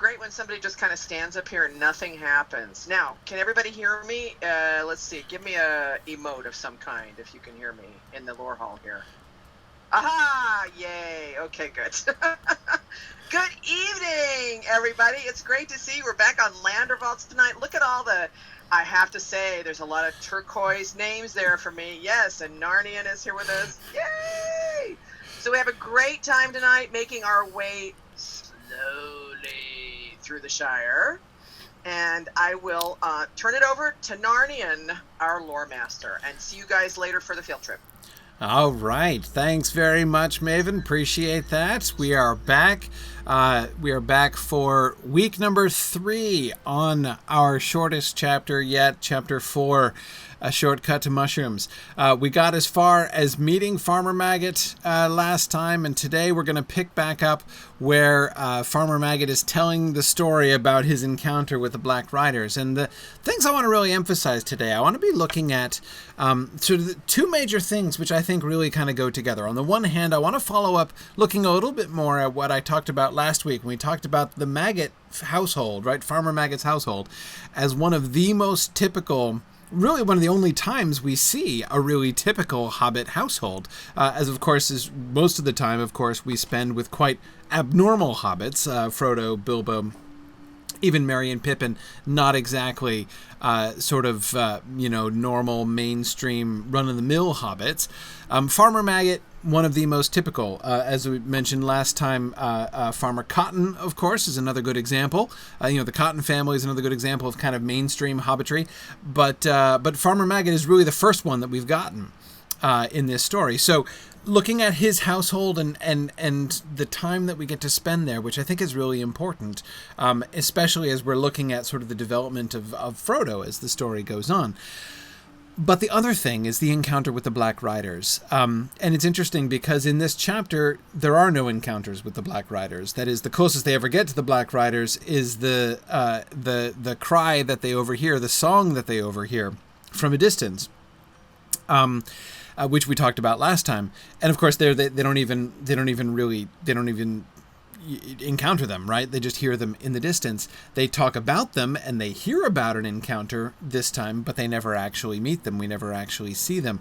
great when somebody just kind of stands up here and nothing happens. Now, can everybody hear me? Let's see. Give me a emote of some kind if you can hear me in the lore hall here. Aha! Yay! Okay, good. Good evening, everybody. It's great to see you. We're back on Landervaults tonight. Look at all the... I have to say, there's a lot of turquoise names there for me. Yes, and Narnian is here with us. Yay! So we have a great time tonight making our way slowly through the Shire. And I will turn it over to Narnian, our lore master, and see you guys later for the field trip. All right. Thanks very much, Maven. Appreciate that. We are back. We are back for week number 3 on our shortest chapter yet, chapter 4, A Shortcut to Mushrooms. We got as far as meeting Farmer Maggot last time, and today we're going to pick back up where Farmer Maggot is telling the story about his encounter with the Black Riders. And the things I want to really emphasize today, I want to be looking at sort of the 2 major things which I think really kind of go together. On the one hand, I want to follow up looking a little bit more at what I talked about last week when we talked about the Maggot household, right? Farmer Maggot's household as one of the most typical, really one of the only times we see a really typical Hobbit household, as of course is most of the time, of course, we spend with quite abnormal hobbits, Frodo, Bilbo, even Merry and Pippin, not exactly normal mainstream run-of-the-mill hobbits. Farmer Maggot, one of the most typical. As we mentioned last time, Farmer Cotton, of course, is another good example. The Cotton family is another good example of kind of mainstream hobbitry. But Farmer Maggot is really the first one that we've gotten in this story. So looking at his household and the time that we get to spend there, which I think is really important, especially as we're looking at sort of the development of Frodo as the story goes on. But the other thing is the encounter with the Black Riders. And it's interesting because in this chapter, there are no encounters with the Black Riders. That is, the closest they ever get to the Black Riders is the cry that they overhear, the song that they overhear from a distance. Which we talked about last time, and of course they don't even encounter them, right? They just hear them in the distance. They talk about them and they hear about an encounter this time, but they never actually meet them. We never actually see them.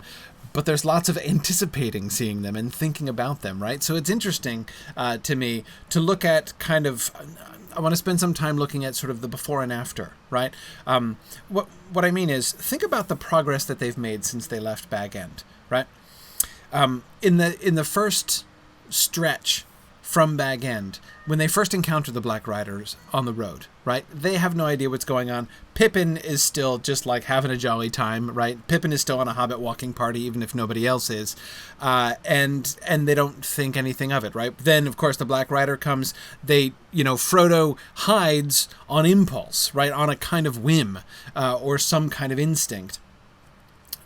But there's lots of anticipating seeing them and thinking about them, right? So it's interesting to me to look at kind of. I want to spend some time looking at sort of the before and after, right? What I mean is, think about the progress that they've made since they left Bag End, right? In the first stretch from Bag End, when they first encounter the Black Riders on the road, right? They have no idea what's going on. Pippin is still just like having a jolly time, right? Pippin is still on a Hobbit walking party, even if nobody else is. And they don't think anything of it, right? Then, of course, the Black Rider comes. Frodo hides on impulse, right? On a kind of whim or some kind of instinct.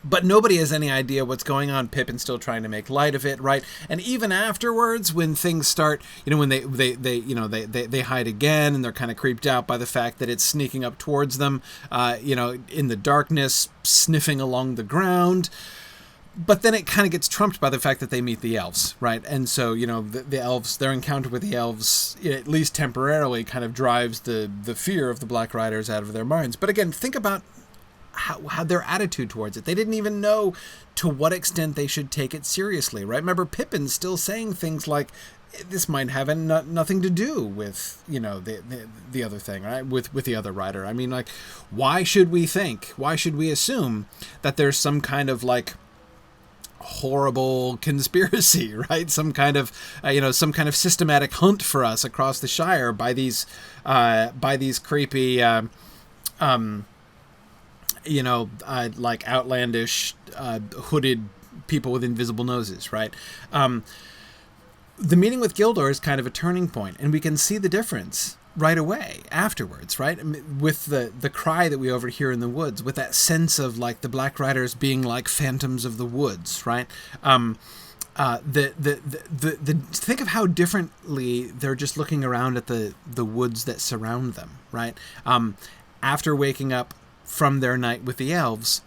But nobody has any idea what's going on. Pippin's still trying to make light of it, right? And even afterwards, when things start, when they hide again, and they're kind of creeped out by the fact that it's sneaking up towards them, in the darkness, sniffing along the ground. But then it kind of gets trumped by the fact that they meet the elves, right? And so, the elves, their encounter with the elves, at least temporarily, kind of drives the fear of the Black Riders out of their minds. But again, think about how their attitude towards it. They didn't even know to what extent they should take it seriously, right? Remember, Pippin's still saying things like, this might have nothing to do with, the other thing, right? With the other rider. I mean, like, why should we assume that there's some kind of, like, horrible conspiracy, right? Some kind of systematic hunt for us across the Shire by these creepy, like outlandish, hooded people with invisible noses, right? The meeting with Gildor is kind of a turning point, and we can see the difference right away afterwards, right? With the cry that we overhear in the woods, with that sense of like the Black Riders being like phantoms of the woods, right? Think of how differently they're just looking around at the woods that surround them, right? After waking up from their night with the elves,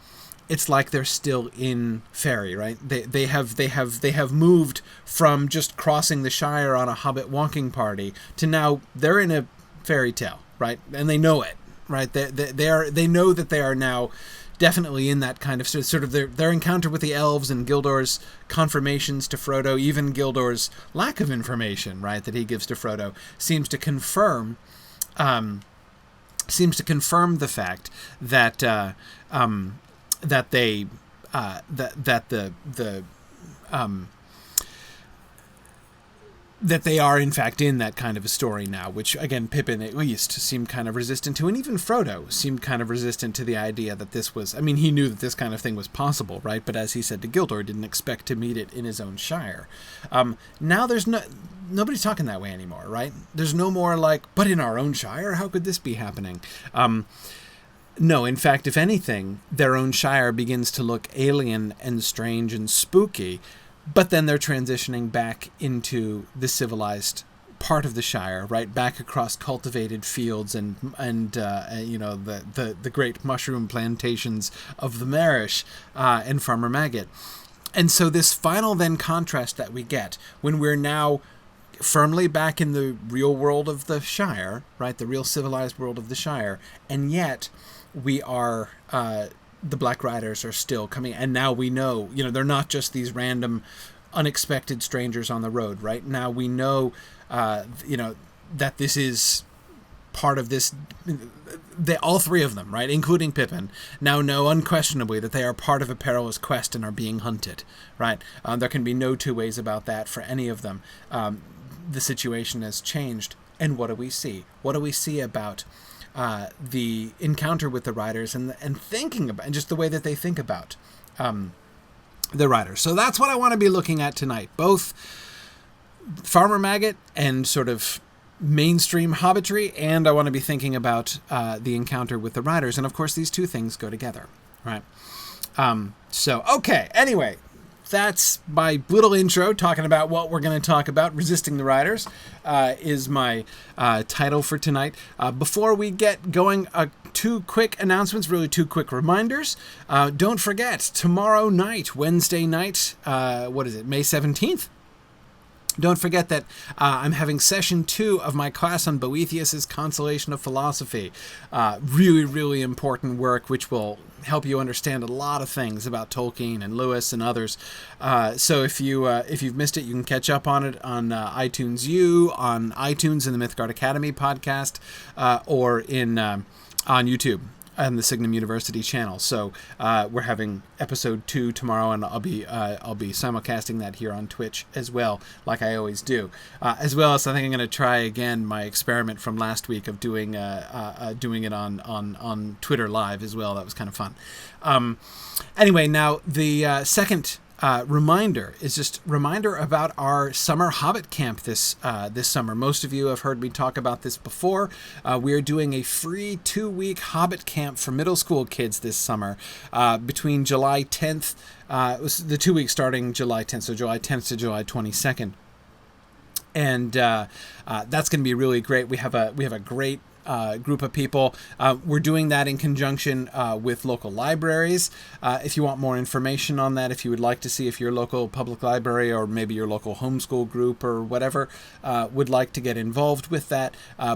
it's like they're still in Ferry, right? They have moved from just crossing the Shire on a Hobbit walking party to now they're in a fairy tale, right? And they know it, right? They know that they are now definitely in that kind of sort of their encounter with the elves and Gildor's confirmations to Frodo, even Gildor's lack of information, right, that he gives to Frodo, seems to confirm the fact that that they that they are in fact in that kind of a story now, which again Pippin at least seemed kind of resistant to, and even Frodo seemed kind of resistant to the idea that this was, I mean, he knew that this kind of thing was possible, right? But as he said to Gildor, didn't expect to meet it in his own shire. Now there's nobody's talking that way anymore, right? There's no more like, but in our own shire, how could this be happening? No, in fact, if anything, their own shire begins to look alien and strange and spooky. But then they're transitioning back into the civilized part of the Shire, right, back across cultivated fields and the great mushroom plantations of the Marish and Farmer Maggot. And so this final then contrast that we get when we're now firmly back in the real world of the Shire, right, the real civilized world of the Shire, and yet we are... the Black Riders are still coming, and now we know, they're not just these random, unexpected strangers on the road, right? Now we know, that this is part of this. All three of them, right, including Pippin, now know unquestionably that they are part of a perilous quest and are being hunted, right? There can be no two ways about that for any of them. The situation has changed, and what do we see? What do we see about the encounter with the riders and thinking about, and just the way that they think about the riders? So that's what I want to be looking at tonight, both Farmer Maggot and sort of mainstream hobbitry, and I want to be thinking about the encounter with the riders, and of course these two things go together, right? Okay, anyway, that's my little intro talking about what we're going to talk about. Resisting the Riders is my title for tonight. Before we get going, two quick announcements, really two quick reminders. Don't forget, tomorrow night, Wednesday night, May 17th? Don't forget that I'm having session 2 of my class on Boethius's Consolation of Philosophy. Really, really important work, which will help you understand a lot of things about Tolkien and Lewis and others. So if you've missed it, you can catch up on it on iTunes U, on iTunes in the Mythgard Academy podcast, or on YouTube on the Signum University channel. So we're having episode 2 tomorrow, and I'll be simulcasting that here on Twitch as well, like I always do. As well as I think I'm going to try again my experiment from last week of doing it on Twitter Live as well. That was kind of fun. Anyway, now the second reminder is just reminder about our summer Hobbit camp this summer. Most of you have heard me talk about this before. We are doing a free 2-week Hobbit camp for middle school kids this summer between July 10th. It was the 2 weeks starting July 10th, so July 10th to July 22nd. And that's going to be really great. We have a great group of people. We're doing that in conjunction with local libraries. If you want more information on that, if you would like to see if your local public library or maybe your local homeschool group or whatever would like to get involved with that,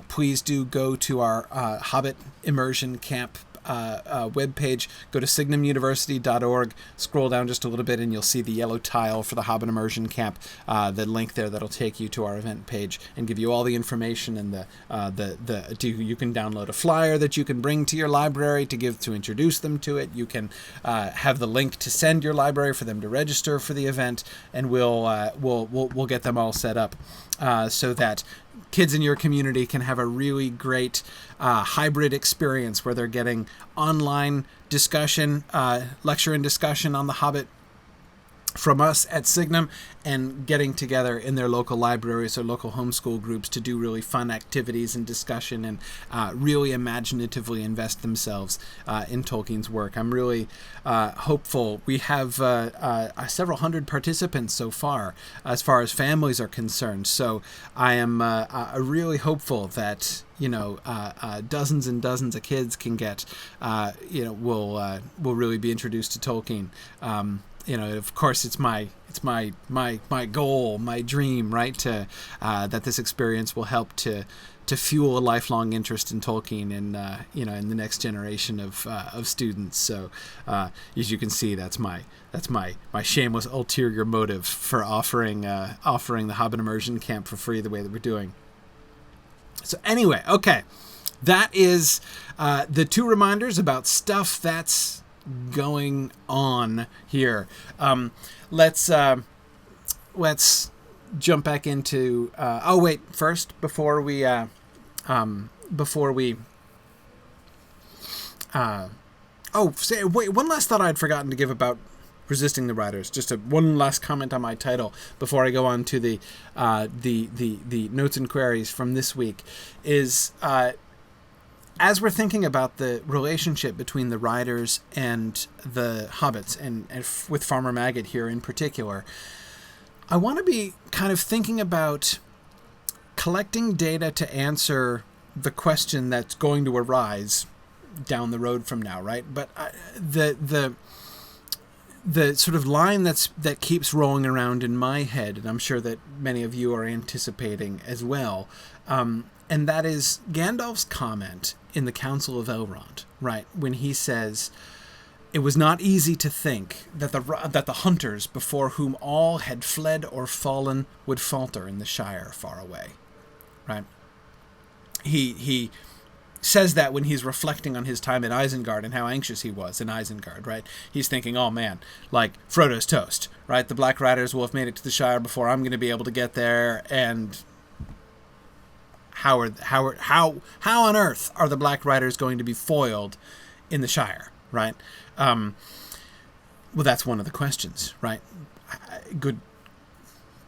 please do go to our Hobbit Immersion Camp webpage. Go to signumuniversity.org, scroll down just a little bit, and you'll see the yellow tile for the Hobbit Immersion Camp, the link there that'll take you to our event page and give you all the information, and you can download a flyer that you can bring to your library to introduce them to it. You can have the link to send your library for them to register for the event, and we'll get them all set up so that kids in your community can have a really great hybrid experience where they're getting online discussion, lecture and discussion on The Hobbit from us at Signum, and getting together in their local libraries or local homeschool groups to do really fun activities and discussion and really imaginatively invest themselves in Tolkien's work. I'm really hopeful. We have several hundred participants so far as families are concerned. So I am really hopeful that dozens and dozens of kids can get will really be introduced to Tolkien. of course, it's my goal, my dream, right? To that this experience will help to fuel a lifelong interest in Tolkien and in the next generation of students. So as you can see, that's my shameless ulterior motive for offering the Hobbit Immersion Camp for free the way that we're doing. So anyway, okay, that is the 2 reminders about stuff that's going on here. Let's jump back into. First before we. One last thought I'd forgotten to give about Resisting the Riders. Just one last comment on my title before I go on to the notes and queries from this week is. As we're thinking about the relationship between the riders and the hobbits, and with Farmer Maggot here in particular, I want to be kind of thinking about collecting data to answer the question that's going to arise down the road from now, right? But the sort of line that keeps rolling around in my head, and I'm sure that many of you are anticipating as well, and that is Gandalf's comment in the Council of Elrond, right? When he says, "It was not easy to think that the hunters before whom all had fled or fallen would falter in the Shire far away," right? He says that when he's reflecting on his time at Isengard and how anxious he was in Isengard, right? He's thinking, oh man, like Frodo's toast, right? The Black Riders will have made it to the Shire before I'm going to be able to get there, and how on earth are the Black Riders going to be foiled in the Shire, right? Well, that's one of the questions, right?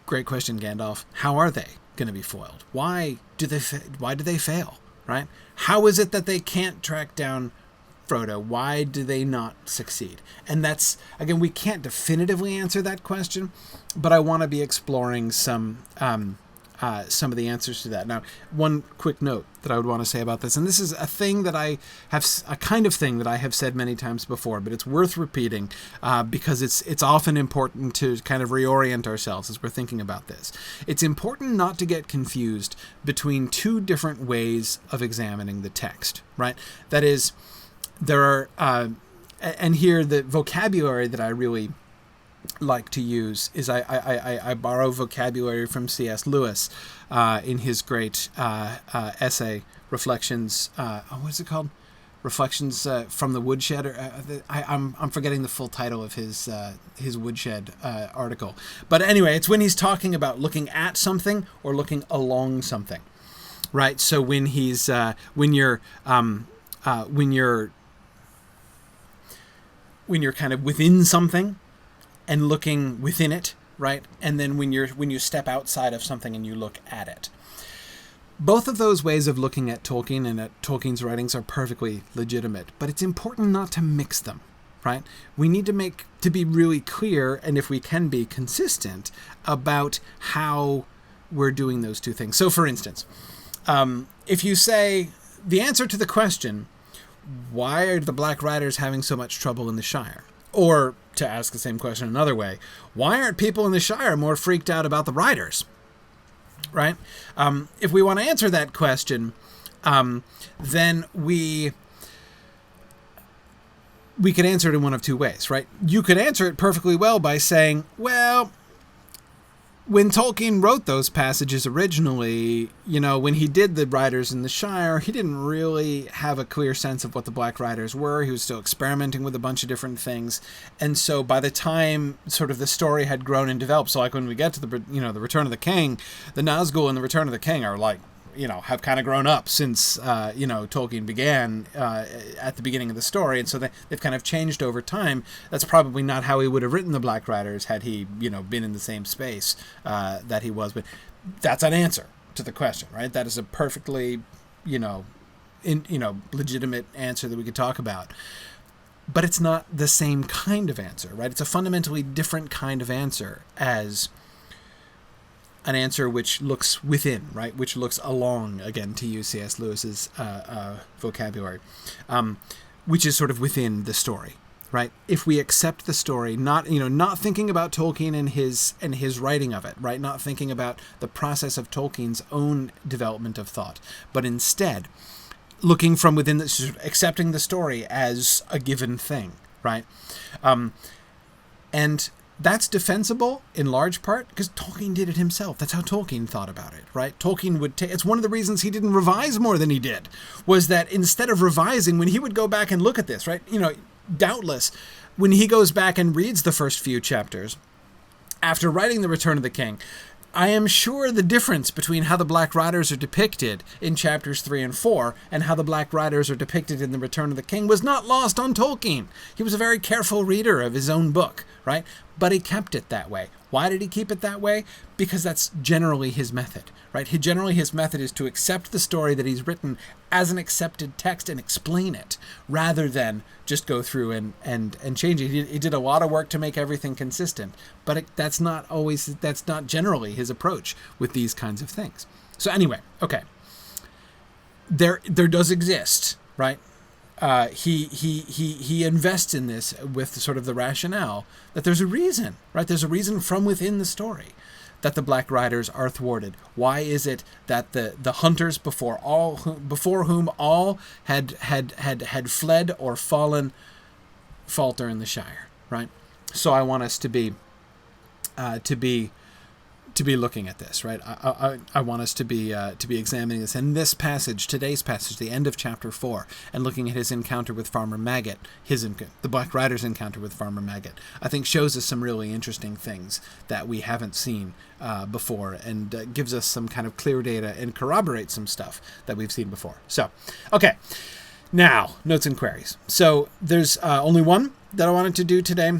Great question, Gandalf. How are they going to be foiled? Why do they fail, right? How is it that they can't track down Frodo? Why do they not succeed? And that's, again, we can't definitively answer that question, but I want to be exploring some of the answers to that. Now, one quick note that I would want to say about this, and this is a thing that I have said many times before, but it's worth repeating because it's often important to kind of reorient ourselves as we're thinking about this. It's important not to get confused between 2 different ways of examining the text, right? That is, there are, and here the vocabulary that I really like to use is I borrow vocabulary from C.S. Lewis in his great essay Reflections. What is it called? Reflections from the Woodshed. I'm forgetting the full title of his Woodshed article. But anyway, it's when he's talking about looking at something or looking along something, right? So when he's when you're kind of within something and looking within it, right? And then when you step outside of something and you look at it. Both of those ways of looking at Tolkien and at Tolkien's writings are perfectly legitimate, but it's important not to mix them, right? We need to be really clear, and if we can be consistent about how we're doing those 2 things. So for instance, if you say the answer to the question, why are the Black Riders having so much trouble in the Shire? Or, to ask the same question another way, why aren't people in the Shire more freaked out about the riders? Right? If we want to answer that question, then we could answer it in one of 2 ways, right? You could answer it perfectly well by saying, well, when Tolkien wrote those passages originally, when he did the Riders in the Shire, he didn't really have a clear sense of what the Black Riders were. He was still experimenting with a bunch of different things. And so by the time sort of the story had grown and developed, so like when we get to the Return of the King, the Nazgul and the Return of the King are like, have kind of grown up since, Tolkien began at the beginning of the story. And so they've kind of changed over time. That's probably not how he would have written the Black Riders had he, been in the same space that he was. But that's an answer to the question, right? That is a perfectly, legitimate answer that we could talk about. But it's not the same kind of answer, right? It's a fundamentally different kind of answer as an answer which looks within, right? Which looks along, again, to use C.S. Lewis's vocabulary, which is sort of within the story. right? If we accept the story, not thinking about Tolkien and his writing of it, right? Not thinking about the process of Tolkien's own development of thought, but instead looking from within, accepting the story as a given thing, right? And that's defensible in large part because Tolkien did it himself. That's how Tolkien thought about it, right? Tolkien would it's one of the reasons he didn't revise more than he did, was that instead of revising, when he would go back and look at this, right? Doubtless, when he goes back and reads the first few chapters, after writing The Return of the King, I am sure the difference between how the Black Riders are depicted in chapters 3 and 4 and how the Black Riders are depicted in The Return of the King was not lost on Tolkien. He was a very careful reader of his own book, right? But he kept it that way. Why did he keep it that way? Because that's generally his method, right? Generally his method is to accept the story that he's written as an accepted text and explain it, rather than just go through and change it. He did a lot of work to make everything consistent, but that's not generally his approach with these kinds of things. So anyway, okay. There does exist, right? He invests in this with sort of the rationale that there's a reason, right? There's a reason from within the story that the Black Riders are thwarted. Why is it that the hunters before whom all had fled or fallen falter in the Shire, right? So I want us to be looking at this, right? I want us to be examining this. And this passage, today's passage, the end of chapter 4, and looking at his encounter with Farmer Maggot, the Black Rider's encounter with Farmer Maggot, I think shows us some really interesting things that we haven't seen before, and gives us some kind of clear data and corroborates some stuff that we've seen before. So, okay. Now, notes and queries. So there's only one that I wanted to do today.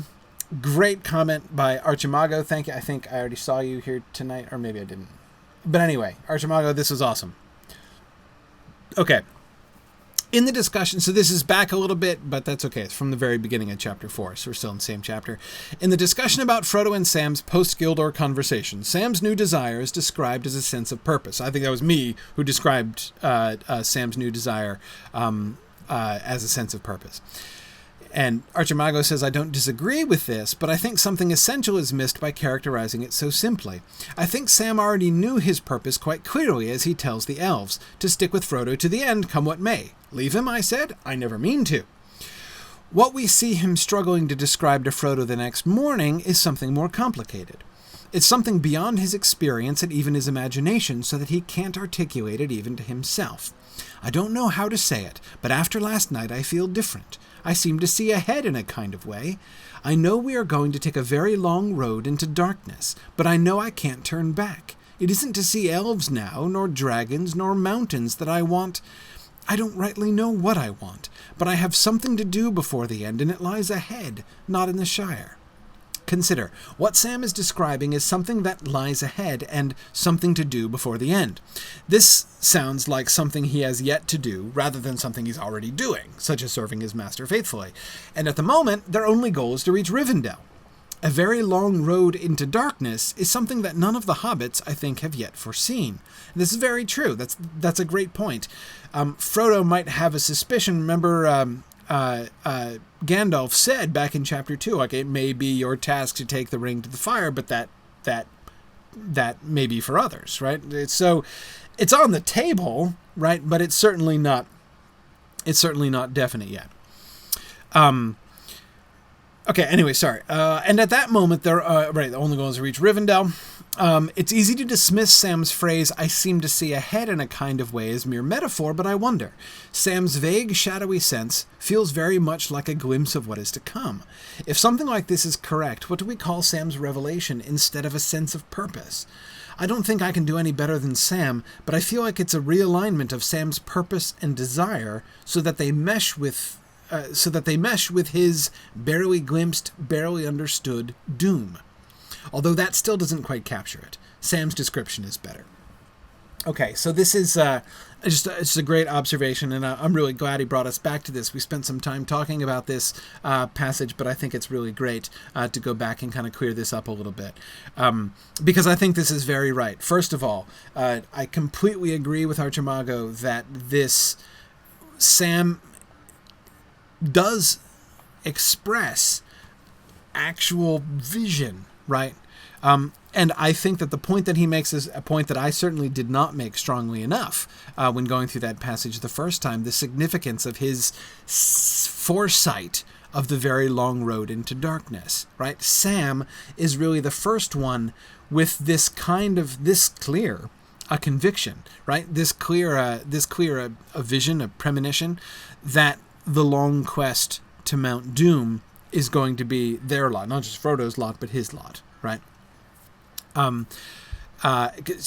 Great comment by Archimago. Thank you. I think I already saw you here tonight, or maybe I didn't. But anyway, Archimago, this was awesome. Okay. In the discussion, so this is back a little bit, but that's okay. It's from the very beginning of chapter 4, so we're still in the same chapter. In the discussion about Frodo and Sam's post-Gildor conversation, Sam's new desire is described as a sense of purpose. I think that was me who described Sam's new desire as a sense of purpose. And Archimago says, I don't disagree with this, but I think something essential is missed by characterizing it so simply. I think Sam already knew his purpose quite clearly as he tells the elves, to stick with Frodo to the end, come what may. Leave him, I said? I never mean to. What we see him struggling to describe to Frodo the next morning is something more complicated. It's something beyond his experience and even his imagination, so that he can't articulate it even to himself. I don't know how to say it, but after last night I feel different. I seem to see ahead in a kind of way. I know we are going to take a very long road into darkness, but I know I can't turn back. It isn't to see elves now, nor dragons, nor mountains that I want. I don't rightly know what I want, but I have something to do before the end, and it lies ahead, not in the Shire. Consider, what Sam is describing is something that lies ahead and something to do before the end. This sounds like something he has yet to do rather than something he's already doing, such as serving his master faithfully. And at the moment, their only goal is to reach Rivendell. A very long road into darkness is something that none of the hobbits, I think, have yet foreseen. And this is very true. That's a great point. Frodo might have a suspicion. Remember, Gandalf said back in chapter 2, like, it may be your task to take the ring to the fire, but that may be for others, right? So it's on the table, right? But it's certainly not definite yet. Okay, anyway, sorry. And at that moment, the only goal is to reach Rivendell. It's easy to dismiss Sam's phrase, I seem to see ahead in a kind of way, as mere metaphor, but I wonder. Sam's vague, shadowy sense feels very much like a glimpse of what is to come. If something like this is correct, what do we call Sam's revelation instead of a sense of purpose? I don't think I can do any better than Sam, but I feel like it's a realignment of Sam's purpose and desire so that they mesh with his barely glimpsed, barely understood doom. Although that still doesn't quite capture it. Sam's description is better. Okay, so this is just a great observation, and I'm really glad he brought us back to this. We spent some time talking about this passage, but I think it's really great to go back and kind of clear this up a little bit, because I think this is very right. First of all, I completely agree with Archimago that this Sam does express actual vision, right? And I think that the point that he makes is a point that I certainly did not make strongly enough when going through that passage the first time, the significance of his foresight of the very long road into darkness, right? Sam is really the first one with this clear a conviction, right? This clear a vision, a premonition that the long quest to Mount Doom is going to be their lot, not just Frodo's lot, but his lot, right?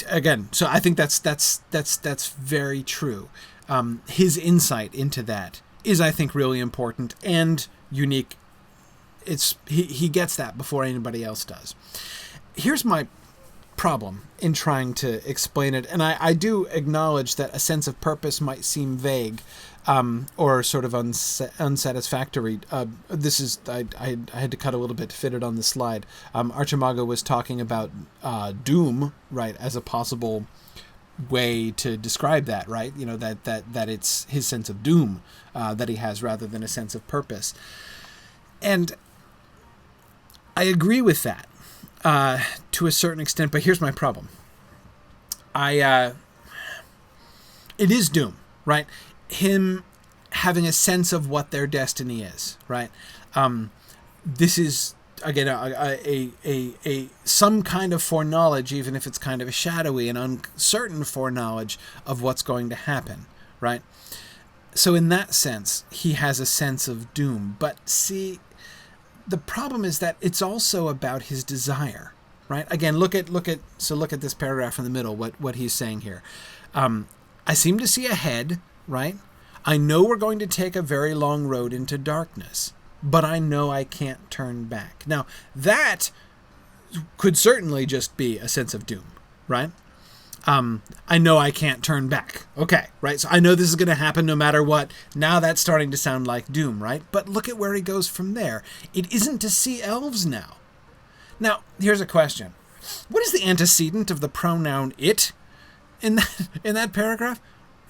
Again, so I think that's very true. His insight into that is, I think, really important and unique. He gets that before anybody else does. Here's my problem in trying to explain it, and I do acknowledge that a sense of purpose might seem vague, or sort of unsatisfactory. This is I had to cut a little bit to fit it on the slide. Archimago was talking about doom, right, as a possible way to describe that, right? You know, that it's his sense of doom that he has rather than a sense of purpose. And I agree with that to a certain extent, but here's my problem. It is doom, right? Him having a sense of what their destiny is, right? This is, again, a some kind of foreknowledge, even if it's kind of a shadowy and uncertain foreknowledge of what's going to happen, right? So in that sense, he has a sense of doom. But see, the problem is that it's also about his desire, right? Again, look at this paragraph in the middle, what he's saying here. I seem to see ahead, right? I know we're going to take a very long road into darkness, but I know I can't turn back. Now, that could certainly just be a sense of doom, right? I know I can't turn back. Okay, right? So I know this is going to happen no matter what. Now that's starting to sound like doom, right? But look at where he goes from there. It isn't to see elves now. Now, here's a question. What is the antecedent of the pronoun it in that paragraph?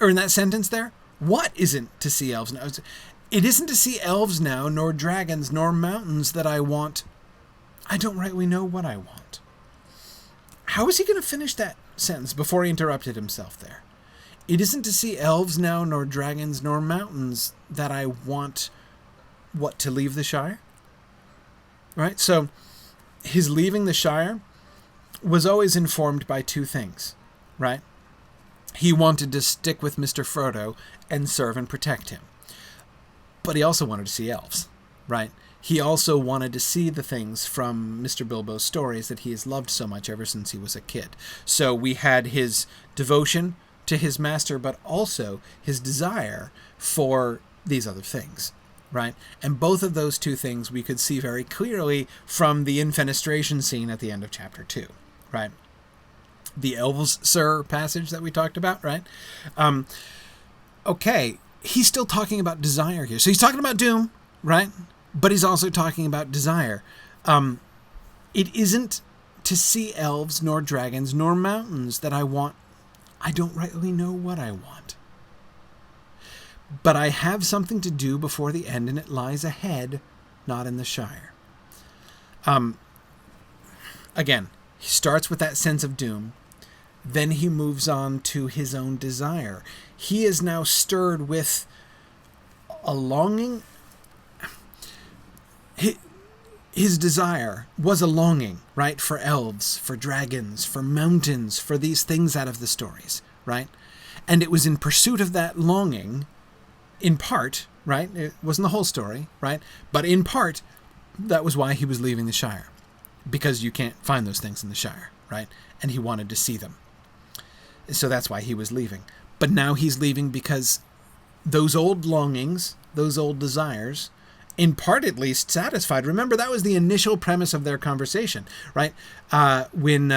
Or in that sentence there? What isn't to see elves now? It isn't to see elves now, nor dragons, nor mountains that I want. I don't rightly know what I want. How is he going to finish that sentence before he interrupted himself there? It isn't to see elves now, nor dragons, nor mountains that I want what, to leave the Shire? Right? So his leaving the Shire was always informed by two things, right? He wanted to stick with Mr. Frodo and serve and protect him. But he also wanted to see elves, right? He also wanted to see the things from Mr. Bilbo's stories that he has loved so much ever since he was a kid. So we had his devotion to his master, but also his desire for these other things, right? And both of those two things we could see very clearly from the infenestration scene at the end of chapter 2, right? The elves, sir, passage that we talked about, right? Okay, he's still talking about desire here. So he's talking about doom, right? But he's also talking about desire. It isn't to see elves, nor dragons, nor mountains that I want. I don't rightly know what I want. But I have something to do before the end, and it lies ahead, not in the Shire. Again, he starts with that sense of doom. Then he moves on to his own desire. He is now stirred with a longing. His desire was a longing, right, for elves, for dragons, for mountains, for these things out of the stories, right? And it was in pursuit of that longing, in part, right? It wasn't the whole story, right? But in part, that was why he was leaving the Shire. Because you can't find those things in the Shire, right? And he wanted to see them. So that's why he was leaving. But now he's leaving because those old longings, those old desires, in part at least satisfied. Remember, that was the initial premise of their conversation, right? When,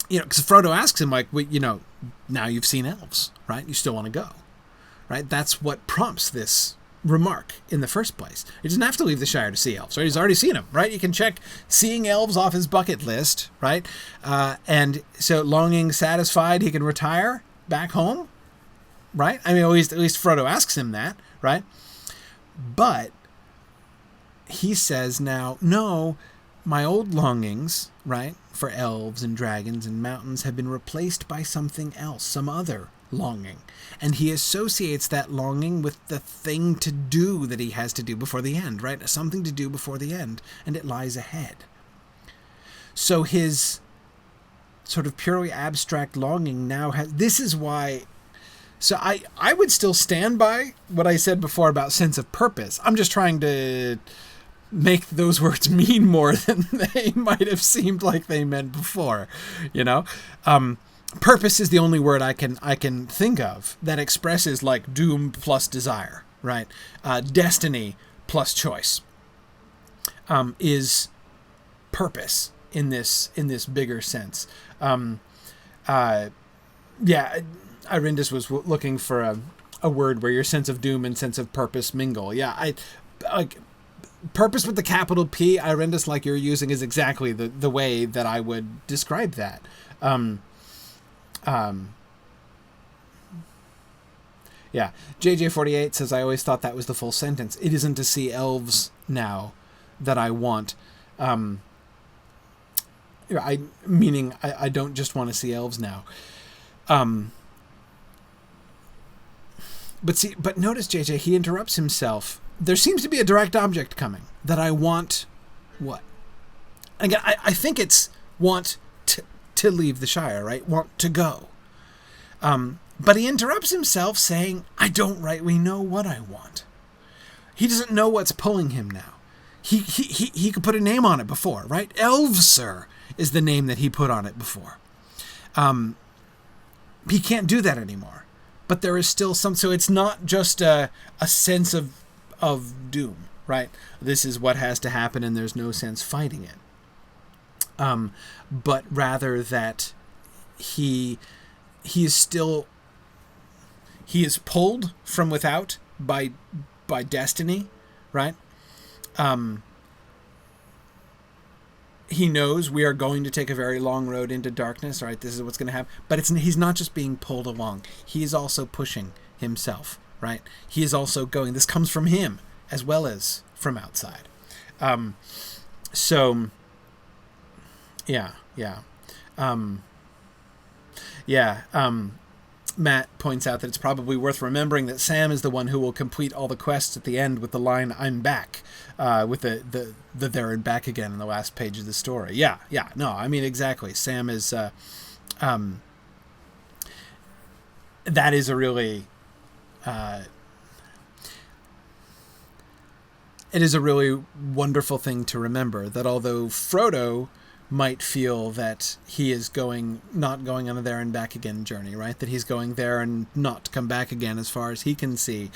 because Frodo asks him, like, now you've seen elves, right? You still want to go, right? That's what prompts this remark in the first place. He doesn't have to leave the Shire to see elves, right? He's already seen them, right? You can check seeing elves off his bucket list, right? And so longing satisfied, he can retire back home, right? I mean, at least Frodo asks him that, right? But he says now, no, my old longings, right, for elves and dragons and mountains have been replaced by something else, some other longing. And he associates that longing with the thing to do that he has to do before the end, right? Something to do before the end, and it lies ahead. So his sort of purely abstract longing now has... This is why... So I would still stand by what I said before about sense of purpose. I'm just trying to make those words mean more than they might have seemed like they meant before, you know? Purpose is the only word I can think of that expresses like doom plus desire, right? Destiny plus choice is purpose in this bigger sense. Irindus was looking for a word where your sense of doom and sense of purpose mingle. Yeah, I like purpose with the capital P, Irindus, like you're using, is exactly the way that I would describe that. Yeah, JJ48 says, I always thought that was the full sentence. It isn't to see elves now that I want. Meaning I don't just want to see elves now. But notice, JJ, he interrupts himself. There seems to be a direct object coming that I want. What? Again, I think it's want to leave the Shire, right? Want to go. But he interrupts himself saying, I don't rightly know what I want. He doesn't know what's pulling him now. He could put a name on it before, right? Elvsir is the name that he put on it before. He can't do that anymore. But there is still some... So it's not just a sense of doom, right? This is what has to happen and there's no sense fighting it. But rather that he is still... He is pulled from without by destiny, right? He knows we are going to take a very long road into darkness, right? This is what's going to happen. But he's not just being pulled along. He is also pushing himself, right? He is also going. This comes from him as well as from outside. Matt points out that it's probably worth remembering that Sam is the one who will complete all the quests at the end with the line, I'm back, with the there and back again in the last page of the story. No, I mean, exactly. Sam is, that is a really, it is a really wonderful thing to remember, that although Frodo might feel that he is not going on a there and back again journey, right? That he's going there and not come back again as far as he can see.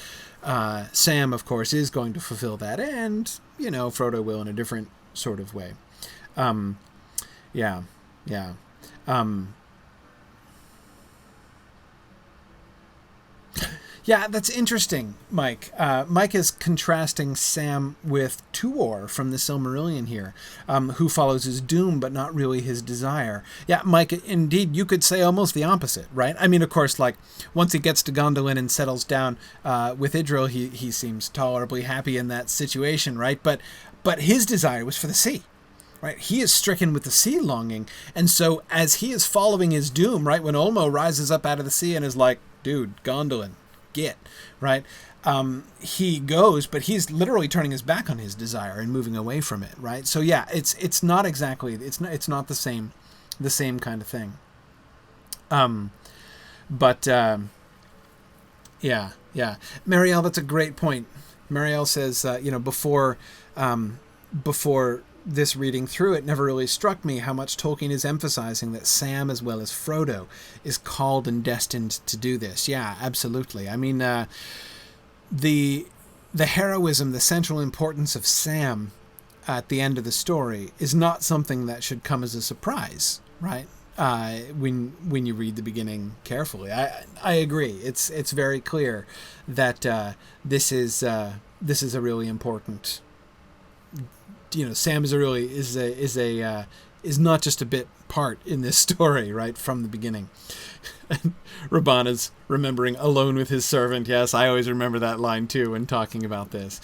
Sam, of course, is going to fulfill that, and, Frodo will in a different sort of way. Yeah, that's interesting, Mike. Mike is contrasting Sam with Tuor from the Silmarillion here, who follows his doom but not really his desire. Yeah, Mike, indeed, you could say almost the opposite, right? I mean, of course, like, once he gets to Gondolin and settles down with Idril, he seems tolerably happy in that situation, right? But his desire was for the sea. Right, he is stricken with the sea longing, and so as he is following his doom, right, when Olmo rises up out of the sea and is like, dude, Gondolin, get, right? He goes, but he's literally turning his back on his desire and moving away from it, right? So yeah, it's not exactly, it's not the same kind of thing. Marielle, that's a great point. Marielle says, before this reading through, it never really struck me how much Tolkien is emphasizing that Sam, as well as Frodo, is called and destined to do this. Yeah, absolutely. I mean, the heroism, the central importance of Sam at the end of the story is not something that should come as a surprise, right? When you read the beginning carefully, I agree. It's very clear that this is a really important. Sam is not just a bit part in this story, right, from the beginning. Rabana's remembering alone with his servant. Yes, I always remember that line too when talking about this.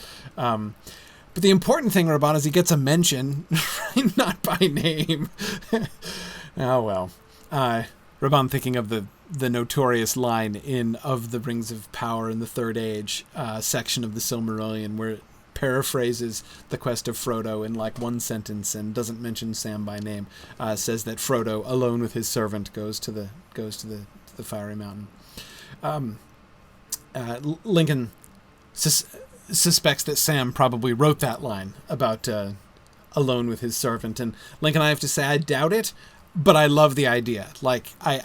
But the important thing, Raban, is he gets a mention, not by name. Oh, well. Raban thinking of the notorious line in Of the Rings of Power in the Third Age section of the Silmarillion, where it paraphrases the quest of Frodo in like one sentence and doesn't mention Sam by name. Says that Frodo, alone with his servant, goes to the fiery mountain. Lincoln suspects that Sam probably wrote that line about alone with his servant, and Lincoln, I have to say, I doubt it, but I love the idea. Like, I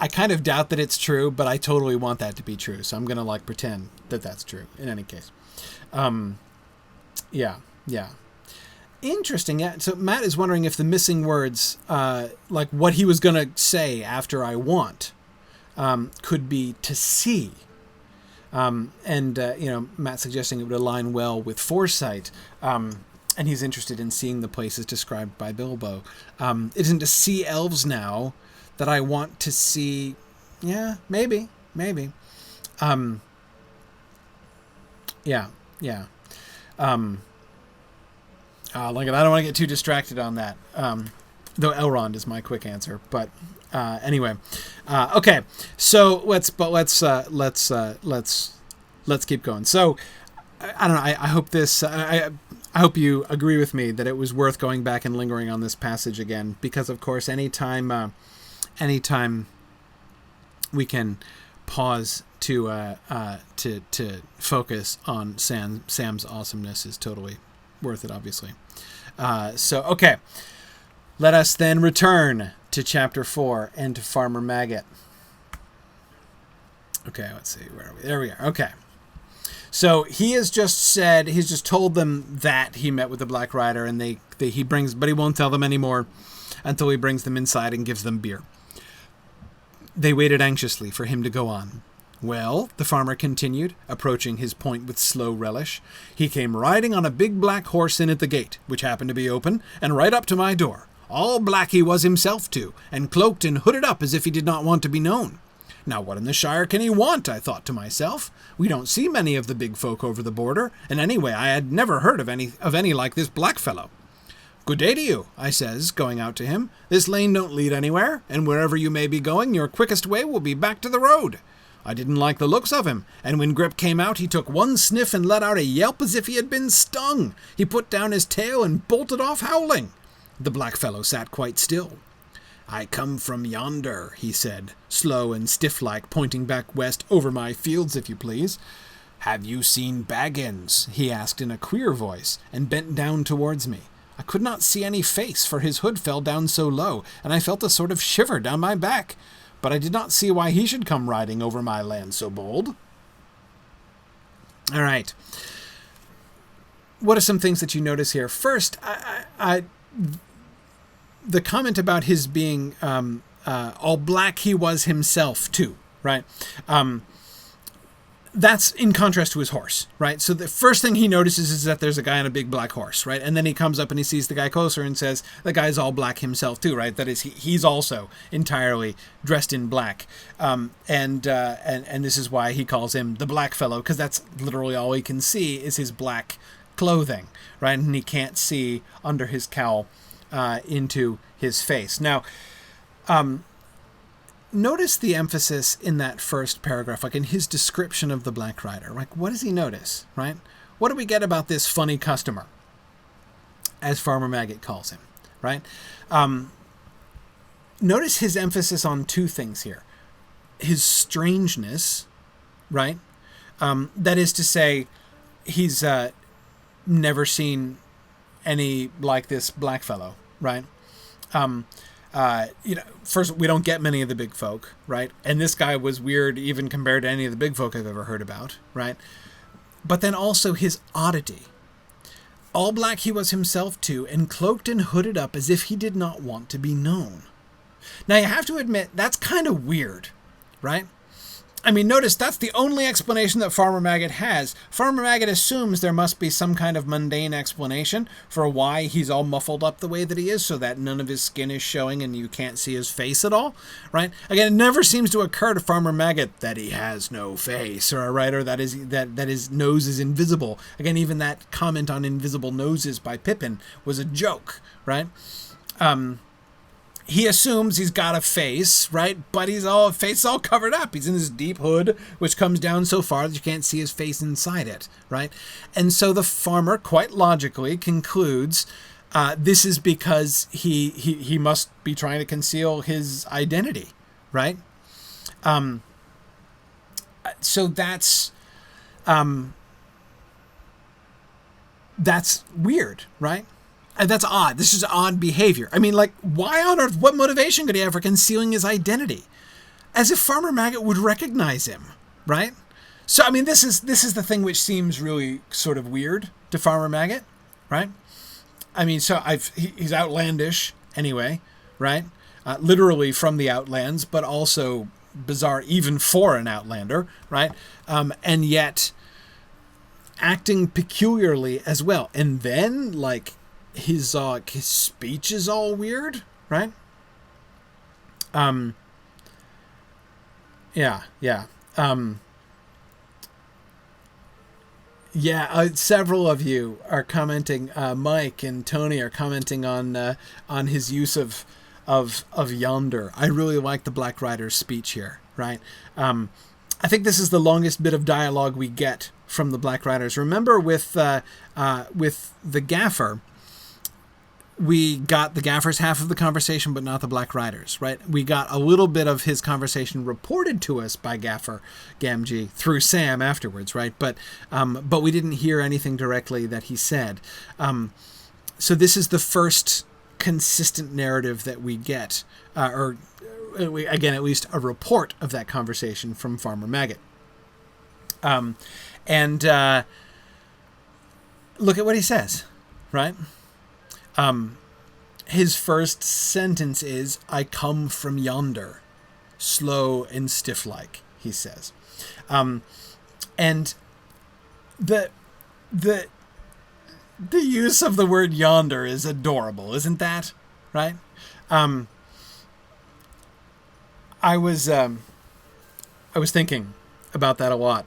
kind of doubt that it's true, but I totally want that to be true, so I'm gonna like pretend that that's true in any case. Yeah. Interesting. Yeah. So Matt is wondering if the missing words, like what he was gonna say after I want, could be to see. Matt suggesting it would align well with foresight. And he's interested in seeing the places described by Bilbo. It isn't to see elves now that I want to see. Yeah, maybe. Yeah. Like, I don't want to get too distracted on that. Though Elrond is my quick answer, but anyway. Okay, so let's keep going. So I don't know. I hope this. I hope you agree with me that it was worth going back and lingering on this passage again, because of course, anytime we can pause to focus on Sam's awesomeness is totally worth it, obviously. Okay, let us then return to chapter 4 and to Farmer Maggot. Okay, let's see, where are we? There we are. Okay. So he has just told them that he met with the Black Rider, and but he won't tell them anymore until he brings them inside and gives them beer. They waited anxiously for him to go on. Well, the farmer continued, approaching his point with slow relish, he came riding on a big black horse in at the gate, which happened to be open, and right up to my door. All black he was himself too, and cloaked and hooded up as if he did not want to be known. Now what in the Shire can he want, I thought to myself. We don't see many of the big folk over the border, and anyway I had never heard of any like this black fellow. Good day to you, I says, going out to him. This lane don't lead anywhere, and wherever you may be going, your quickest way will be back to the road. I didn't like the looks of him, and when Grip came out he took one sniff and let out a yelp as if he had been stung. He put down his tail and bolted off howling. The black fellow sat quite still. I come from yonder, he said, slow and stiff-like, pointing back west over my fields, if you please. Have you seen Baggins? He asked in a queer voice, and bent down towards me. I could not see any face, for his hood fell down so low, and I felt a sort of shiver down my back. But I did not see why he should come riding over my land so bold. All right. What are some things that you notice here? First, the comment about his being all black he was himself too, right? That's in contrast to his horse, right? So the first thing he notices is that there's a guy on a big black horse, right? And then he comes up and he sees the guy closer and says, the guy's all black himself too, right? That is, he's also entirely dressed in black. And this is why he calls him the black fellow, because that's literally all he can see is his black clothing, right? And he can't see under his cowl into his face. Now, notice the emphasis in that first paragraph, like in his description of the Black Rider. Like, what does he notice, right? What do we get about this funny customer, as Farmer Maggot calls him, right? Notice his emphasis on two things here. His strangeness, right? That is to say, he's never seen any like this black fellow, right? First, we don't get many of the big folk, right? And this guy was weird even compared to any of the big folk I've ever heard about, right? But then also his oddity. All black he was himself too, and cloaked and hooded up as if he did not want to be known. Now, you have to admit, that's kind of weird, right? I mean, notice that's the only explanation that Farmer Maggot has. Farmer Maggot assumes there must be some kind of mundane explanation for why he's all muffled up the way that he is, so that none of his skin is showing and you can't see his face at all, right? Again, it never seems to occur to Farmer Maggot that he has no face, or that his nose is invisible. Again, even that comment on invisible noses by Pippin was a joke, right? He assumes he's got a face, right? But his face is all covered up. He's in this deep hood, which comes down so far that you can't see his face inside it, right? And so the farmer, quite logically, concludes this is because he must be trying to conceal his identity, right? So that's weird, right? And that's odd. This is odd behavior. I mean, like, why on earth, what motivation could he have for concealing his identity? As if Farmer Maggot would recognize him, right? So, I mean, this is the thing which seems really sort of weird to Farmer Maggot, right? I mean, so he's outlandish anyway, right? Literally from the Outlands, but also bizarre even for an Outlander, right? And yet acting peculiarly as well. And then, like, his speech is all weird, right? Several of you are commenting. Mike and Tony are commenting on his use of yonder. I really like the Black Rider's speech here, right? I think this is the longest bit of dialogue we get from the Black Riders. Remember with the Gaffer, we got the Gaffer's half of the conversation, but not the Black Riders, right? We got a little bit of his conversation reported to us by Gaffer Gamgee through Sam afterwards, right? But we didn't hear anything directly that he said. So this is the first consistent narrative that we get, again, at least a report of that conversation from Farmer Maggot. And look at what he says, right? His first sentence is, "I come from yonder, slow and stiff-like," he says. And the use of the word yonder is adorable, isn't that? Right? I was thinking about that a lot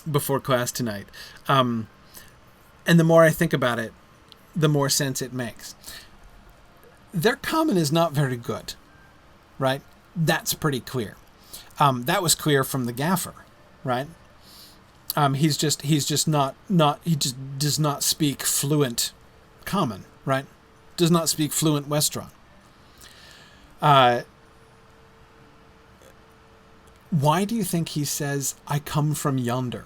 before class tonight. And the more I think about it, the more sense it makes. Their common is not very good, right? That's pretty clear. That was clear from the Gaffer, right? He just does not speak fluent common, right? Does not speak fluent Westron. Why do you think he says, "I come from yonder"?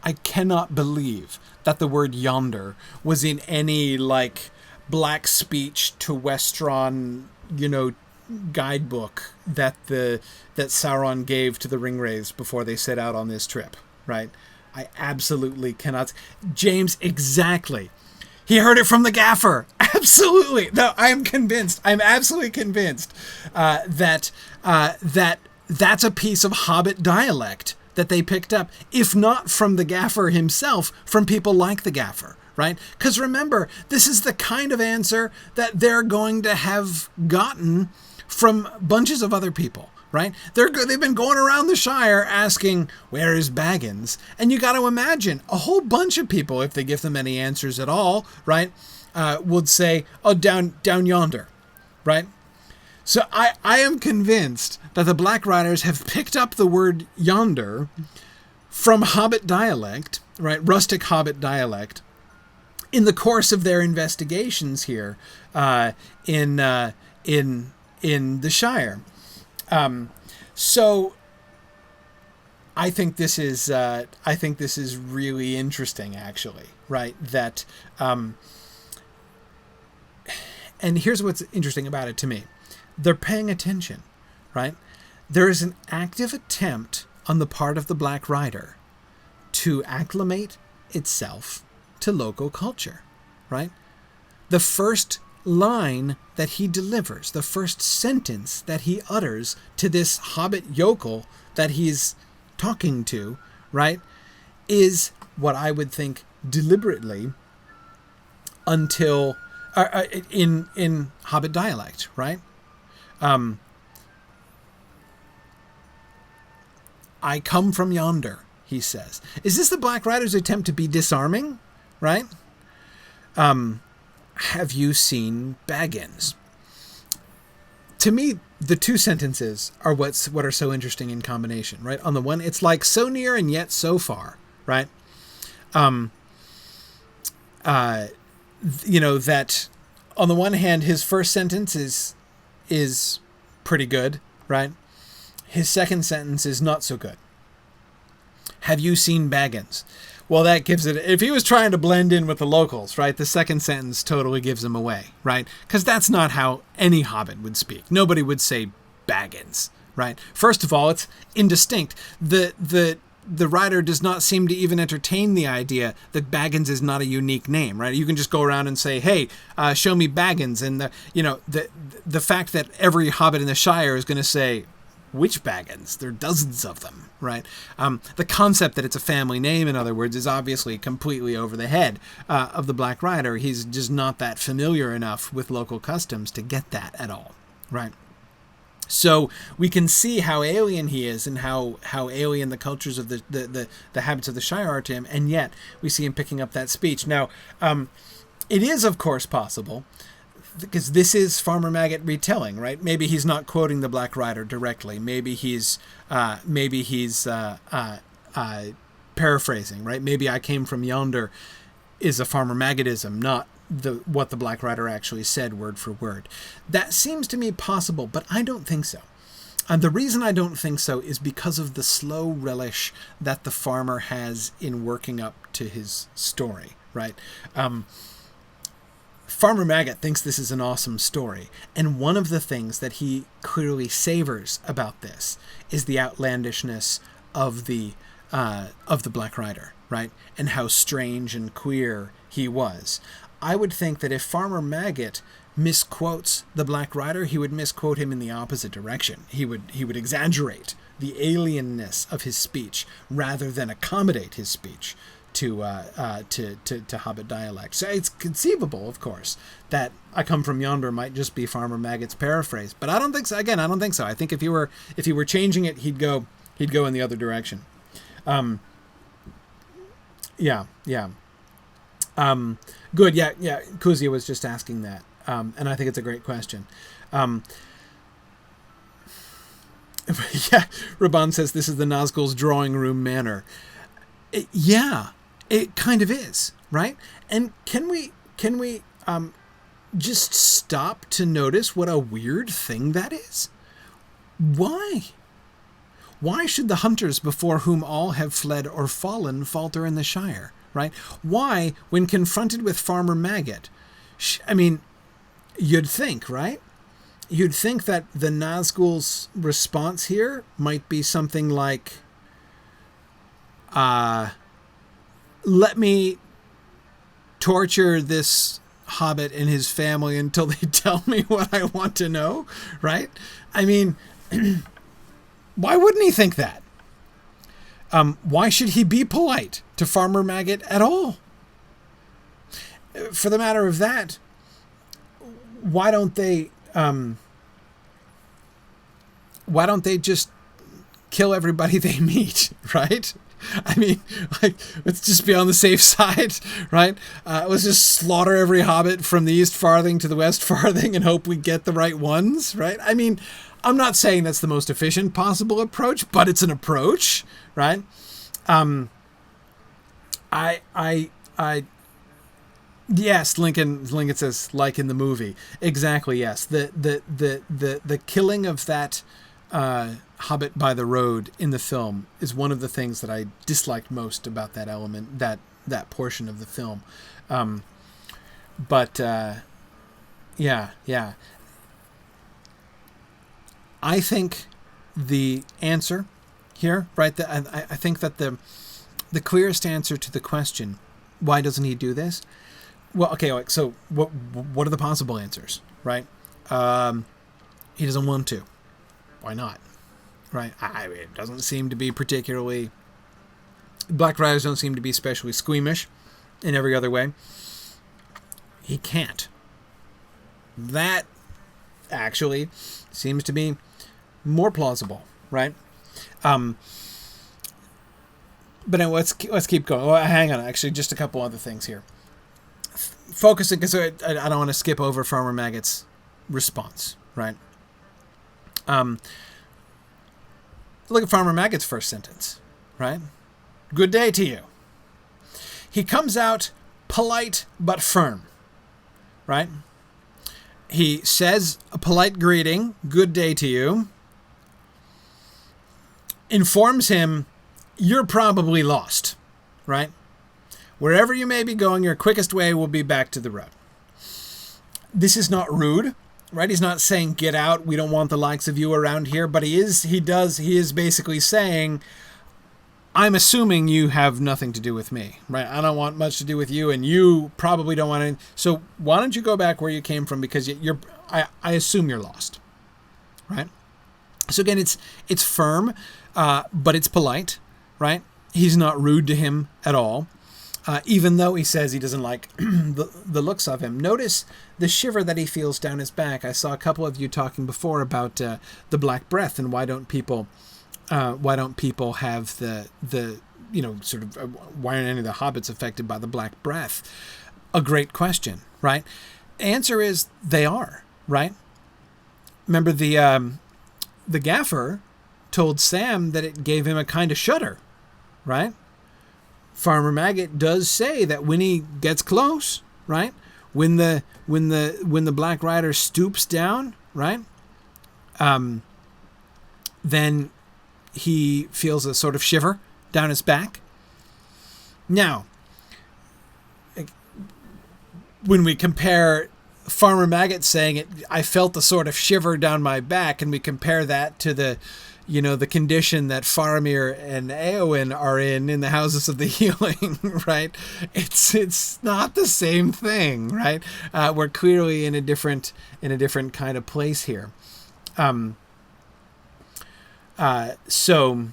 I cannot believe that the word yonder was in any, like, black speech to Westron, guidebook that Sauron gave to the Ringwraiths before they set out on this trip, right? I absolutely cannot. James, exactly. He heard it from the Gaffer. Absolutely. No, I am convinced. I'm absolutely convinced that that's a piece of Hobbit dialect that they picked up, if not from the Gaffer himself, from people like the Gaffer, right? Because remember, this is the kind of answer that they're going to have gotten from bunches of other people, right? They've been going around the Shire asking, "Where is Baggins?" And you got to imagine a whole bunch of people, if they give them any answers at all, right, would say, "Oh, down yonder," right? So I am convinced that the Black Riders have picked up the word yonder from Hobbit dialect, right, rustic Hobbit dialect, in the course of their investigations here in the Shire. So I think this is really interesting, actually, right? That and here's what's interesting about it to me. They're paying attention, right? There is an active attempt on the part of the Black Rider to acclimate itself to local culture, right? The first line that he delivers, the first sentence that he utters to this Hobbit yokel that he's talking to, right, is what I would think deliberately until in Hobbit dialect, right? I come from yonder, he says. Is this the Black Rider's attempt to be disarming, right? Have you seen Baggins? To me, the two sentences are what are so interesting in combination, right? On the one, it's like so near and yet so far, right? That on the one hand, his first sentence is pretty good, right? His second sentence is not so good. Have you seen Baggins? Well, that gives it... If he was trying to blend in with the locals, right, the second sentence totally gives him away, right? Because that's not how any Hobbit would speak. Nobody would say Baggins, right? First of all, it's indistinct. The writer does not seem to even entertain the idea that Baggins is not a unique name, right? You can just go around and say, hey, show me Baggins. And the fact that every Hobbit in the Shire is going to say, which Baggins? There are dozens of them, right? The concept that it's a family name, in other words, is obviously completely over the head of the Black Rider. He's just not that familiar enough with local customs to get that at all, right? So we can see how alien he is and how alien the cultures of the habits of the Shire are to him, and yet we see him picking up that speech. Now, it is, of course, possible, because this is Farmer Maggot retelling, right? Maybe he's not quoting the Black Rider directly. Maybe he's paraphrasing, right? Maybe I came from yonder is a Farmer Maggotism, not what the Black Rider actually said word for word. That seems to me possible, but I don't think so. And the reason I don't think so is because of the slow relish that the farmer has in working up to his story, right? Farmer Maggot thinks this is an awesome story, and one of the things that he clearly savors about this is the outlandishness of the Black Rider, right? And how strange and queer he was. I would think that if Farmer Maggot misquotes the Black Rider, he would misquote him in the opposite direction. He would exaggerate the alienness of his speech rather than accommodate his speech to Hobbit dialect. So it's conceivable, of course, that I come from yonder might just be Farmer Maggot's paraphrase, but I don't think so. Again, I don't think so. I think if he were changing it, he'd go in the other direction. Good. Yeah. Kuzia was just asking that, and I think it's a great question. Raban says this is the Nazgul's drawing room manner. It kind of is, right? And can we just stop to notice what a weird thing that is? Why? Why should the hunters before whom all have fled or fallen falter in the Shire, right? Why, when confronted with Farmer Maggot, you'd think, right? You'd think that the Nazgul's response here might be something like, let me torture this hobbit and his family until they tell me what I want to know, right? I mean, why wouldn't he think that? Why should he be polite to Farmer Maggot at all? For the matter of that, why don't they just kill everybody they meet, right? I mean, let's just be on the safe side, right? Let's just slaughter every hobbit from the East Farthing to the West Farthing and hope we get the right ones, right? I mean, I'm not saying that's the most efficient possible approach, but it's an approach, right? Yes, Lincoln says, like in the movie. Exactly, yes. The killing of that hobbit by the road in the film is one of the things that I disliked most about that element, that portion of the film. Yeah. I think the answer here, right? I think that the clearest answer to the question, why doesn't he do this? Well, okay, so what are the possible answers, right? He doesn't want to. Why not? right? It doesn't seem to be particularly... Black riders don't seem to be especially squeamish in every other way. He can't. That actually seems to be more plausible, right? But anyway, let's keep going. Well, hang on, actually, just a couple other things here. Focusing, because I don't want to skip over Farmer Maggot's response, right? Look at Farmer Maggot's first sentence, right? Good day to you. He comes out polite but firm, right? He says a polite greeting, good day to you, informs him, you're probably lost, right? Wherever you may be going, your quickest way will be back to the road. This is not rude, right? He's not saying, get out, we don't want the likes of you around here, but he is basically saying, I'm assuming you have nothing to do with me, right? I don't want much to do with you, and you probably don't want to. So why don't you go back where you came from? Because I assume you're lost, right? So again, it's firm, but it's polite, right? He's not rude to him at all, even though he says he doesn't like the looks of him. Notice the shiver that he feels down his back. I saw a couple of you talking before about the black breath and why don't people have the sort of why aren't any of the hobbits affected by the black breath? A great question, right? Answer is they are, right? Remember the gaffer told Sam that it gave him a kind of shudder, right? Farmer Maggot does say that when he gets close, right? When the Black Rider stoops down, right? Then he feels a sort of shiver down his back. Now, when we compare Farmer Maggot saying it, I felt a sort of shiver down my back, and we compare that to the condition that Faramir and Éowyn are in the Houses of the Healing, right? It's not the same thing, right? We're clearly in a different kind of place here. So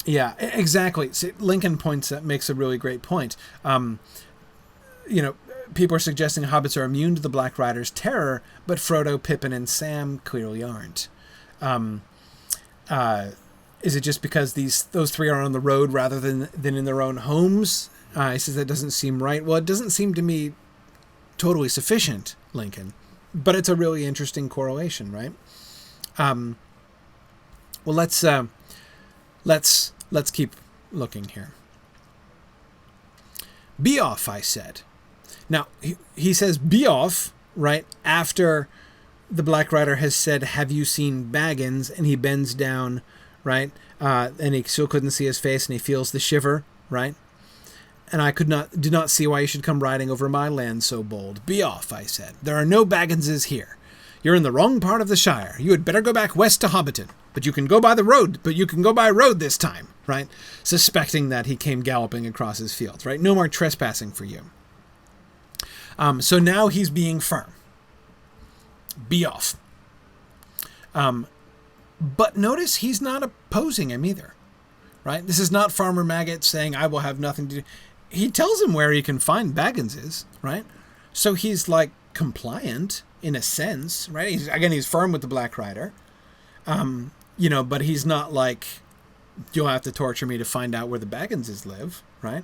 yeah, exactly. So Lincoln makes a really great point. People are suggesting hobbits are immune to the Black Rider's terror, but Frodo, Pippin, and Sam clearly aren't. Is it just because those three are on the road rather than in their own homes? He says that doesn't seem right. Well, it doesn't seem to me totally sufficient, Lincoln, but it's a really interesting correlation, right? Well, let's keep looking here. Be off, I said. Now, he says be off, right, after the Black Rider has said, have you seen Baggins? And he bends down, right, and he still couldn't see his face, and he feels the shiver, right? And I did not see why you should come riding over my land so bold. Be off, I said. There are no Bagginses here. You're in the wrong part of the Shire. You had better go back west to Hobbiton. But you can go by the road. But you can go by road this time, right? Suspecting that he came galloping across his fields, right? No more trespassing for you. So now he's being firm. Be off. But notice he's not opposing him either, right? This is not Farmer Maggot saying, I will have nothing to do. He tells him where he can find Bagginses, right? So he's like compliant in a sense, right? He's firm with the Black Rider. But he's not like, you'll have to torture me to find out where the Bagginses live, right?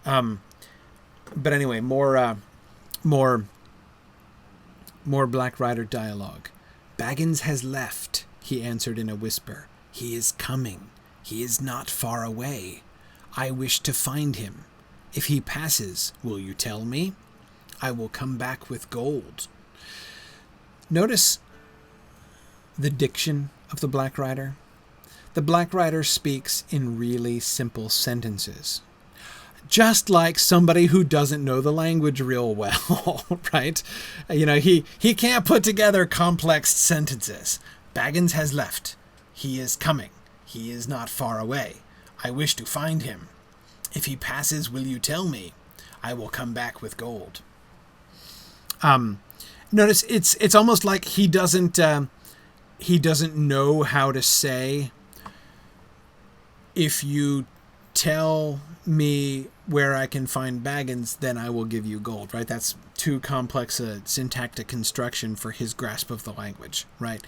But anyway, more Black Rider dialogue. Baggins has left, he answered in a whisper. He is coming. He is not far away. I wish to find him. If he passes, will you tell me? I will come back with gold. Notice the diction of the Black Rider. The Black Rider speaks in really simple sentences. Just like somebody who doesn't know the language real well, right? He can't put together complex sentences. Baggins has left. He is coming. He is not far away. I wish to find him. If he passes, will you tell me? I will come back with gold. Notice it's almost like he doesn't he doesn't know how to say, if you tell me where I can find Baggins, then I will give you gold, right? That's too complex a syntactic construction for his grasp of the language, right?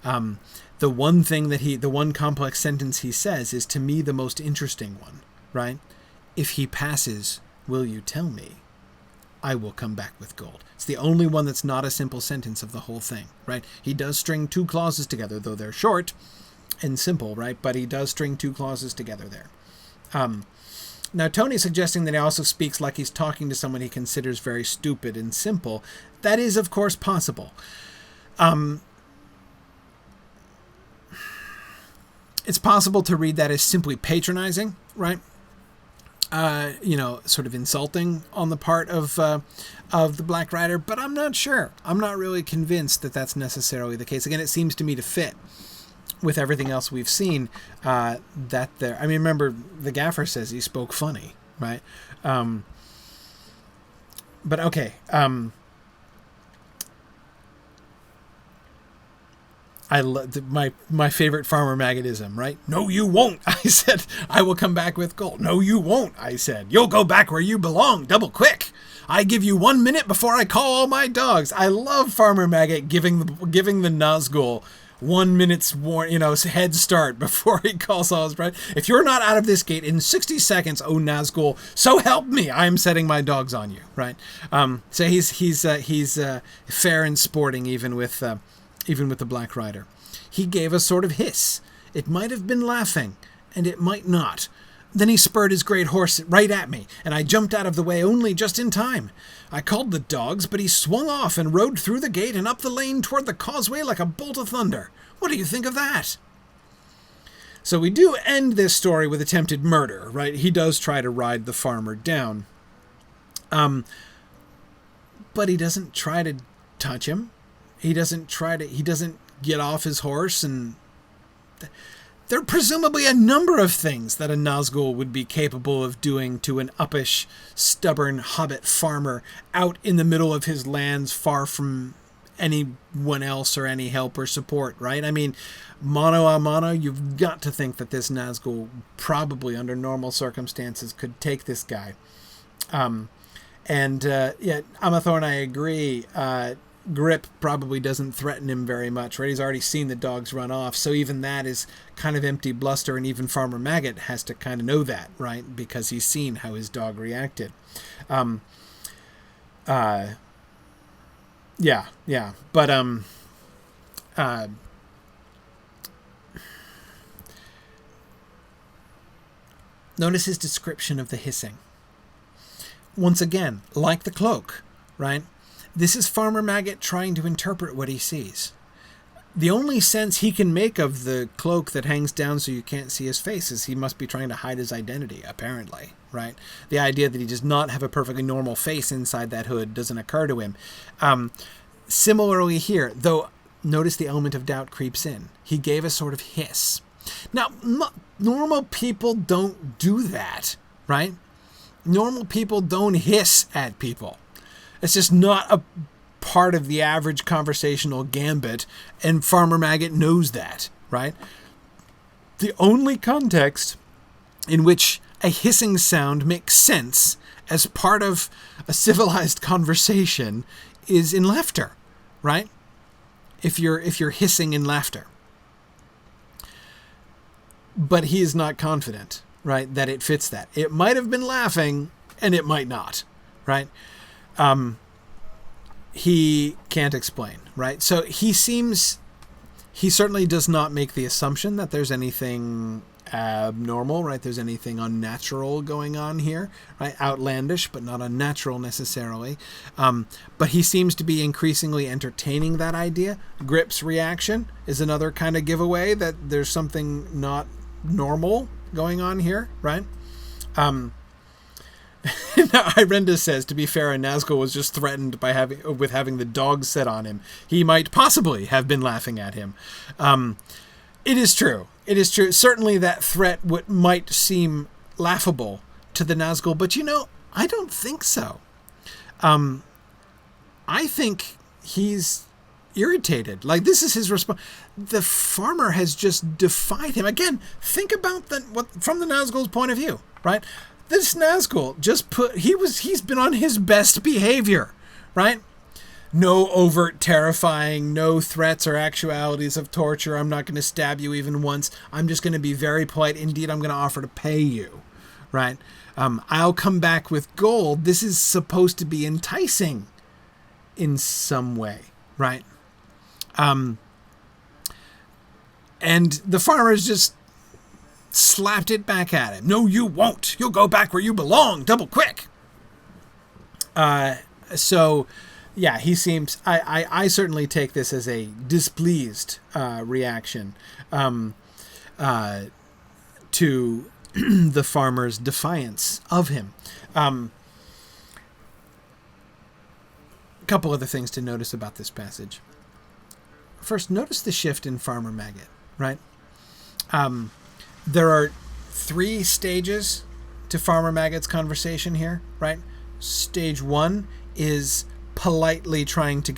The one complex sentence he says is, to me, the most interesting one, right? If he passes, will you tell me? I will come back with gold. It's the only one that's not a simple sentence of the whole thing, right? He does string two clauses together, though they're short and simple, right? But he does string two clauses together there. Now, Tony's suggesting that he also speaks like he's talking to someone he considers very stupid and simple. That is, of course, possible. It's possible to read that as simply patronizing, right? Sort of insulting on the part of the Black Rider, but I'm not sure. I'm not really convinced that that's necessarily the case. Again, it seems to me to fit with everything else we've seen, that there. I mean, remember, the gaffer says he spoke funny, right? But okay. I love my favorite Farmer Maggotism, right? No, you won't. I said, I will come back with gold. No, you won't. I said, you'll go back where you belong, double quick. I give you 1 minute before I call all my dogs. I love Farmer Maggot giving the Nazgul 1 minute's head start before he calls all his bride. If you're not out of this gate in 60 seconds, oh Nazgul, so help me, I'm setting my dogs on you, right? So he's fair and sporting even with the Black Rider. He gave a sort of hiss. It might have been laughing, and it might not. Then he spurred his great horse right at me, and I jumped out of the way only just in time. I called the dogs, but he swung off and rode through the gate and up the lane toward the causeway like a bolt of thunder. What do you think of that? So we do end this story with attempted murder, right? He does try to ride the farmer down. But he doesn't try to touch him. He doesn't get off his horse, and there are presumably a number of things that a Nazgul would be capable of doing to an uppish, stubborn hobbit farmer out in the middle of his lands, far from anyone else or any help or support, right? I mean, mano a mano, you've got to think that this Nazgul probably, under normal circumstances, could take this guy. Amathorn, I agree. Grip probably doesn't threaten him very much, right? He's already seen the dogs run off, so even that is kind of empty bluster, and even Farmer Maggot has to kind of know that, right? Because he's seen how his dog reacted. Notice his description of the hissing. Once again, like the cloak, right? This is Farmer Maggot trying to interpret what he sees. The only sense he can make of the cloak that hangs down so you can't see his face is he must be trying to hide his identity, apparently, right? The idea that he does not have a perfectly normal face inside that hood doesn't occur to him. Similarly here, though, notice the element of doubt creeps in. He gave a sort of hiss. Now, normal people don't do that, right? Normal people don't hiss at people. It's just not a part of the average conversational gambit, and Farmer Maggot knows that, right? The only context in which a hissing sound makes sense as part of a civilized conversation is in laughter, right? If you're hissing in laughter. But he is not confident, right, that it fits that. It might have been laughing, and it might not, right? He can't explain, right? So he certainly does not make the assumption that there's anything abnormal, right? There's anything unnatural going on here, right? Outlandish, but not unnatural necessarily. But he seems to be increasingly entertaining that idea. Grip's reaction is another kind of giveaway that there's something not normal going on here, right? Now, Irenda says, to be fair, Nazgul was just threatened by having the dogs set on him. He might possibly have been laughing at him. It is true. It is true. Certainly that threat might seem laughable to the Nazgul, but I don't think so. I think he's irritated. Like, this is his response. The farmer has just defied him. Again, think about from the Nazgul's point of view, right? This Nazgul he's been on his best behavior, right? No overt terrifying, no threats or actualities of torture. I'm not going to stab you even once. I'm just going to be very polite. Indeed, I'm going to offer to pay you, right? I'll come back with gold. This is supposed to be enticing in some way, right? And the farmer's just slapped it back at him. No, you won't. You'll go back where you belong, double quick. So, yeah, he seems... I certainly take this as a displeased reaction to the farmer's defiance of him. A couple other things to notice about this passage. First, notice the shift in Farmer Maggot, right? There are 3 stages to Farmer Maggot's conversation here, right? Stage 1 is politely trying to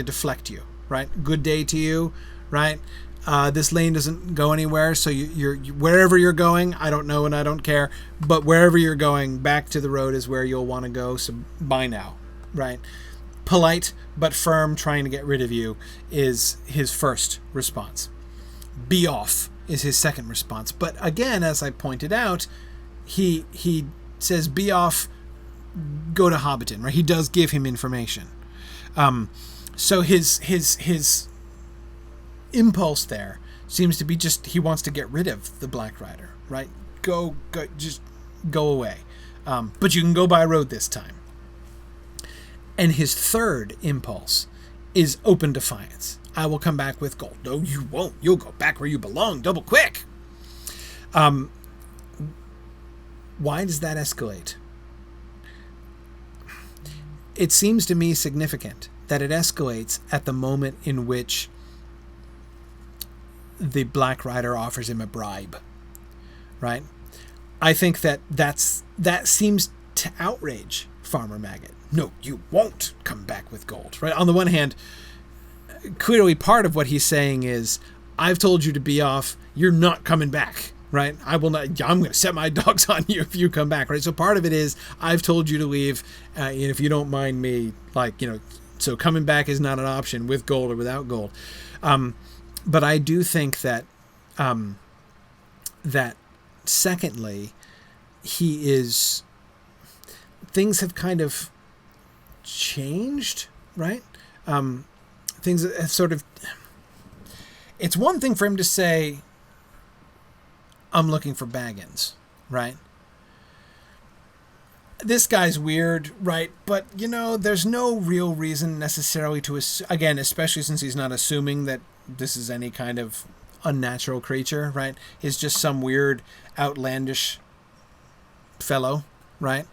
deflect you, right? Good day to you, right? This lane doesn't go anywhere, so you're wherever you're going, I don't know and I don't care, but wherever you're going, back to the road is where you'll want to go, so bye now, right? Polite but firm, trying to get rid of you, is his first response. Be off is his second response. But again, as I pointed out, he says be off, go to Hobbiton, right? He does give him information. So his impulse there seems to be just he wants to get rid of the Black Rider, right? Just go away. But you can go by road this time. And his third impulse is open defiance. I will come back with gold. No, you won't. You'll go back where you belong, double quick. Why does that escalate? It seems to me significant that it escalates at the moment in which the Black Rider offers him a bribe, right? I think that seems to outrage Farmer Maggot. No, you won't come back with gold, right? On the one hand, clearly part of what he's saying is, I've told you to be off, you're not coming back, right? I'm going to set my dogs on you if you come back, right? So part of it is, I've told you to leave, and if you don't mind me, so coming back is not an option with gold or without gold. But I do think that secondly, things have kind of changed, right? Things have sort of... It's one thing for him to say, I'm looking for Baggins, right? This guy's weird, right? But, there's no real reason necessarily to... Again, especially since he's not assuming that this is any kind of unnatural creature, right? He's just some weird, outlandish fellow, right?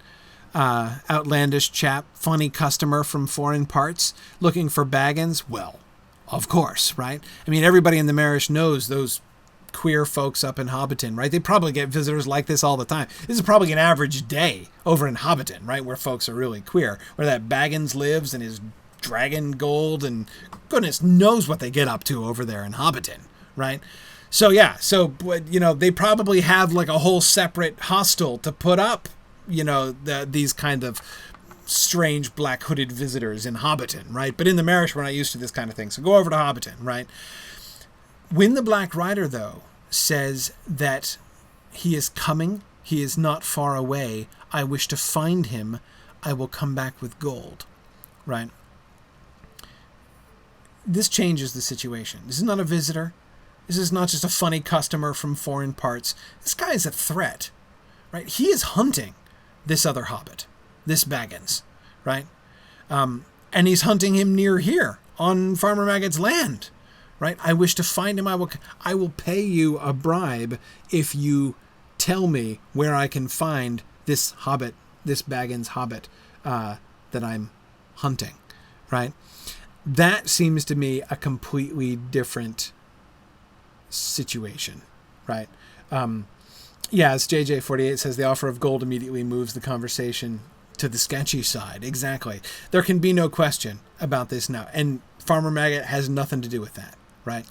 Outlandish chap, funny customer from foreign parts, looking for Baggins. Well, of course, right? I mean, everybody in the Marish knows those queer folks up in Hobbiton, right? They probably get visitors like this all the time. This is probably an average day over in Hobbiton, right? Where folks are really queer, where that Baggins lives and his dragon gold and goodness knows what they get up to over there in Hobbiton, right? So yeah, they probably have like a whole separate hostel to put up, these kind of strange black hooded visitors in Hobbiton, right? But in the Marish, we're not used to this kind of thing. So go over to Hobbiton, right? When the Black Rider, though, says that he is coming, he is not far away, I wish to find him, I will come back with gold, right? This changes the situation. This is not a visitor. This is not just a funny customer from foreign parts. This guy is a threat, right? He is hunting this other hobbit, this Baggins, right? And he's hunting him near here on Farmer Maggot's land, right? I wish to find him. I will pay you a bribe if you tell me where I can find this hobbit, this Baggins hobbit that I'm hunting, right? That seems to me a completely different situation, right? As JJ48 says, the offer of gold immediately moves the conversation to the sketchy side. Exactly. There can be no question about this now. And Farmer Maggot has nothing to do with that, right?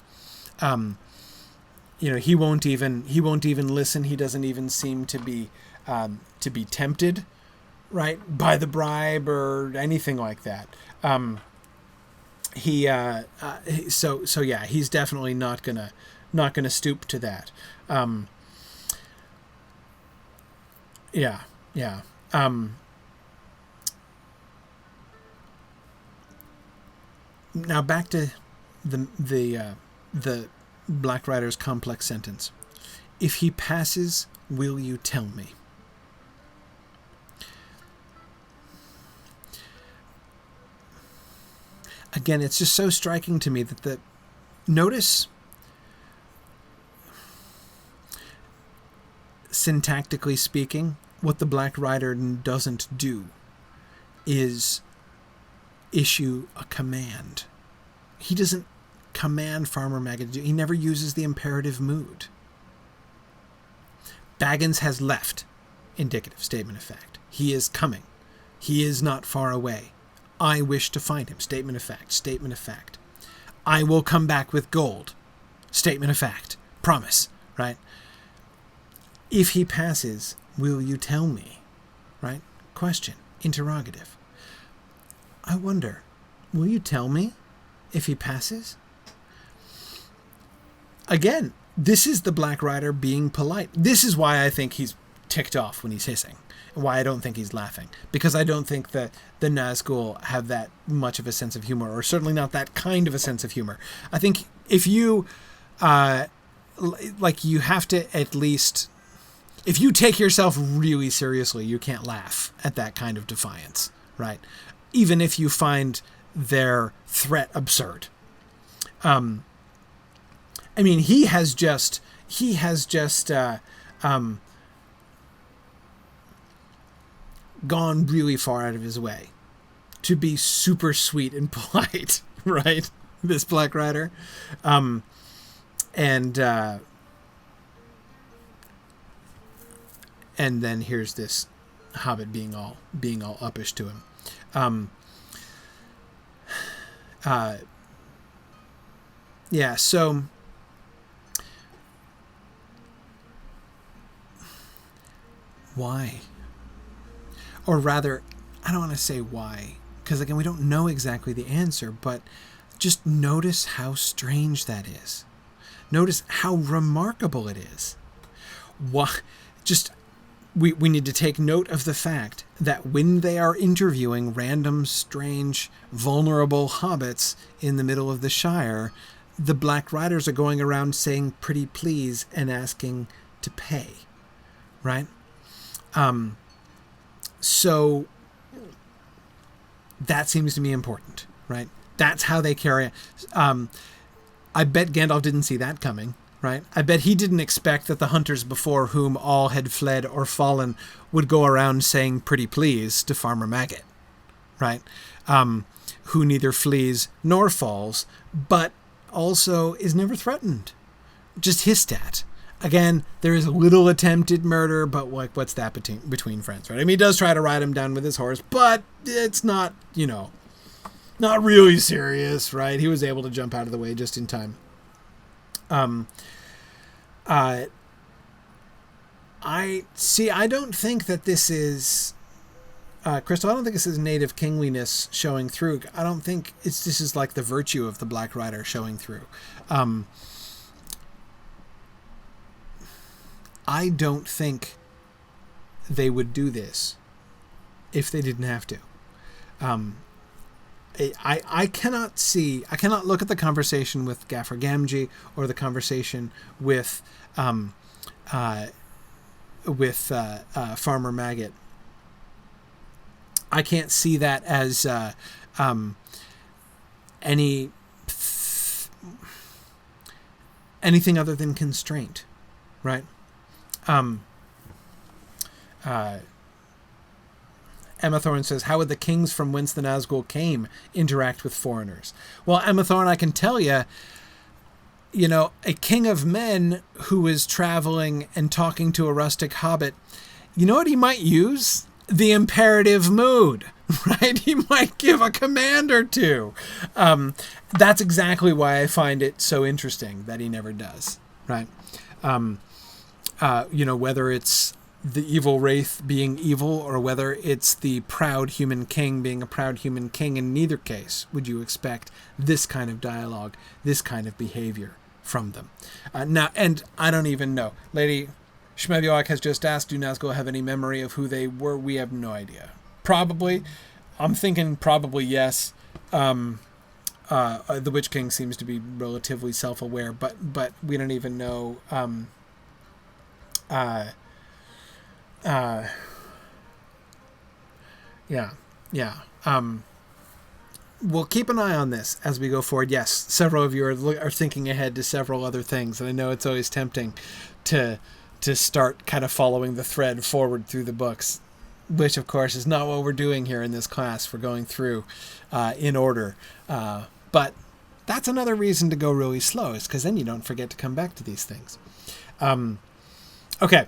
He won't even listen. He doesn't even seem to be tempted, right, by the bribe or anything like that. He's definitely not gonna stoop to that. Now back to the Black Rider's complex sentence. If he passes, will you tell me? Again, it's just so striking to me that notice syntactically speaking, what the Black Rider doesn't do is issue a command. He doesn't command Farmer Maggot to do. He never uses the imperative mood. Baggins has left. Indicative, statement of fact. He is coming. He is not far away. I wish to find him. Statement of fact. Statement of fact. I will come back with gold. Statement of fact. Promise. Right? If he passes, will you tell me? Right? Question. Interrogative. I wonder, will you tell me if he passes? Again, this is the Black Rider being polite. This is why I think he's ticked off when he's hissing. And why I don't think he's laughing. Because I don't think that the Nazgul have that much of a sense of humor, or certainly not that kind of a sense of humor. I think if you, you have to at least, if you take yourself really seriously, you can't laugh at that kind of defiance, right? Even if you find their threat absurd. He has just gone really far out of his way to be super sweet and polite, right? This Black Rider. And then here's this hobbit being all uppish to him. So why? Or rather, I don't want to say why, because again, we don't know exactly the answer, but just notice how strange that is. Notice how remarkable it is. We need to take note of the fact that when they are interviewing random, strange, vulnerable hobbits in the middle of the Shire, the Black Riders are going around saying pretty please and asking to pay, right? So that seems to me important, right? That's how they carry it. I bet Gandalf didn't see that coming, right? I bet he didn't expect that the hunters before whom all had fled or fallen would go around saying pretty please to Farmer Maggot, right? Who neither flees nor falls, but also is never threatened, just hissed at. Again, there is a little attempted murder, but what's that between friends, right? He does try to ride him down with his horse, but it's not, not really serious, right? He was able to jump out of the way just in time. I don't think that this is, Crystal, I don't think this is native kingliness showing through. I don't think this is like the virtue of the Black Rider showing through. I don't think they would do this if they didn't have to. I cannot look at the conversation with Gaffer Gamgee or the conversation with Farmer Maggot. I can't see that as anything other than constraint, right? Emma Thorne says, how would the kings from whence the Nazgul came interact with foreigners? Well, Emma Thorne, I can tell you, a king of men who is traveling and talking to a rustic hobbit, you know what he might use? the imperative mood, right? He might give a command or two. That's exactly why I find it so interesting that he never does, right? Whether it's the evil wraith being evil or whether it's the proud human king being a proud human king, in neither case would you expect this kind of dialogue, this kind of behavior from them. Now, and I don't even know. Lady Shmevioak has just asked, do Nazgul have any memory of who they were? We have no idea. Probably. I'm thinking probably yes. The Witch King seems to be relatively self-aware, but we don't even know. We'll keep an eye on this as we go forward. Yes, several of you are thinking ahead to several other things, and I know it's always tempting to start kind of following the thread forward through the books, which of course is not what we're doing here in this class. We're going through in order, but that's another reason to go really slow, is because then you don't forget to come back to these things. Okay.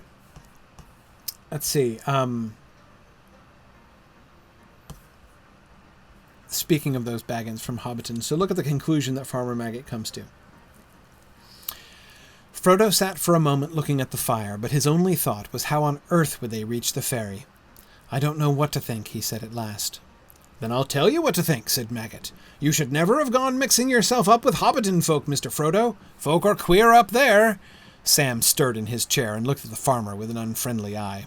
Let's see. Speaking of those Baggins from Hobbiton, so look at the conclusion that Farmer Maggot comes to. Frodo sat for a moment looking at the fire, but his only thought was how on earth would they reach the ferry. I don't know what to think, he said at last. Then I'll tell you what to think, said Maggot. You should never have gone mixing yourself up with Hobbiton folk, Mr. Frodo. Folk are queer up there. Sam stirred in his chair and looked at the farmer with an unfriendly eye.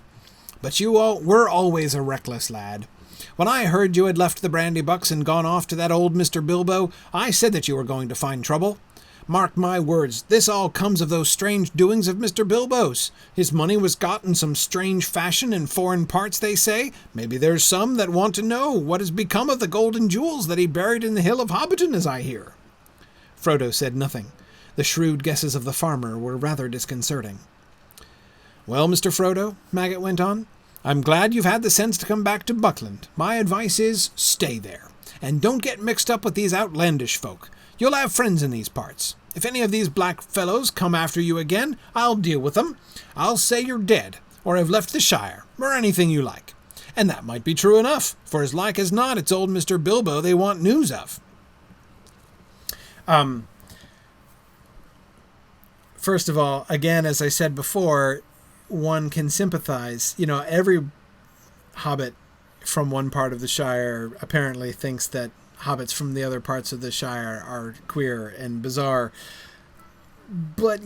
But you were always a reckless lad. When I heard you had left the Brandybucks and gone off to that old Mr. Bilbo, I said that you were going to find trouble. Mark my words, this all comes of those strange doings of Mr. Bilbo's. His money was got in some strange fashion in foreign parts, they say. Maybe there's some that want to know what has become of the golden jewels that he buried in the hill of Hobbiton, as I hear. Frodo said nothing. The shrewd guesses of the farmer were rather disconcerting. Well, Mr. Frodo, Maggot went on, I'm glad you've had the sense to come back to Buckland. My advice is, stay there. And don't get mixed up with these outlandish folk. You'll have friends in these parts. If any of these black fellows come after you again, I'll deal with them. I'll say you're dead, or have left the Shire, or anything you like. And that might be true enough, for as like as not, it's old Mr. Bilbo they want news of. First of all, again, as I said before, one can sympathize. Every hobbit from one part of the Shire apparently thinks that hobbits from the other parts of the Shire are queer and bizarre. But,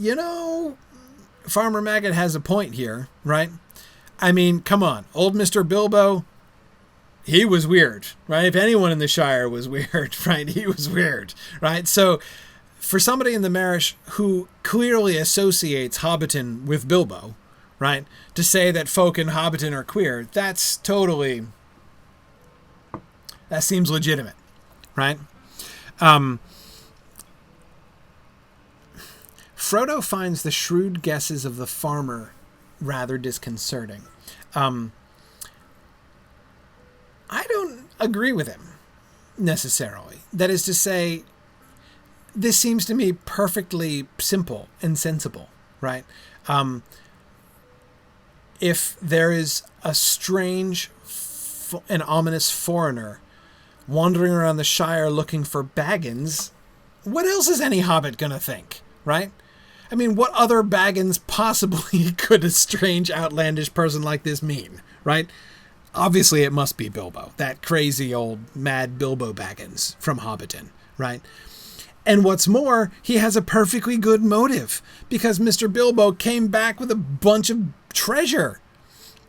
Farmer Maggot has a point here, right? I mean, come on. Old Mr. Bilbo, he was weird, right? If anyone in the Shire was weird, right? He was weird, right? So for somebody in the Marish who clearly associates Hobbiton with Bilbo, right, to say that folk in Hobbiton are queer, that seems legitimate, right? Frodo finds the shrewd guesses of the farmer rather disconcerting. I don't agree with him, necessarily. That is to say, this seems to me perfectly simple and sensible, right? If there is a strange and ominous foreigner wandering around the Shire looking for Baggins, what else is any hobbit going to think, right? I mean, what other Baggins possibly could a strange, outlandish person like this mean, right? Obviously, it must be Bilbo, that crazy old mad Bilbo Baggins from Hobbiton, right? And what's more, he has a perfectly good motive, because Mr. Bilbo came back with a bunch of treasure,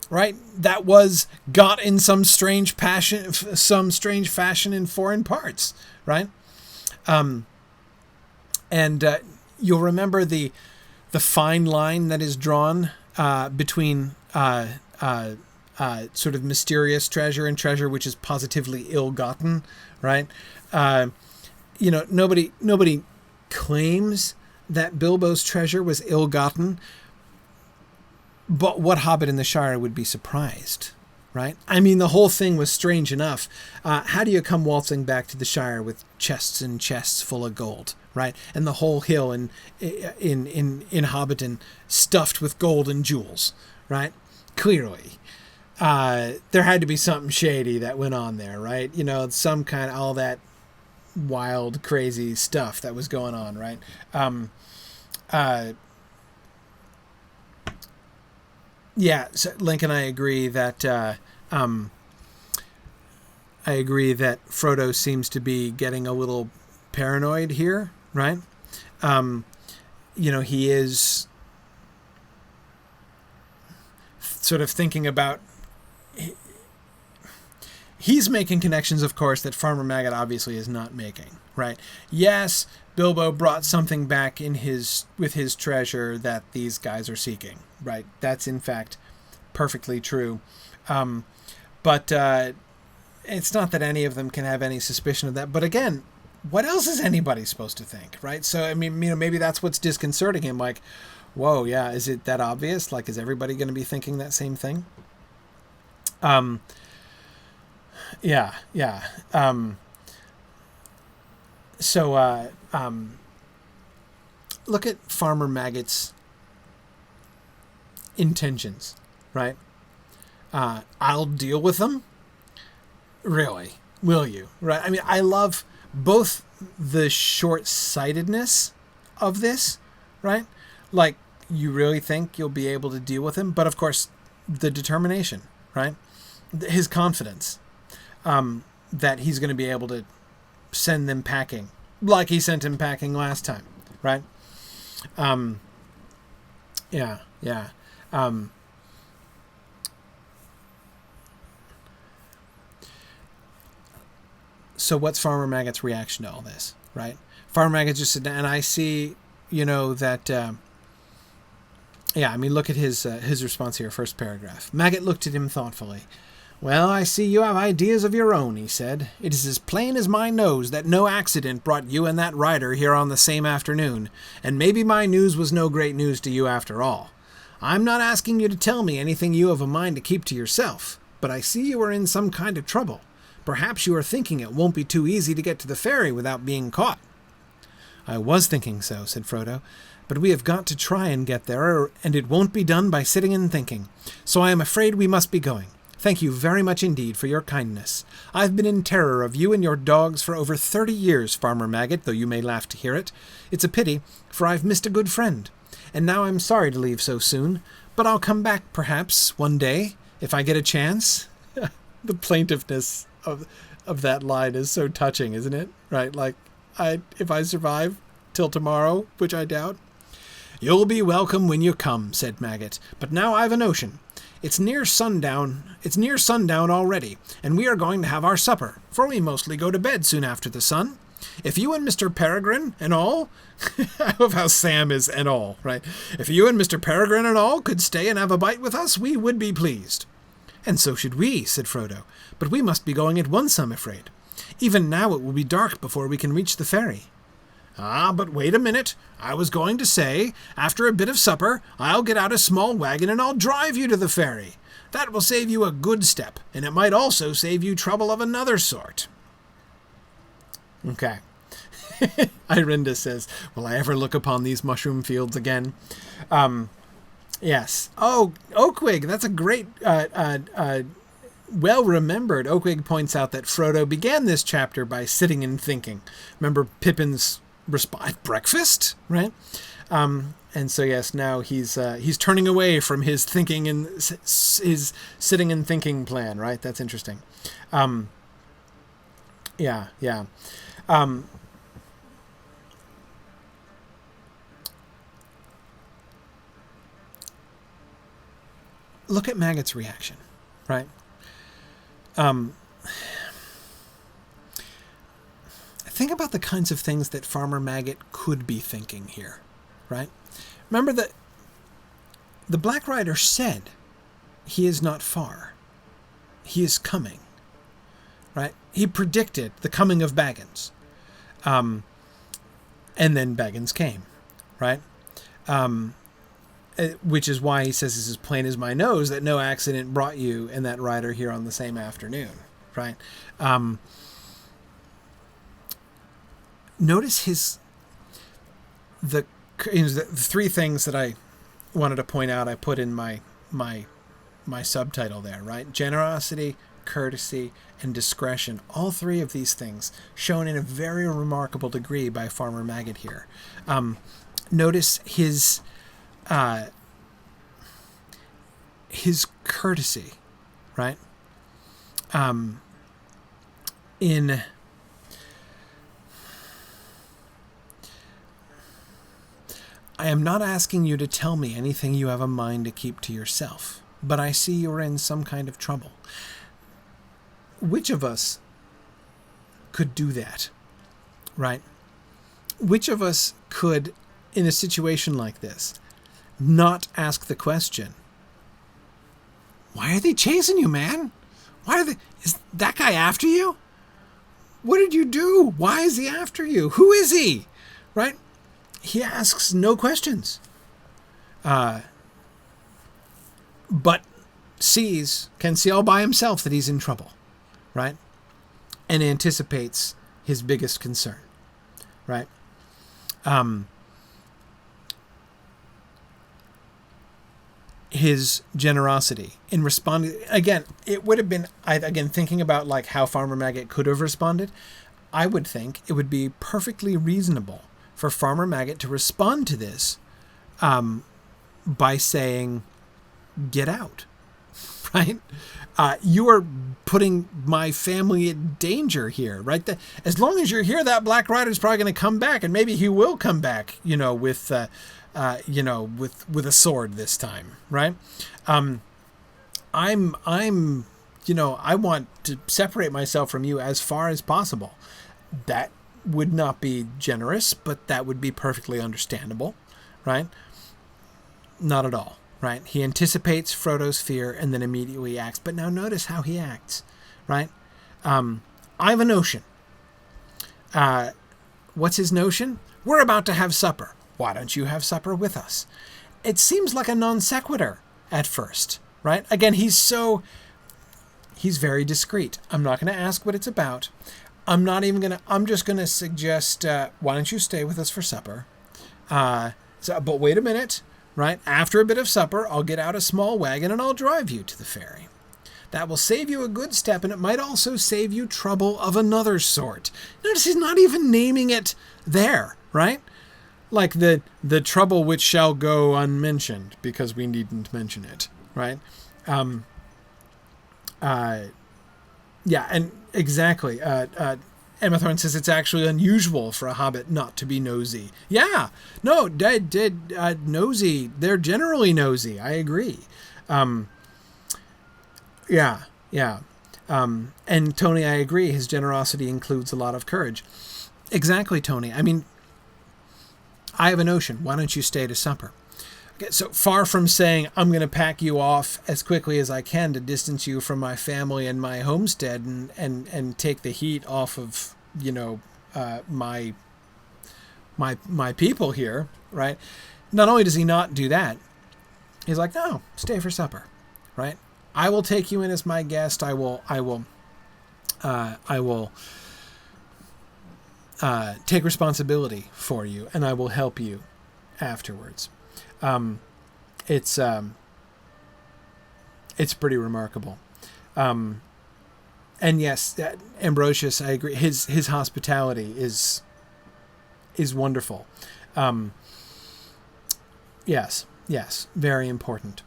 right? That was got in some strange fashion in foreign parts, right? You'll remember the fine line that is drawn between sort of mysterious treasure and treasure which is positively ill-gotten, right? Nobody claims that Bilbo's treasure was ill-gotten, but what hobbit in the Shire would be surprised, right? I mean, the whole thing was strange enough. How do you come waltzing back to the Shire with chests and chests full of gold, right? And the whole hill in Hobbiton stuffed with gold and jewels, right? Clearly. there had to be something shady that went on there, right? You know, some kind of all that wild, crazy stuff that was going on, right? Yeah, so Link and I agree that Frodo seems to be getting a little paranoid here, right? You know, he is sort of thinking about. He's making connections, of course, that Farmer Maggot obviously is not making, right? Yes, Bilbo brought something back with his treasure that these guys are seeking, right? That's in fact perfectly true. But it's not that any of them can have any suspicion of that. But again, what else is anybody supposed to think, right? So, I mean, you know, maybe that's what's disconcerting him. Like, whoa, yeah, is it that obvious? Like, is everybody going to be thinking that same thing? Yeah. So, look at Farmer Maggot's intentions, right? I'll deal with them. Really? Will you? Right? I mean, I love both the short-sightedness of this, right? Like, you really think you'll be able to deal with him, but of course, the determination, right? His confidence that he's going to be able to send them packing, like he sent him packing last time, right? Yeah. So what's Farmer Maggot's reaction to all this, right? Farmer Maggot just said, and I see, you know, that, I mean, look at his response here, first paragraph. Maggot looked at him thoughtfully. Well, I see you have ideas of your own, he said. It is as plain as my nose that no accident brought you and that rider here on the same afternoon, and maybe my news was no great news to you after all. I'm not asking you to tell me anything you have a mind to keep to yourself, but I see you are in some kind of trouble. Perhaps you are thinking it won't be too easy to get to the ferry without being caught. I was thinking so, said Frodo, but we have got to try and get there, and it won't be done by sitting and thinking. So I am afraid we must be going. Thank you very much indeed for your kindness. I've been in terror of you and your dogs for over 30 years, Farmer Maggot, though you may laugh to hear it. It's a pity, for I've missed a good friend. And now I'm sorry to leave so soon, but I'll come back, perhaps, one day, if I get a chance. The plaintiveness of that line is so touching, isn't it? Right, like, if I survive till tomorrow, which I doubt. You'll be welcome when you come, said Maggot, but now I've a notion. It's near sundown already, and we are going to have our supper, for we mostly go to bed soon after the sun. If you and Mr. Peregrine and all, I love how Sam is and all, right? If you and Mr. Peregrine and all could stay and have a bite with us, we would be pleased. And so should we, said Frodo, but we must be going at once, I'm afraid. Even now it will be dark before we can reach the ferry. Ah, but wait a minute. I was going to say, after a bit of supper, I'll get out a small wagon and I'll drive you to the ferry. That will save you a good step, and it might also save you trouble of another sort. Okay. Irinda says, will I ever look upon these mushroom fields again? Yes. Oh, Oakwig, that's a great, well-remembered. Oakwig points out that Frodo began this chapter by sitting and thinking. Remember Pippin's response, breakfast, right? And so yes, now he's turning away from his thinking and his sitting and thinking plan, right? That's interesting. Yeah. Look at Maggot's reaction, right? Think about the kinds of things that Farmer Maggot could be thinking here, right? Remember that the Black Rider said he is not far. He is coming, right? He predicted the coming of Baggins. And then Baggins came, right? Which is why he says it's as plain as my nose that no accident brought you and that rider here on the same afternoon, right? Notice the three things that I wanted to point out. I put in my my subtitle there, right? Generosity, courtesy, and discretion. All three of these things shown in a very remarkable degree by Farmer Maggot here. Notice his courtesy, right? I am not asking you to tell me anything you have a mind to keep to yourself, but I see you're in some kind of trouble. Which of us could do that, right? Which of us could, in a situation like this, not ask the question, why are they chasing you, man? Is that guy after you? What did you do? Why is he after you? Who is he? Right? He asks no questions. But can see all by himself that he's in trouble, right? And anticipates his biggest concern, right? His generosity in responding, again, it would have been, thinking about like how Farmer Maggot could have responded, I would think it would be perfectly reasonable for Farmer Maggot to respond to this by saying, get out, right? You are putting my family in danger here, right? As long as you're here, that Black Rider's probably going to come back, and maybe he will come back, with a sword this time, right? I want to separate myself from you as far as possible. That would not be generous, but that would be perfectly understandable, right? Not at all, right? He anticipates Frodo's fear and then immediately acts. But now notice how he acts, right? I have a notion. What's his notion? We're about to have supper. Why don't you have supper with us? It seems like a non sequitur at first, right? Again, he's very discreet. I'm not going to ask what it's about. I'm just going to suggest, why don't you stay with us for supper? But wait a minute, right? After a bit of supper, I'll get out a small wagon and I'll drive you to the ferry. That will save you a good step, and it might also save you trouble of another sort. Notice he's not even naming it there, right? Like the trouble which shall go unmentioned, because we needn't mention it, right? Yeah, and exactly. Emma Thorne says it's actually unusual for a hobbit not to be nosy. Yeah, no, nosy. They're generally nosy. I agree. Yeah. And Tony, I agree. His generosity includes a lot of courage. Exactly, Tony. I mean, I have a notion. Why don't you stay to supper? Okay, so far from saying, I'm going to pack you off as quickly as I can to distance you from my family and my homestead and take the heat off of, my people here, right? Not only does he not do that, he's like, no, stay for supper, right? I will take you in as my guest. I will take responsibility for you, and I will help you afterwards. It's pretty remarkable. And yes, Ambrosius, I agree. His hospitality is wonderful. Yes, very important.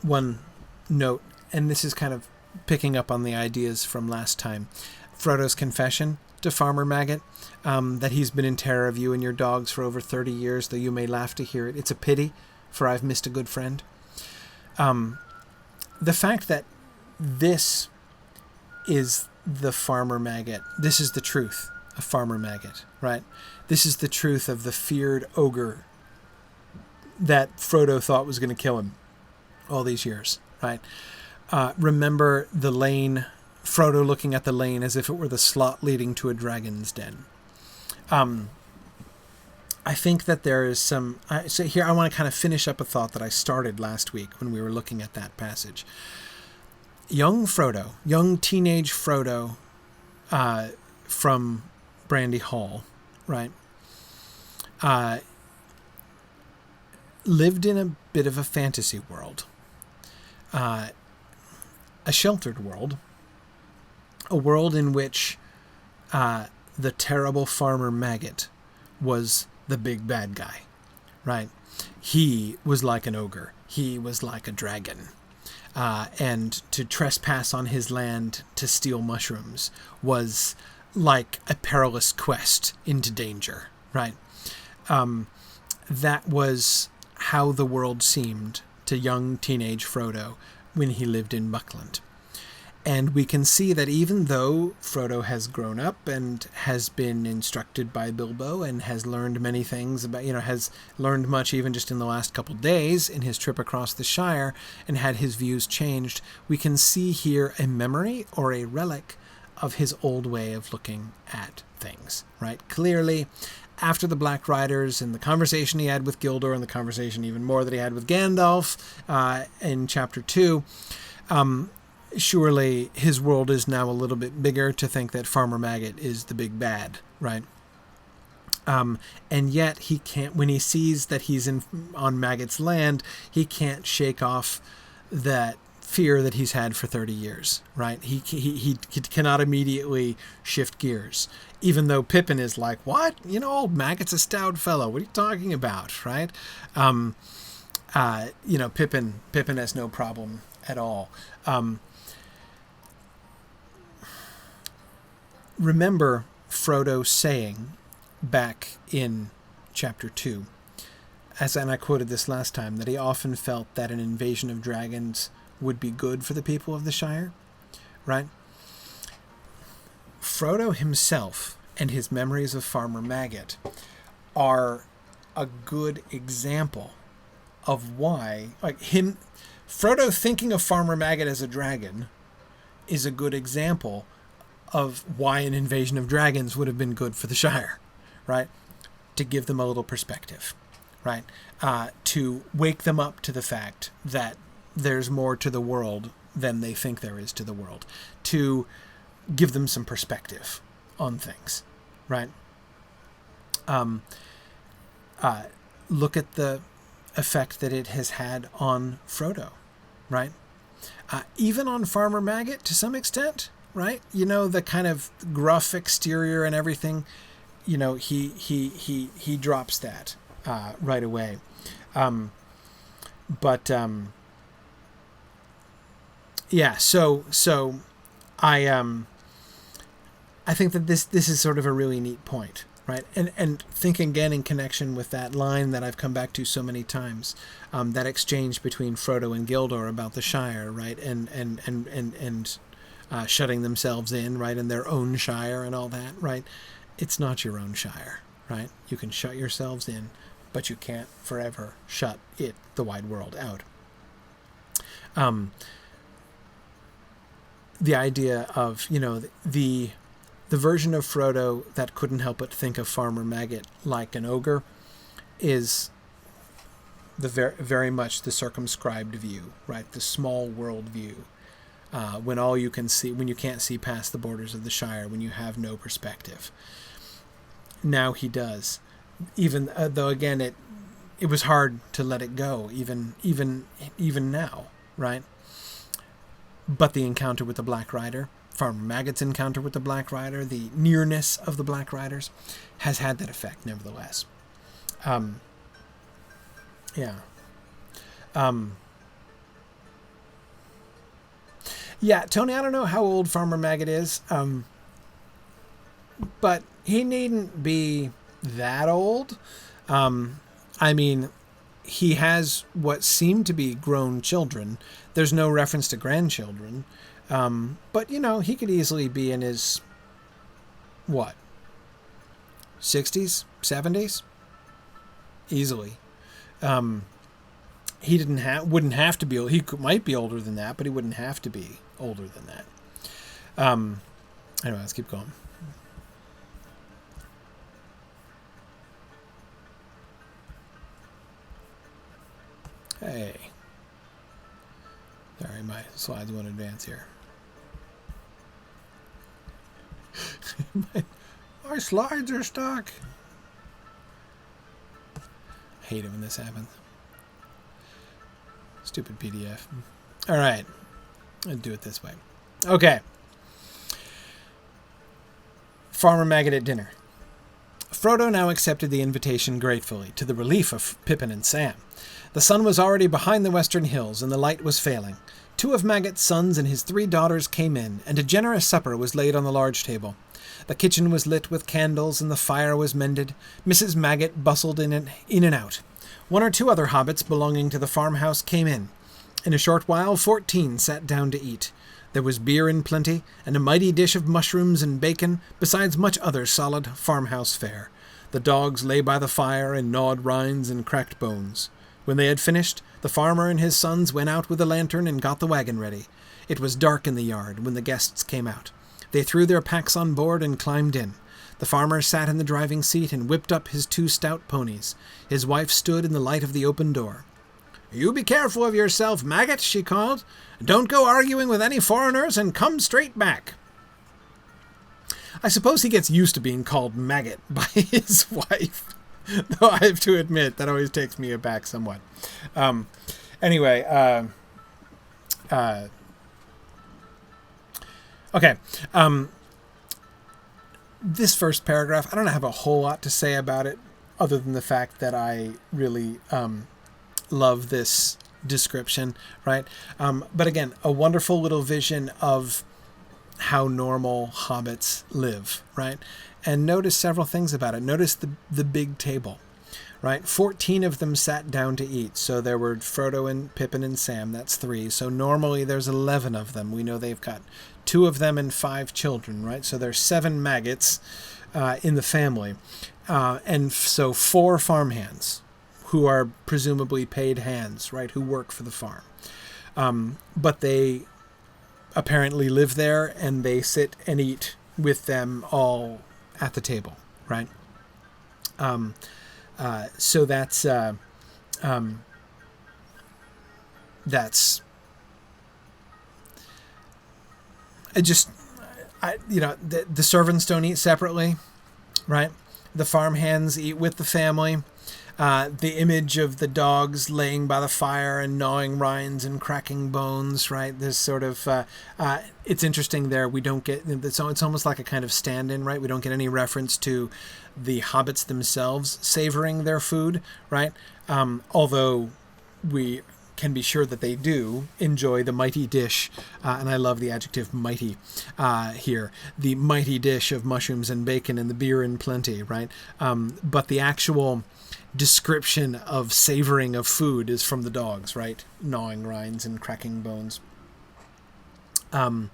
One note, and this is kind of picking up on the ideas from last time. Frodo's confession to Farmer Maggot, that he's been in terror of you and your dogs for over 30 years, though you may laugh to hear it. It's a pity, for I've missed a good friend. The fact that this is the Farmer Maggot, this is the truth of Farmer Maggot, right? This is the truth of the feared ogre that Frodo thought was going to kill him all these years, right? Remember the lane, Frodo looking at the lane as if it were the slot leading to a dragon's den. I think that there is some... so here I want to kind of finish up a thought that I started last week when we were looking at that passage. Young teenage Frodo, from Brandy Hall, right, lived in a bit of a fantasy world, a sheltered world, a world in which the terrible Farmer Maggot was the big bad guy, right? He was like an ogre. He was like a dragon. And to trespass on his land to steal mushrooms was like a perilous quest into danger, right? That was how the world seemed to young teenage Frodo when he lived in Buckland. And we can see that even though Frodo has grown up and has been instructed by Bilbo and has learned many things about, has learned much even just in the last couple days in his trip across the Shire and had his views changed, we can see here a memory or a relic of his old way of looking at things, right? Clearly, after the Black Riders and the conversation he had with Gildor and the conversation even more that he had with Gandalf in Chapter 2, surely his world is now a little bit bigger to think that Farmer Maggot is the big bad, right? And yet he can't, when he sees that he's on Maggot's land, he can't shake off that fear that he's had for 30 years, right? He cannot immediately shift gears, even though Pippin is like, what? Old Maggot's a stout fellow. What are you talking about, right? Pippin has no problem at all. Remember Frodo saying back in Chapter 2, and I quoted this last time, that he often felt that an invasion of dragons would be good for the people of the Shire, right? Frodo himself and his memories of Farmer Maggot are a good example of why, Frodo thinking of Farmer Maggot as a dragon is a good example of why an invasion of dragons would have been good for the Shire, right? To give them a little perspective, right? To wake them up to the fact that there's more to the world than they think there is to the world. To give them some perspective on things, right? Look at the effect that it has had on Frodo, right? Even on Farmer Maggot to some extent, right? The kind of gruff exterior and everything, he drops that right away. Yeah, so I think that this is sort of a really neat point, right? And think again in connection with that line that I've come back to so many times, that exchange between Frodo and Gildor about the Shire, right? And shutting themselves in, right, in their own Shire and all that, right? It's not your own Shire, right? You can shut yourselves in, but you can't forever shut the wide world, out. The idea of, the version of Frodo that couldn't help but think of Farmer Maggot like an ogre is the very much the circumscribed view, right? The small world view. When all you can see, when you can't see past the borders of the Shire, when you have no perspective. Now he does, even though again it was hard to let it go, even now, right? But the encounter with the Black Rider, Farmer Maggot's encounter with the Black Rider, the nearness of the Black Riders, has had that effect, nevertheless. Yeah. Yeah, Tony, I don't know how old Farmer Maggot is, but he needn't be that old. I mean, he has what seem to be grown children. There's no reference to grandchildren. But, he could easily be in his, 60s, 70s? Easily. He wouldn't have to be, might be older than that, but he wouldn't have to be older than that. Anyway, let's keep going. Hey. Sorry, my slides won't advance here. My slides are stuck. I hate it when this happens. Stupid PDF. All right. I'll do it this way. Okay. Farmer Maggot at dinner. Frodo now accepted the invitation gratefully, to the relief of Pippin and Sam. The sun was already behind the western hills, and the light was failing. 2 of Maggot's sons and his 3 daughters came in, and a generous supper was laid on the large table. The kitchen was lit with candles, and the fire was mended. Mrs. Maggot bustled in and out. 1 or 2 other hobbits belonging to the farmhouse came in. In a short while 14 sat down to eat. There was beer in plenty, and a mighty dish of mushrooms and bacon, besides much other solid farmhouse fare. The dogs lay by the fire and gnawed rinds and cracked bones. When they had finished, the farmer and his sons went out with a lantern and got the wagon ready. It was dark in the yard when the guests came out. They threw their packs on board and climbed in. The farmer sat in the driving seat and whipped up his 2 stout ponies. His wife stood in the light of the open door. "You be careful of yourself, Maggot," she called. "Don't go arguing with any foreigners, and come straight back." I suppose he gets used to being called Maggot by his wife, though I have to admit that always takes me aback somewhat. Anyway, okay. This first paragraph, I don't have a whole lot to say about it, other than the fact that I really love this description, right? But again, a wonderful little vision of how normal hobbits live, right? And notice several things about it. Notice the big table, right? 14 of them sat down to eat. So there were Frodo and Pippin and Sam. That's 3. So normally there's 11 of them. We know they've got 2 of them and 5 children, right? So there's 7 maggots in the family. And so 4 farmhands who are presumably paid hands, right? Who work for the farm. But they apparently live there, and they sit and eat with them all at the table, right? So that's the servants don't eat separately, right? The farmhands eat with the family. The image of the dogs laying by the fire and gnawing rinds and cracking bones, right? This sort of, it's interesting there. We don't get, it's almost like a kind of stand-in, right? We don't get any reference to the hobbits themselves savoring their food, right? Although we can be sure that they do enjoy the mighty dish, and I love the adjective mighty here, the mighty dish of mushrooms and bacon and the beer in plenty, right? But the actual description of savoring of food is from the dogs, right? Gnawing rinds and cracking bones. Yeah,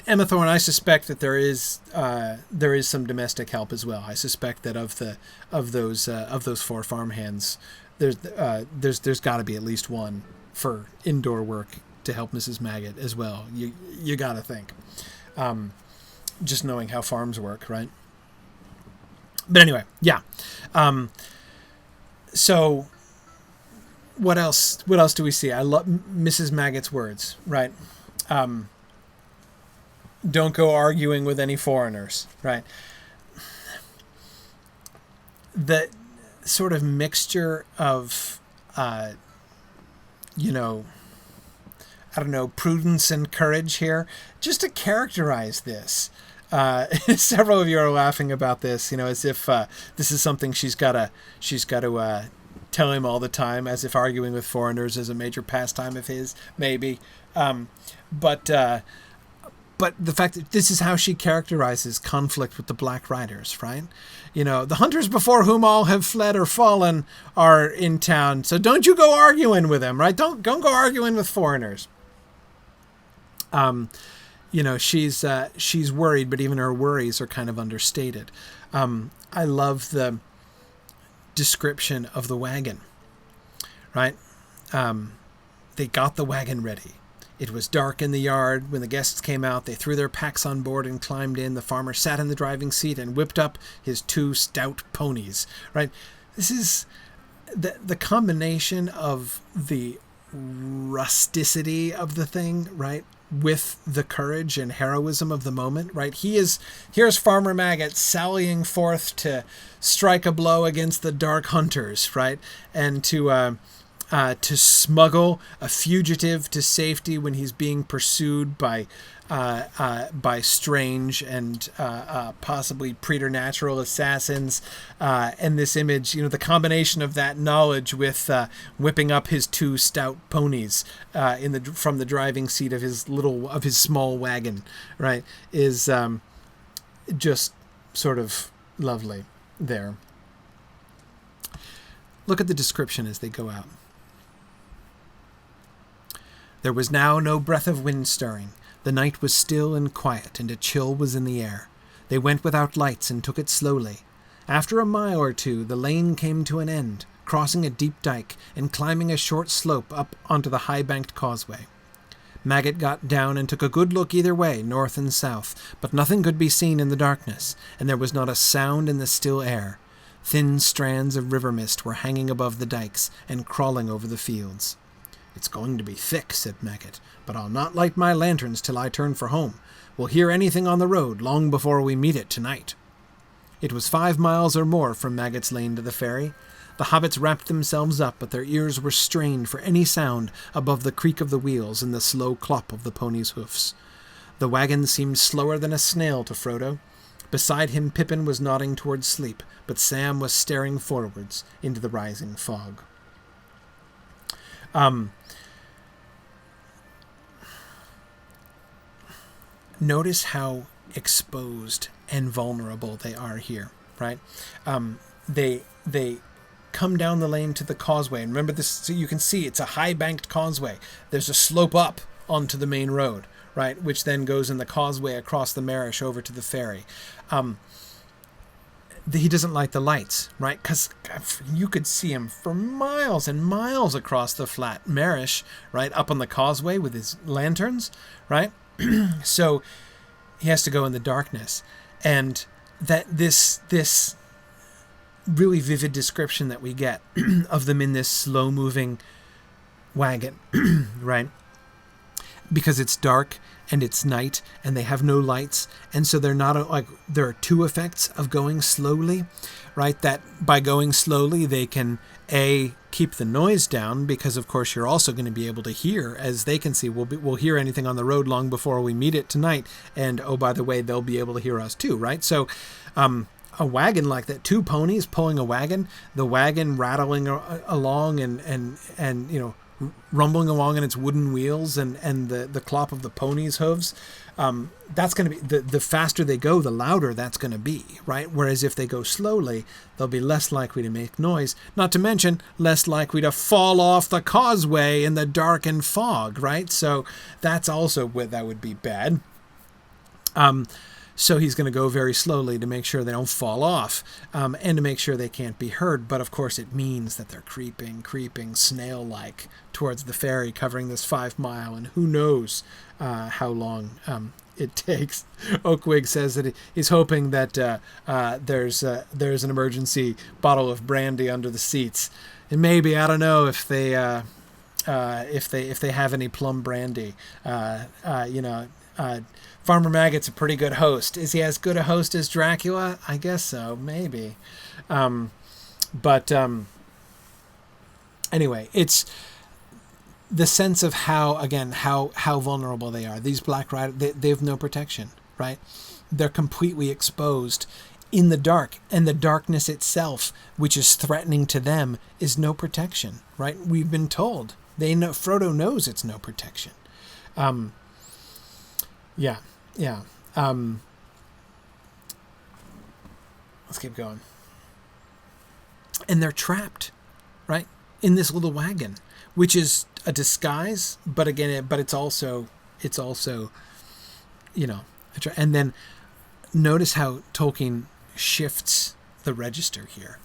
Emma Thorne, I suspect that there is some domestic help as well. I suspect that of those 4 farmhands, there's got to be at least one for indoor work to help Mrs. Maggot as well. You got to think, just knowing how farms work, right? But anyway, yeah. So what else do we see? I love Mrs. Maggot's words, right? Don't go arguing with any foreigners, right? The sort of mixture of, prudence and courage here, just to characterize this. Several of you are laughing about this, as if this is something she's got to tell him all the time, as if arguing with foreigners is a major pastime of his, maybe. But the fact that this is how she characterizes conflict with the Black Riders, right? The hunters before whom all have fled or fallen are in town, so don't you go arguing with them, right? Don't go arguing with foreigners. She's worried, but even her worries are kind of understated. I love the description of the wagon, right? They got the wagon ready. It was dark in the yard. When the guests came out, they threw their packs on board and climbed in. The farmer sat in the driving seat and whipped up his 2 stout ponies, right? This is the combination of the rusticity of the thing, right? with the courage and heroism of the moment, right? Here's Farmer Maggot sallying forth to strike a blow against the dark hunters, right? And to smuggle a fugitive to safety when he's being pursued by strange and possibly preternatural assassins. And this image, the combination of that knowledge with whipping up his 2 stout ponies from the driving seat of his small wagon, right, is just sort of lovely there. Look at the description as they go out. There was now no breath of wind stirring. The night was still and quiet, and a chill was in the air. They went without lights and took it slowly. After a mile or 2, the lane came to an end, crossing a deep dike and climbing a short slope up onto the high-banked causeway. Maggot got down and took a good look either way, north and south, but nothing could be seen in the darkness, and there was not a sound in the still air. Thin strands of river mist were hanging above the dikes and crawling over the fields. "It's going to be thick," said Maggot, "but I'll not light my lanterns till I turn for home. We'll hear anything on the road long before we meet it tonight." It was 5 miles or more from Maggot's Lane to the ferry. The hobbits wrapped themselves up, but their ears were strained for any sound above the creak of the wheels and the slow clop of the ponies' hoofs. The wagon seemed slower than a snail to Frodo. Beside him Pippin was nodding towards sleep, but Sam was staring forwards into the rising fog. Notice how exposed and vulnerable they are here, right? They come down the lane to the causeway, and remember this, so you can see it's a high-banked causeway. There's a slope up onto the main road, right, which then goes in the causeway across the Marish over to the ferry. He doesn't light the lights, right? Because you could see him for miles and miles across the flat Marish, right, up on the causeway with his lanterns, right? So he has to go in the darkness. And that this really vivid description that we get of them in this slow-moving wagon, right? Because it's dark and it's night and they have no lights, and so they're not like, there are 2 effects of going slowly, right? That by going slowly they can keep the noise down, because of course you're also going to be able to hear, as they can see, we'll hear anything on the road long before we meet it tonight, and oh, by the way, they'll be able to hear us too, right? So a wagon like that, 2 ponies pulling a wagon, the wagon rattling along and rumbling along in its wooden wheels and the clop of the ponies' hooves, that's going to be, the faster they go, the louder that's going to be, right? Whereas if they go slowly, they'll be less likely to make noise, not to mention less likely to fall off the causeway in the dark and fog, right? So that's also that would be bad. So he's going to go very slowly to make sure they don't fall off, and to make sure they can't be heard. But of course it means that they're creeping snail-like towards the ferry, covering this 5 mile, and who knows how long it takes. Oakwig says that he's hoping that there's an emergency bottle of brandy under the seats, and maybe, I don't know if they have any plum brandy. Farmer Maggot's a pretty good host. Is he as good a host as Dracula? I guess so, maybe. Anyway, it's the sense of how vulnerable they are. These Black Riders, they have no protection, right? They're completely exposed in the dark, and the darkness itself, which is threatening to them, is no protection, right? We've been told. Frodo knows it's no protection. Yeah. Let's keep going. And they're trapped, right, in this little wagon, which is a disguise, but again, it's also, and then notice how Tolkien shifts the register here.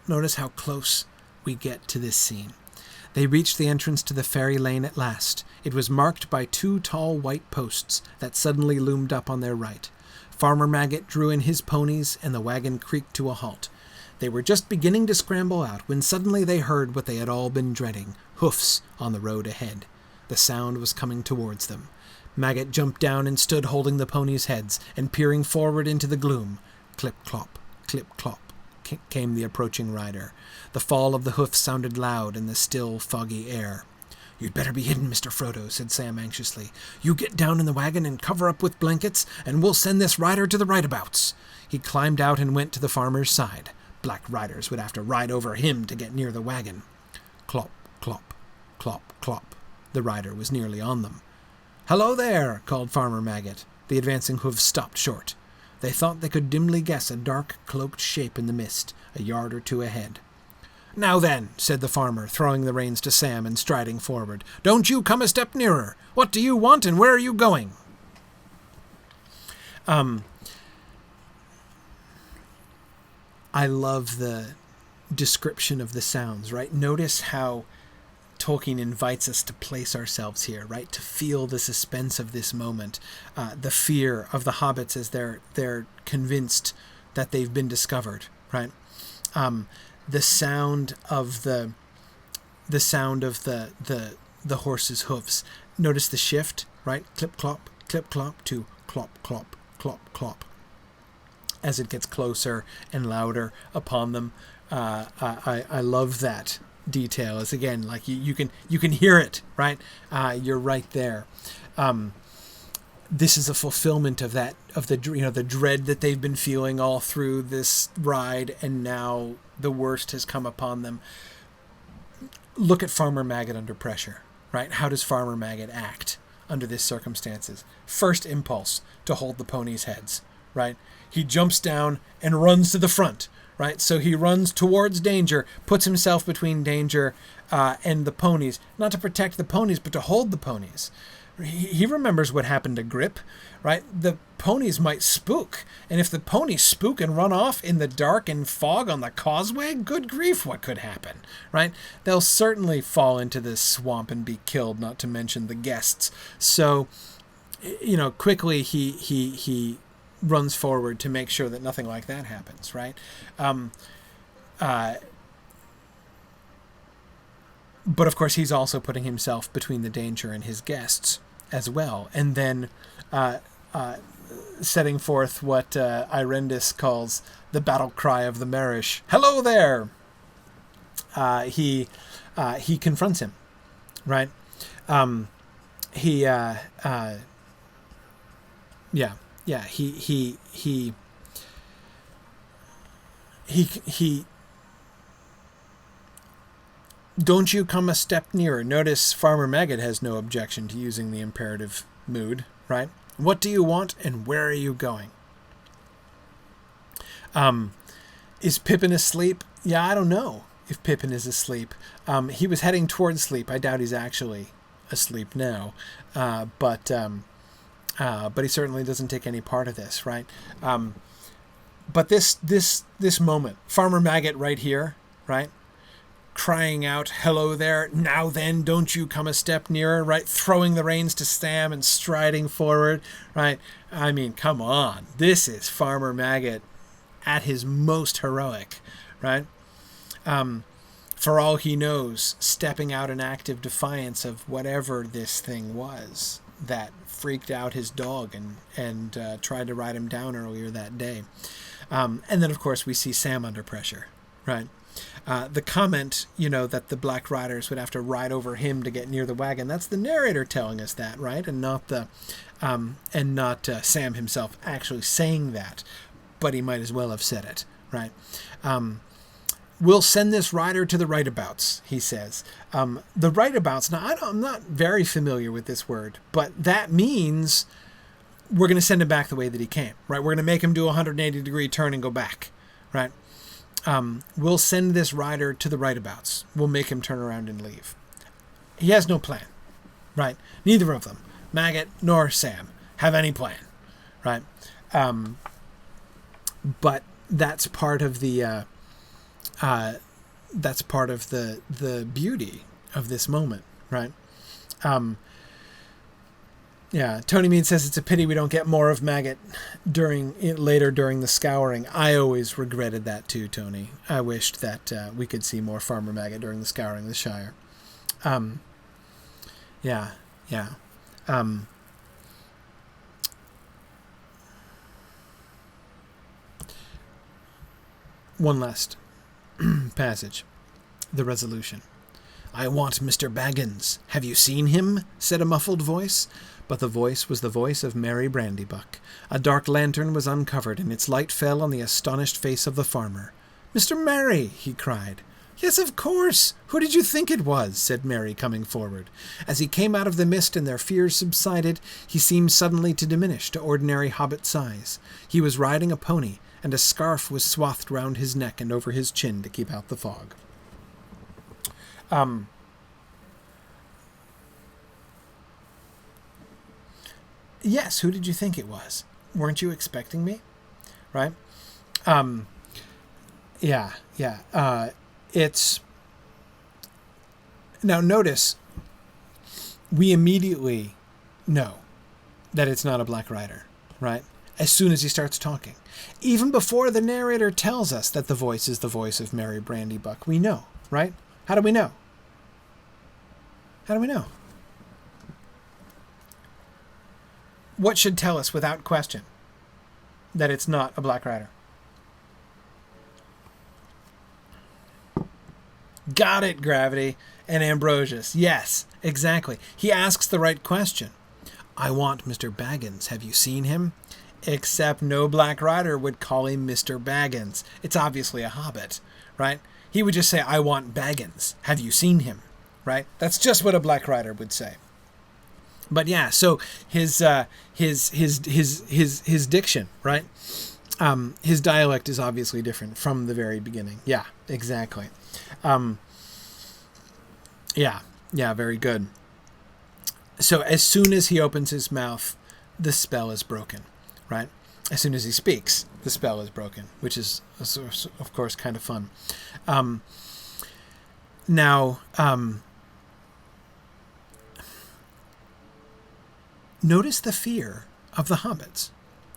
Notice how close we get to this scene. They reached the entrance to the ferry lane at last. It was marked by 2 tall white posts that suddenly loomed up on their right. Farmer Maggot drew in his ponies, and the wagon creaked to a halt. They were just beginning to scramble out when suddenly they heard what they had all been dreading, hoofs on the road ahead. The sound was coming towards them. Maggot jumped down and stood holding the ponies' heads and peering forward into the gloom. Clip-clop, clip-clop, came the approaching rider. The fall of the hoofs sounded loud in the still, foggy air. "You'd better be hidden, Mr. Frodo," said Sam anxiously. "You get down in the wagon and cover up with blankets, and we'll send this rider to the rightabouts." He climbed out and went to the farmer's side. Black riders would have to ride over him to get near the wagon. Clop, clop, clop, clop. The rider was nearly on them. "Hello there," called Farmer Maggot. The advancing hoofs stopped short. They thought they could dimly guess a dark, cloaked shape in the mist, a yard or two ahead. "Now then," said the farmer, throwing the reins to Sam and striding forward. "Don't you come a step nearer. What do you want, and where are you going?" I love the description of the sounds, right? Notice how Tolkien invites us to place ourselves here, right? To feel the suspense of this moment, the fear of the hobbits as they're convinced that they've been discovered, right? The sound of the horse's hoofs. Notice the shift, right? Clip clop to clop clop clop clop as it gets closer and louder upon them. I love that detail. As again, like you can hear it, right? You're right there. This is a fulfillment of the dread that they've been feeling all through this ride, and now the worst has come upon them. Look at Farmer Maggot under pressure, right? How does Farmer Maggot act under these circumstances? First impulse, to hold the ponies' heads, right? He jumps down and runs to the front, right? So he runs towards danger, puts himself between danger and the ponies, not to protect the ponies, but to hold the ponies. He remembers what happened to Grip, right? The ponies might spook, and if the ponies spook and run off in the dark and fog on the causeway, good grief, what could happen, right? They'll certainly fall into this swamp and be killed, not to mention the guests. So, quickly he runs forward to make sure that nothing like that happens, right? But of course, he's also putting himself between the danger and his guests as well, and then setting forth what Irendis calls the battle cry of the Marish. "Hello there!" He confronts him, right? He "Don't you come a step nearer." Notice Farmer Maggot has no objection to using the imperative mood, right? "What do you want, and where are you going?" Is Pippin asleep? Yeah, I don't know if Pippin is asleep. He was heading towards sleep. I doubt he's actually asleep now. But he certainly doesn't take any part of this, right? But this moment, Farmer Maggot right here, right? Crying out, "Hello there, now then, don't you come a step nearer," right? Throwing the reins to Sam and striding forward, right? I mean, come on. This is Farmer Maggot at his most heroic, right? For all he knows, stepping out in active defiance of whatever this thing was that freaked out his dog and tried to ride him down earlier that day. And then, of course, we see Sam under pressure, right? The comment, that the Black Riders would have to ride over him to get near the wagon, that's the narrator telling us that, right? And not Sam himself actually saying that, but he might as well have said it, right? "We'll send this rider to the rightabouts," he says. The rightabouts, now I'm not very familiar with this word, but that means we're going to send him back the way that he came, right? We're going to make him do a 180-degree turn and go back, right? "We'll send this rider to the rightabouts. We'll make him turn around and leave." He has no plan, right? Neither of them, Maggot nor Sam, have any plan, right? But that's part of the beauty of this moment, right? Tony Mead says it's a pity we don't get more of Maggot later during the scouring. I always regretted that too, Tony. I wished that we could see more Farmer Maggot during the scouring of the Shire. One last passage. The resolution. "I want Mr. Baggins. Have you seen him?" said a muffled voice. But the voice was the voice of Mary Brandybuck. A dark lantern was uncovered, and its light fell on the astonished face of the farmer. "Mr. Mary!" he cried. "Yes, of course. Who did you think it was?" said Mary, coming forward. As he came out of the mist and their fears subsided, he seemed suddenly to diminish to ordinary hobbit size. He was riding a pony, and a scarf was swathed round his neck and over his chin to keep out the fog. Yes, who did you think it was? Weren't you expecting me? Right? It's... Now, notice, we immediately know that it's not a Black Rider, right? As soon as he starts talking. Even before the narrator tells us that the voice is the voice of Mary Brandybuck, we know, right? How do we know? How do we know? What should tell us without question that it's not a Black Rider? Got it, Gravity and Ambrosius. Yes, exactly. He asks the right question. "I want Mr. Baggins. Have you seen him?" Except no Black Rider would call him Mr. Baggins. It's obviously a hobbit, right? He would just say, "I want Baggins. Have you seen him?" Right? That's just what a Black Rider would say. But yeah, so his diction, right? His dialect is obviously different from the very beginning. Yeah, exactly. Yeah, very good. So as soon as he opens his mouth, the spell is broken, right? As soon as he speaks, the spell is broken, which is, of course, kind of fun. Notice the fear of the hobbits.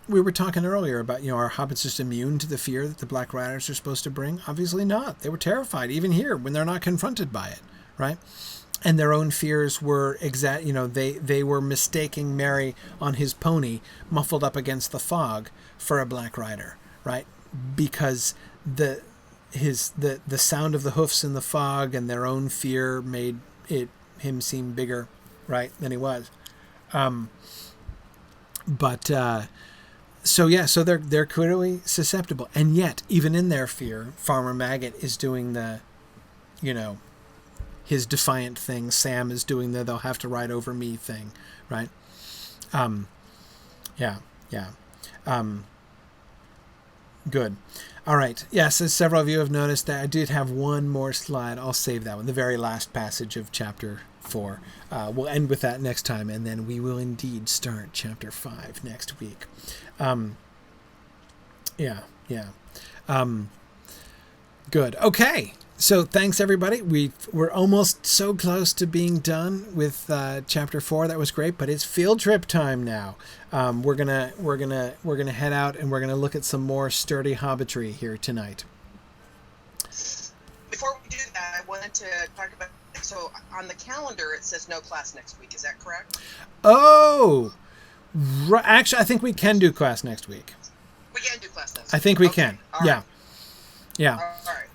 We were talking earlier about, are hobbits just immune to the fear that the Black Riders are supposed to bring? Obviously not. They were terrified, even here, when they're not confronted by it, right? And their own fears were they were mistaking Mary on his pony, muffled up against the fog, for a Black Rider, right? Because the sound of the hoofs in the fog and their own fear made him seem bigger, right, than he was. So they're clearly susceptible, and yet even in their fear, Farmer Maggot is doing the, his defiant thing. Sam is doing the "they'll have to ride over me" thing, right? Good. All right. Yes, as several of you have noticed, that I did have one more slide. I'll save that one. The very last passage of chapter 4. We'll end with that next time, and then we will indeed start chapter 5 next week. Good. Okay. So thanks, everybody. We're almost so close to being done with chapter 4. That was great, but it's field trip time now. We're gonna head out, and we're gonna look at some more sturdy hobbitry here tonight. Before we do that, I wanted to talk about. So on the calendar, it says no class next week. Is that correct? Oh, actually, I think we can do class next week. We can do class next week. I think we can. All Yeah. right. Yeah. All right.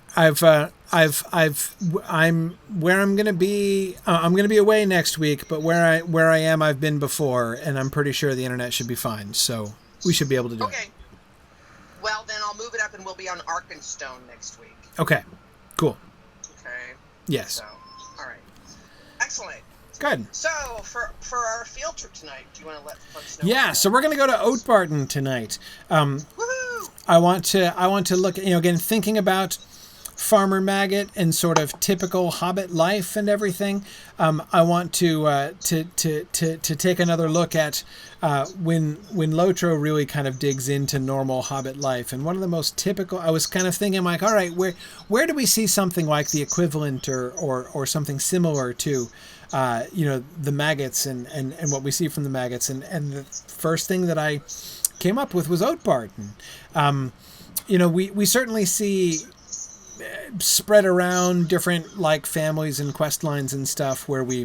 I'm where I'm gonna be. I'm gonna be away next week, but where I am, I've been before, and I'm pretty sure the internet should be fine. So we should be able to do it. Okay. Well, then I'll move it up, and we'll be on Arkenstone next week. Okay. Cool. Okay. Yes. So, all right. Excellent. Good. So for our field trip tonight, do you want to let folks know? Yeah. So we're gonna go to Oatbarton tonight. Woohoo! I want to look at, again, thinking about Farmer Maggot and sort of typical Hobbit life and everything. I want to take another look at when Lotro really kind of digs into normal Hobbit life. And one of the most typical, I was kind of thinking like, all right, where do we see something like the equivalent or something similar to the Maggots and what we see from the Maggots, and the first thing that I came up with was Oatbarton. We certainly see spread around different like families and quest lines and stuff where we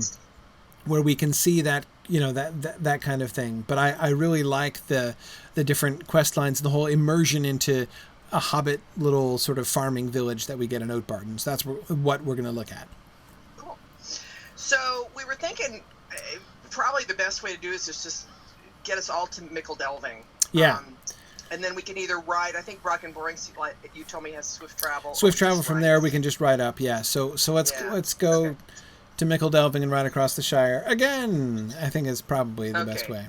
can see that that kind of thing. But I really like the different quest lines, the whole immersion into a hobbit little sort of farming village that we get in Oatbarton. So that's what we're going to look at. Cool. So we were thinking probably the best way to do this is just get us all to Mickle Delving. Yeah. And then we can either ride. I think Rock and Boring, like you told me, has swift travel. Swift travel from there, we can just ride up. Yeah. So let's go to Mickle Delving and ride across the Shire again. I think is probably the best way.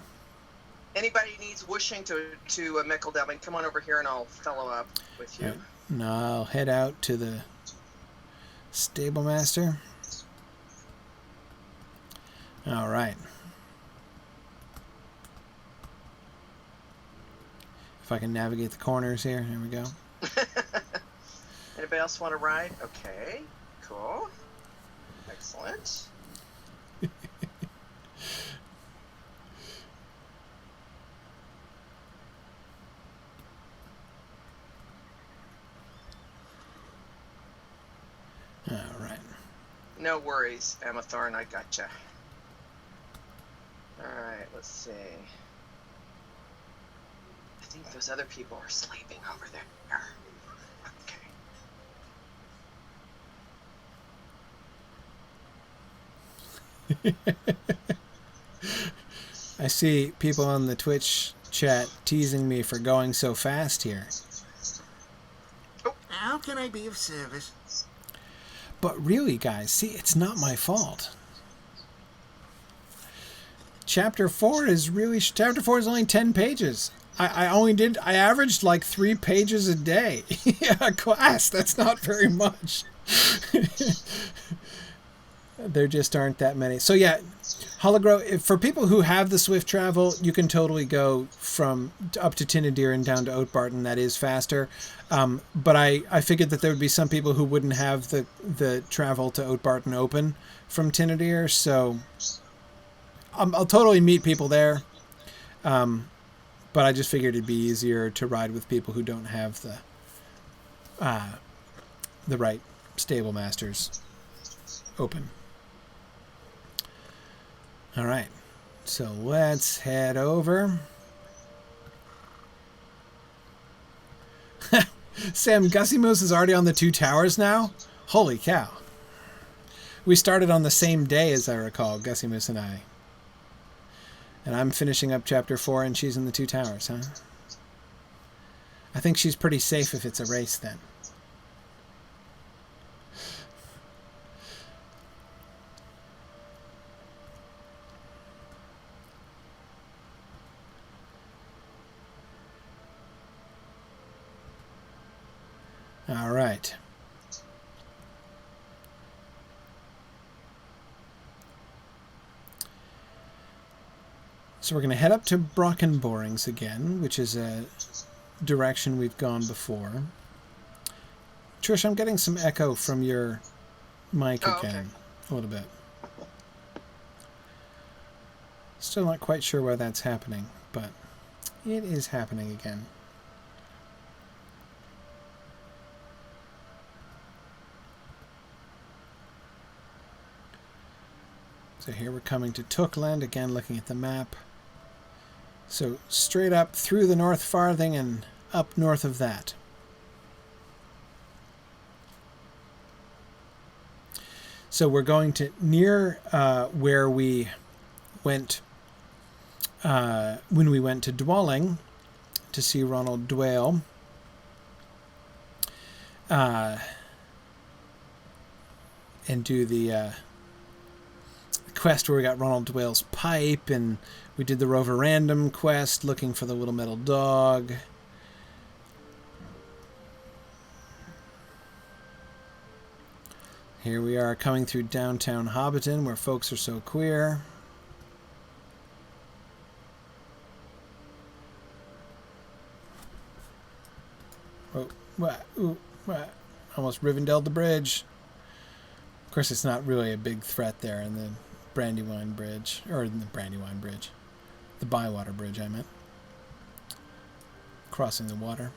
Anybody needs wishing to Mickle Delving, come on over here and I'll follow up with you. Right. And I'll head out to the stable master. All right. If I can navigate the corners here. Here we go. Anybody else want to ride? Okay. Cool. Excellent. All right. No worries, Emma Thorne. I gotcha. All right. Let's see. I think those other people are sleeping over there. Okay. I see people on the Twitch chat teasing me for going so fast here. Oh. How can I be of service? But really, guys, see, it's not my fault. Chapter 4 is only 10 pages. I averaged like 3 pages a day. Yeah, class, that's not very much. There just aren't that many. So yeah, Hologro, for people who have the swift travel, you can totally go from up to Tinadir and down to Oatbarton. That is faster. But I figured that there would be some people who wouldn't have the travel to Oatbarton open from Tinadir. So I'll totally meet people there. But I just figured it'd be easier to ride with people who don't have the right stable masters open. All right, so let's head over. Sam, Gussie Moose is already on the 2 towers now? Holy cow. We started on the same day, as I recall, Gussie Moose and I. And I'm finishing up chapter 4 and she's in the 2 towers, huh? I think she's pretty safe if it's a race then. All right. So we're going to head up to Brockenborings again, which is a direction we've gone before. Trish, I'm getting some echo from your mic again, a little bit. Still not quite sure why that's happening, but it is happening again. So here we're coming to Tookland, again looking at the map. So straight up through the North Farthing and up north of that. So we're going to near where we went when we went to Dwalling to see Ronald Dwale. And do the quest where we got Ronald Dwale's pipe, and we did the Rover Random quest looking for the little metal dog. Here we are coming through downtown Hobbiton, where folks are so queer. Oh, what? Ooh, what? Almost Rivendelled the bridge. Of course, it's not really a big threat there in the Brandywine Bridge, or in the Brandywine Bridge. The Bywater Bridge, I meant. Crossing the water.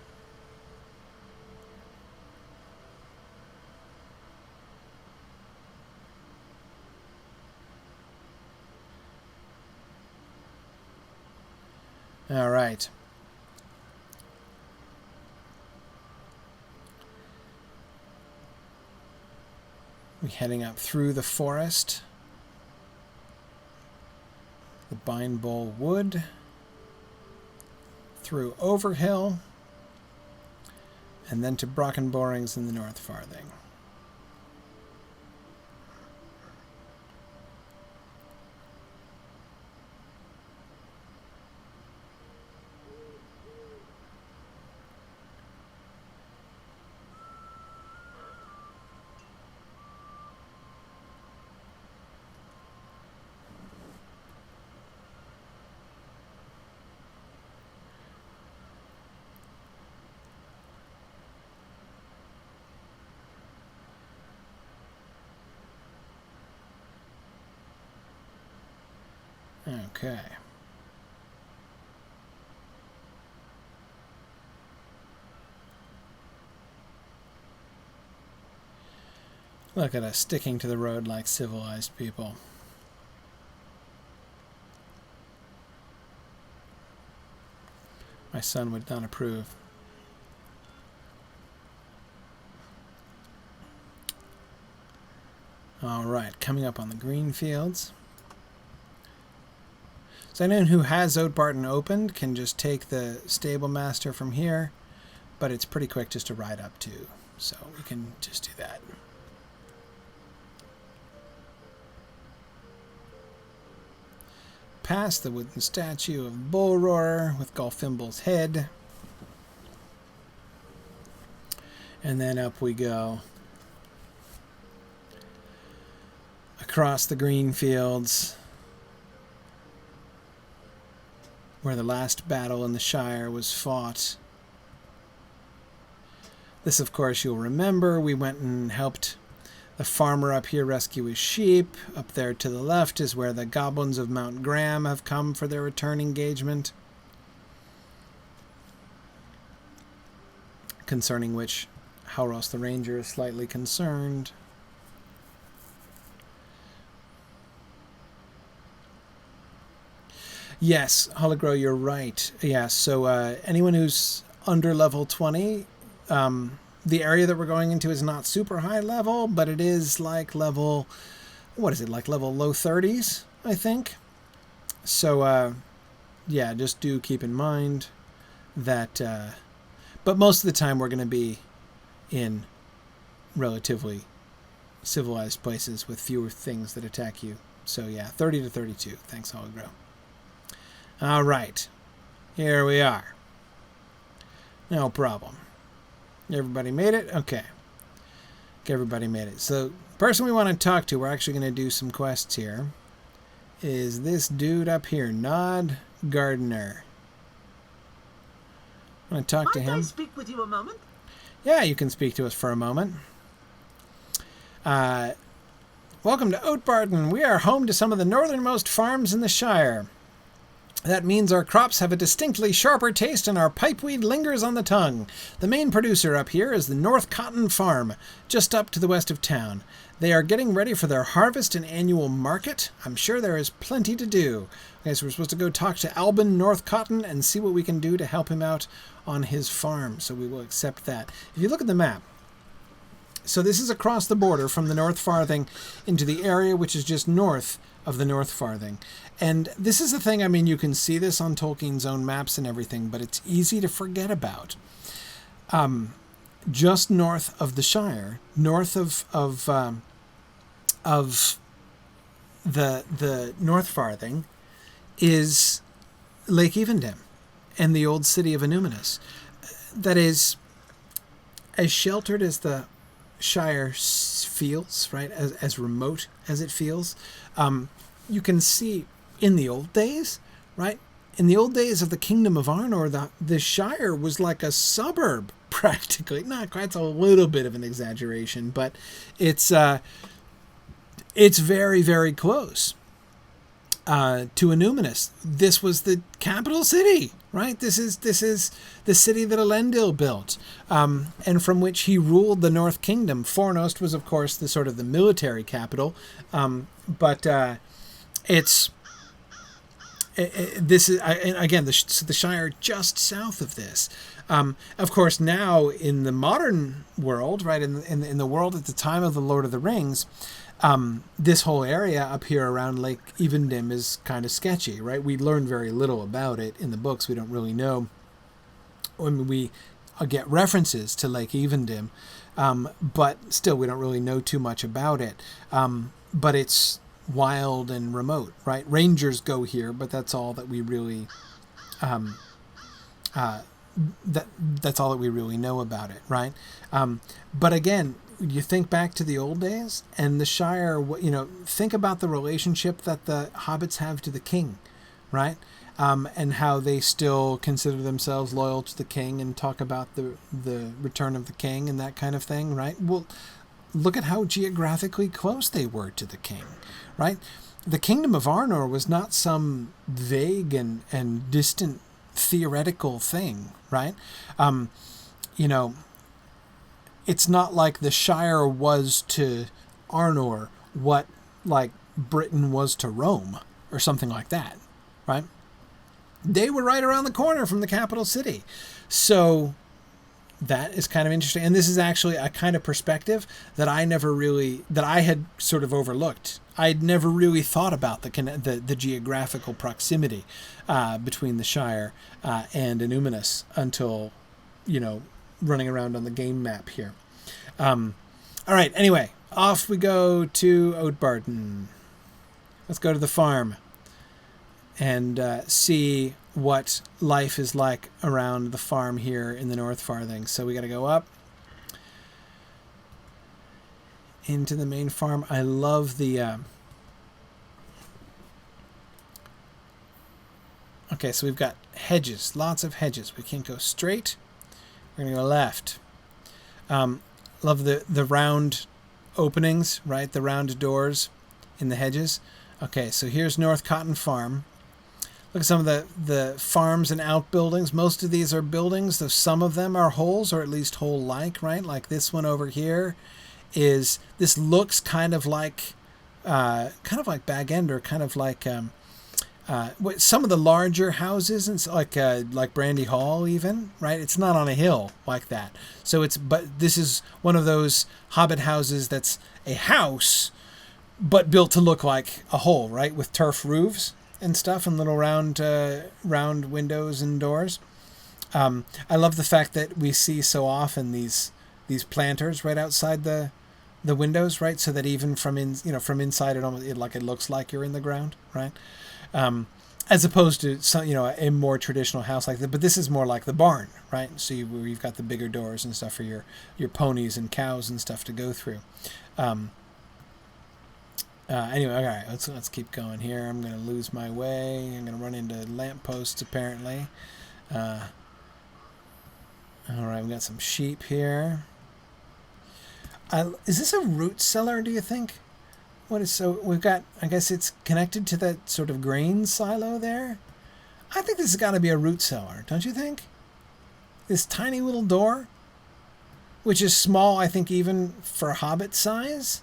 All right. We're heading up through the forest, the Bindbowl Wood, through Overhill, and then to Brockenborings in the North Farthing. Okay. Look at us sticking to the road like civilized people. My son would not approve. All right, coming up on the green fields. So anyone who has Oatbarton opened can just take the stable master from here, but it's pretty quick just to ride up to, so we can just do that. Past the wooden statue of Bull Roarer with Golfimble's head. And then up we go. Across the green fields, where the last battle in the Shire was fought. This, of course, you'll remember. We went and helped the farmer up here rescue his sheep. Up there to the left is where the goblins of Mount Graham have come for their return engagement. Concerning which Halros the Ranger is slightly concerned. Yes, Hologro, you're right. Yeah, so anyone who's under level 20, the area that we're going into is not super high level, but it is like level, what is it, like level low 30s, I think. So, yeah, just do keep in mind that, but most of the time we're going to be in relatively civilized places with fewer things that attack you. So, yeah, 30 to 32. Thanks, Hologro. All right, here we are. No problem. Everybody made it? Okay. Everybody made it. So, the person we want to talk to, we're actually going to do some quests here, is this dude up here, Nod Gardener. I want to talk to him. Might I speak with you a moment? Yeah, you can speak to us for a moment. Welcome to Oatbarton. We are home to some of the northernmost farms in the Shire. That means our crops have a distinctly sharper taste and our pipeweed lingers on the tongue. The main producer up here is the North Cotton Farm, just up to the west of town. They are getting ready for their harvest and annual market. I'm sure there is plenty to do. Okay, so we're supposed to go talk to Albin North Cotton and see what we can do to help him out on his farm. So we will accept that. If you look at the map, so this is across the border from the North Farthing into the area which is just north of the North Farthing. And this is the thing, I mean, you can see this on Tolkien's own maps and everything, but it's easy to forget about. Just north of the Shire, north of the North Farthing, is Lake Evendem and the old city of Annúminas. That is as sheltered as the Shire feels, right? As remote as it feels. You can see in the old days, right? In the old days of the Kingdom of Arnor, the Shire was like a suburb, practically. Not quite, it's a little bit of an exaggeration, but it's very, very close to Annúminas. This was the capital city, right? This is the city that Elendil built, and from which he ruled the North Kingdom. Fornost was, of course, the sort of the military capital, but it's this is and again the Shire just south of this. Of course, now in the modern world, right, in the world at the time of the Lord of the Rings, this whole area up here around Lake Evendim is kind of sketchy, right? We learn very little about it in the books. We don't really know. I mean, we get references to Lake Evendim, but still we don't really know too much about it. But it's wild and remote, right? Rangers go here, but that's all that we really that's all that we really know about it, right? But again, you think back to the old days and the Shire, think about the relationship that the hobbits have to the king, right? And how they still consider themselves loyal to the king and talk about the return of the king and that kind of thing, right? Well, look at how geographically close they were to the king, right? The kingdom of Arnor was not some vague and distant theoretical thing, right? It's not like the Shire was to Arnor what like Britain was to Rome or something like that, right? They were right around the corner from the capital city. So that is kind of interesting. And this is actually a kind of perspective that I had sort of overlooked. I'd never really thought about the geographical proximity between the Shire and Annúminas until, running around on the game map here. All right, anyway, off we go to Oatbarton. Let's go to the farm and see what life is like around the farm here in the North Farthing. So we got to go up into the main farm. I love the... Okay, so we've got hedges, lots of hedges. We can't go straight. We're going to go left. Love the round openings, right? The round doors in the hedges. Okay, so here's North Cotton Farm. Look at some of the farms and outbuildings. Most of these are buildings, though some of them are holes, or at least hole-like, right? Like this one over here this looks kind of like Bag End, or kind of like some of the larger houses, and like Brandy Hall even, right? It's not on a hill like that. But this is one of those hobbit houses that's a house, but built to look like a hole, right? With turf roofs and stuff and little round windows and doors. I love the fact that we see so often these planters right outside the windows, right? So that even from inside it looks like you're in the ground, right? As opposed to a more traditional house like that. But this is more like the barn, right? So where you've got the bigger doors and stuff for your ponies and cows and stuff to go through. Anyway, all right, let's keep going here. I'm going to lose my way. I'm going to run into lampposts, apparently. All right, we've got some sheep here. Is this a root cellar, do you think? We've got, I guess it's connected to that sort of grain silo there. I think this has got to be a root cellar, don't you think? This tiny little door, which is small, I think, even for hobbit size,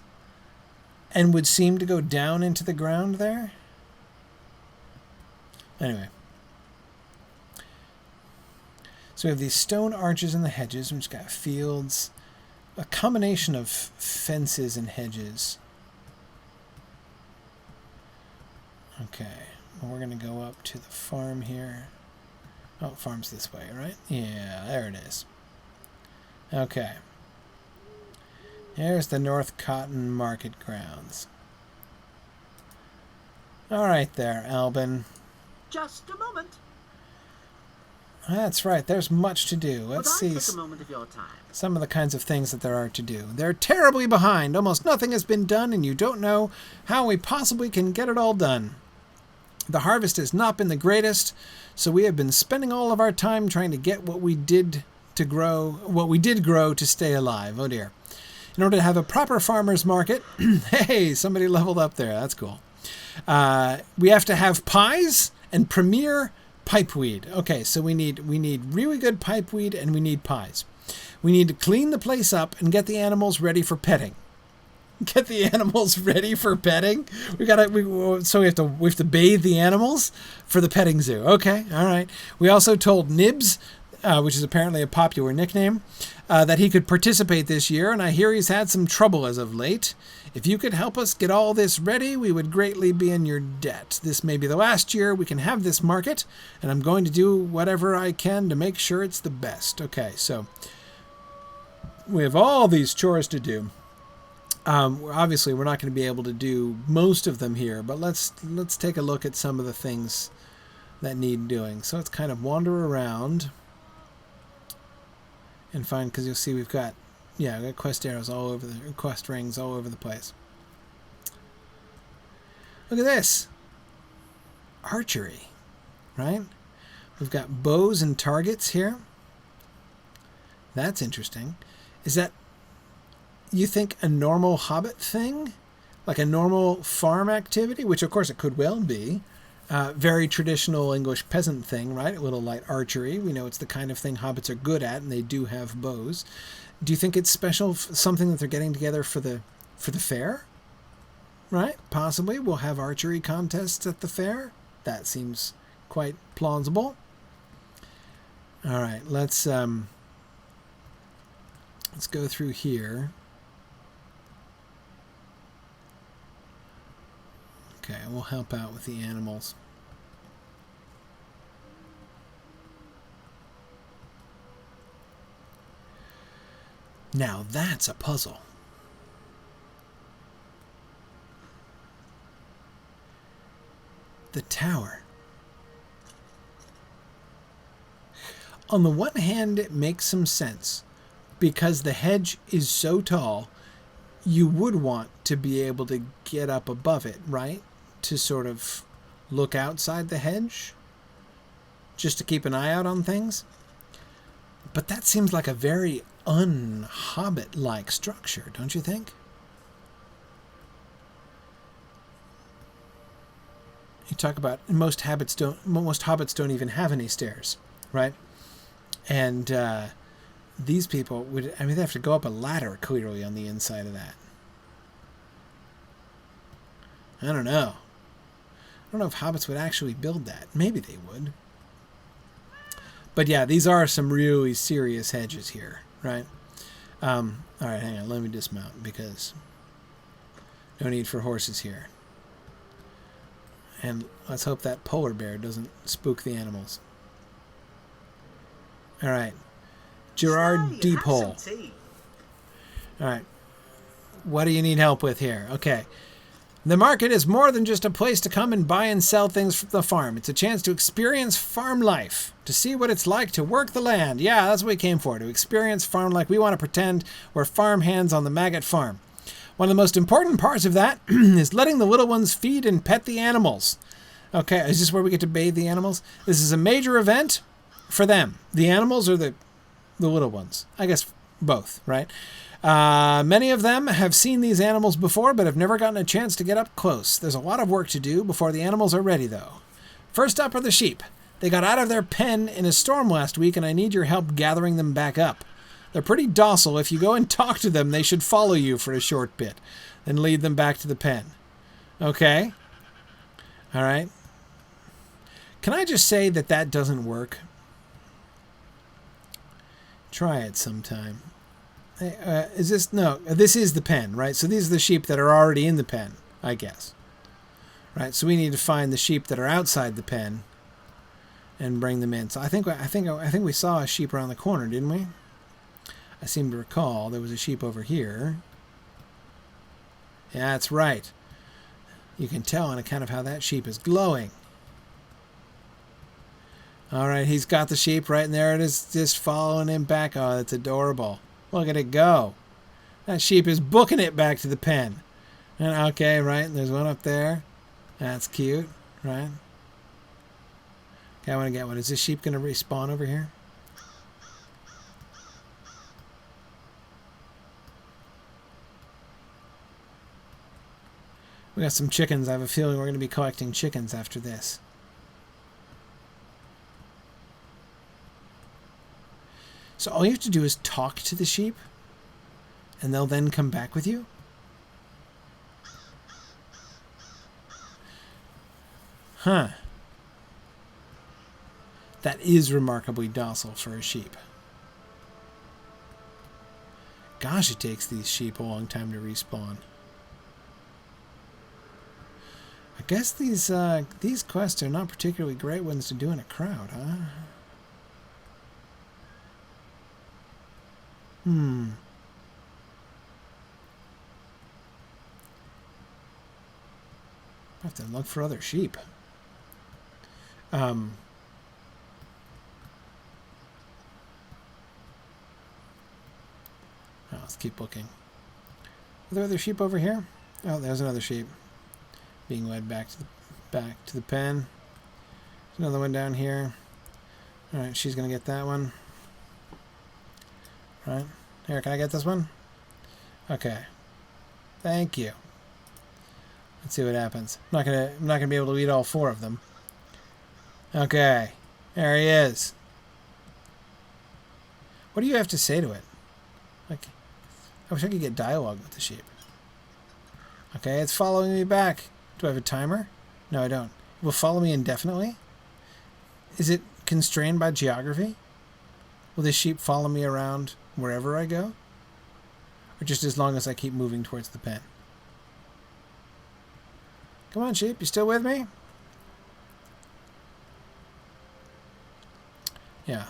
and would seem to go down into the ground there. Anyway. So we have these stone arches in the hedges, which got fields, a combination of fences and hedges. Okay, well, we're going to go up to the farm here. Oh, farm's this way, right? Yeah, there it is. Okay. Here's the North Cotton Market Grounds. All right there, Albin. Just a moment. That's right, there's much to do. Let's see Take a moment of your time. some of the kinds of things that there are to do. They're terribly behind. Almost nothing has been done, and you don't know how we possibly can get it all done. The harvest has not been the greatest, so we have been spending all of our time trying to get what we did grow to stay alive. Oh dear. In order to have a proper farmer's market, hey, somebody leveled up there. That's cool. We have to have pies and premier pipeweed. Okay, so we need really good pipeweed and we need pies. We need to clean the place up and get the animals ready for petting. Get the animals ready for petting. We have to bathe the animals for the petting zoo. Okay, all right. We also told Nibs, which is apparently a popular nickname, that he could participate this year, and I hear he's had some trouble as of late. If you could help us get all this ready, we would greatly be in your debt. This may be the last year we can have this market, and I'm going to do whatever I can to make sure it's the best. Okay, so we have all these chores to do. Obviously, we're not going to be able to do most of them here, but let's take a look at some of the things that need doing. So let's kind of wander around and find, because you'll see we've got quest arrows all over quest rings all over the place. Look at this. Archery, right? We've got bows and targets here. That's interesting. Is that, you think, a normal hobbit thing? Like a normal farm activity? Which, of course, it could well be. Very traditional English peasant thing, right? A little light archery. We know it's the kind of thing hobbits are good at, and they do have bows. Do you think it's special, something that they're getting together for the fair? Right? Possibly. We'll have archery contests at the fair. That seems quite plausible. All right, let's go through here. Okay, we'll help out with the animals. Now that's a puzzle. The tower. On the one hand, it makes some sense, because the hedge is so tall, you would want to be able to get up above it, right? To sort of look outside the hedge, just to keep an eye out on things. But that seems like a very un-hobbit-like structure, don't you think? You talk about most hobbits don't even have any stairs, right? And these people would, they have to go up a ladder clearly on the inside of that. I don't know. I don't know if hobbits would actually build that. Maybe they would. But yeah, these are some really serious hedges here, right? All right, hang on. Let me dismount, because no need for horses here. And let's hope that polar bear doesn't spook the animals. All right. Gerard Deephole. All right. What do you need help with here? Okay. The market is more than just a place to come and buy and sell things from the farm. It's a chance to experience farm life, to see what it's like to work the land. Yeah, that's what we came for, to experience farm life. We want to pretend we're farm hands on the Maggot farm. One of the most important parts of that is letting the little ones feed and pet the animals. Okay, is this where we get to bathe the animals? This is a major event for them. The animals or the little ones? I guess both, right? Many of them have seen these animals before, but have never gotten a chance to get up close. There's a lot of work to do before the animals are ready, though. First up are the sheep. They got out of their pen in a storm last week, and I need your help gathering them back up. They're pretty docile. If you go and talk to them, they should follow you for a short bit, then lead them back to the pen. Okay? All right. Can I just say that doesn't work? Try it sometime. Is this... No, this is the pen, right? So these are the sheep that are already in the pen, I guess. Right, so we need to find the sheep that are outside the pen and bring them in. So I think we saw a sheep around the corner, didn't we? I seem to recall there was a sheep over here. Yeah, that's right. You can tell on account of how that sheep is glowing. All right, he's got the sheep right in there. It is just following him back. Oh, that's adorable. Look at it go. That sheep is booking it back to the pen. And okay, right, there's one up there. That's cute, right? Okay, I want to get one. Is this sheep going to respawn over here? We got some chickens. I have a feeling we're going to be collecting chickens after this. So all you have to do is talk to the sheep, and they'll then come back with you? Huh. That is remarkably docile for a sheep. Gosh, it takes these sheep a long time to respawn. I guess these quests are not particularly great ones to do in a crowd, huh? I have to look for other sheep. Let's keep looking. Are there other sheep over here? Oh, there's another sheep being led back to the pen. There's another one down here. All right, she's gonna get that one. All right, here, can I get this one? Okay, thank you. Let's see what happens. I'm not gonna be able to eat all 4 of them. Okay, there he is. What do you have to say to it? Like, I wish I could get dialogue with the sheep. Okay, it's following me back. Do I have a timer? No, I don't. It will follow me indefinitely? Is it constrained by geography? Will the sheep follow me around wherever I go? Or just as long as I keep moving towards the pen? Come on, sheep. You still with me? Yeah.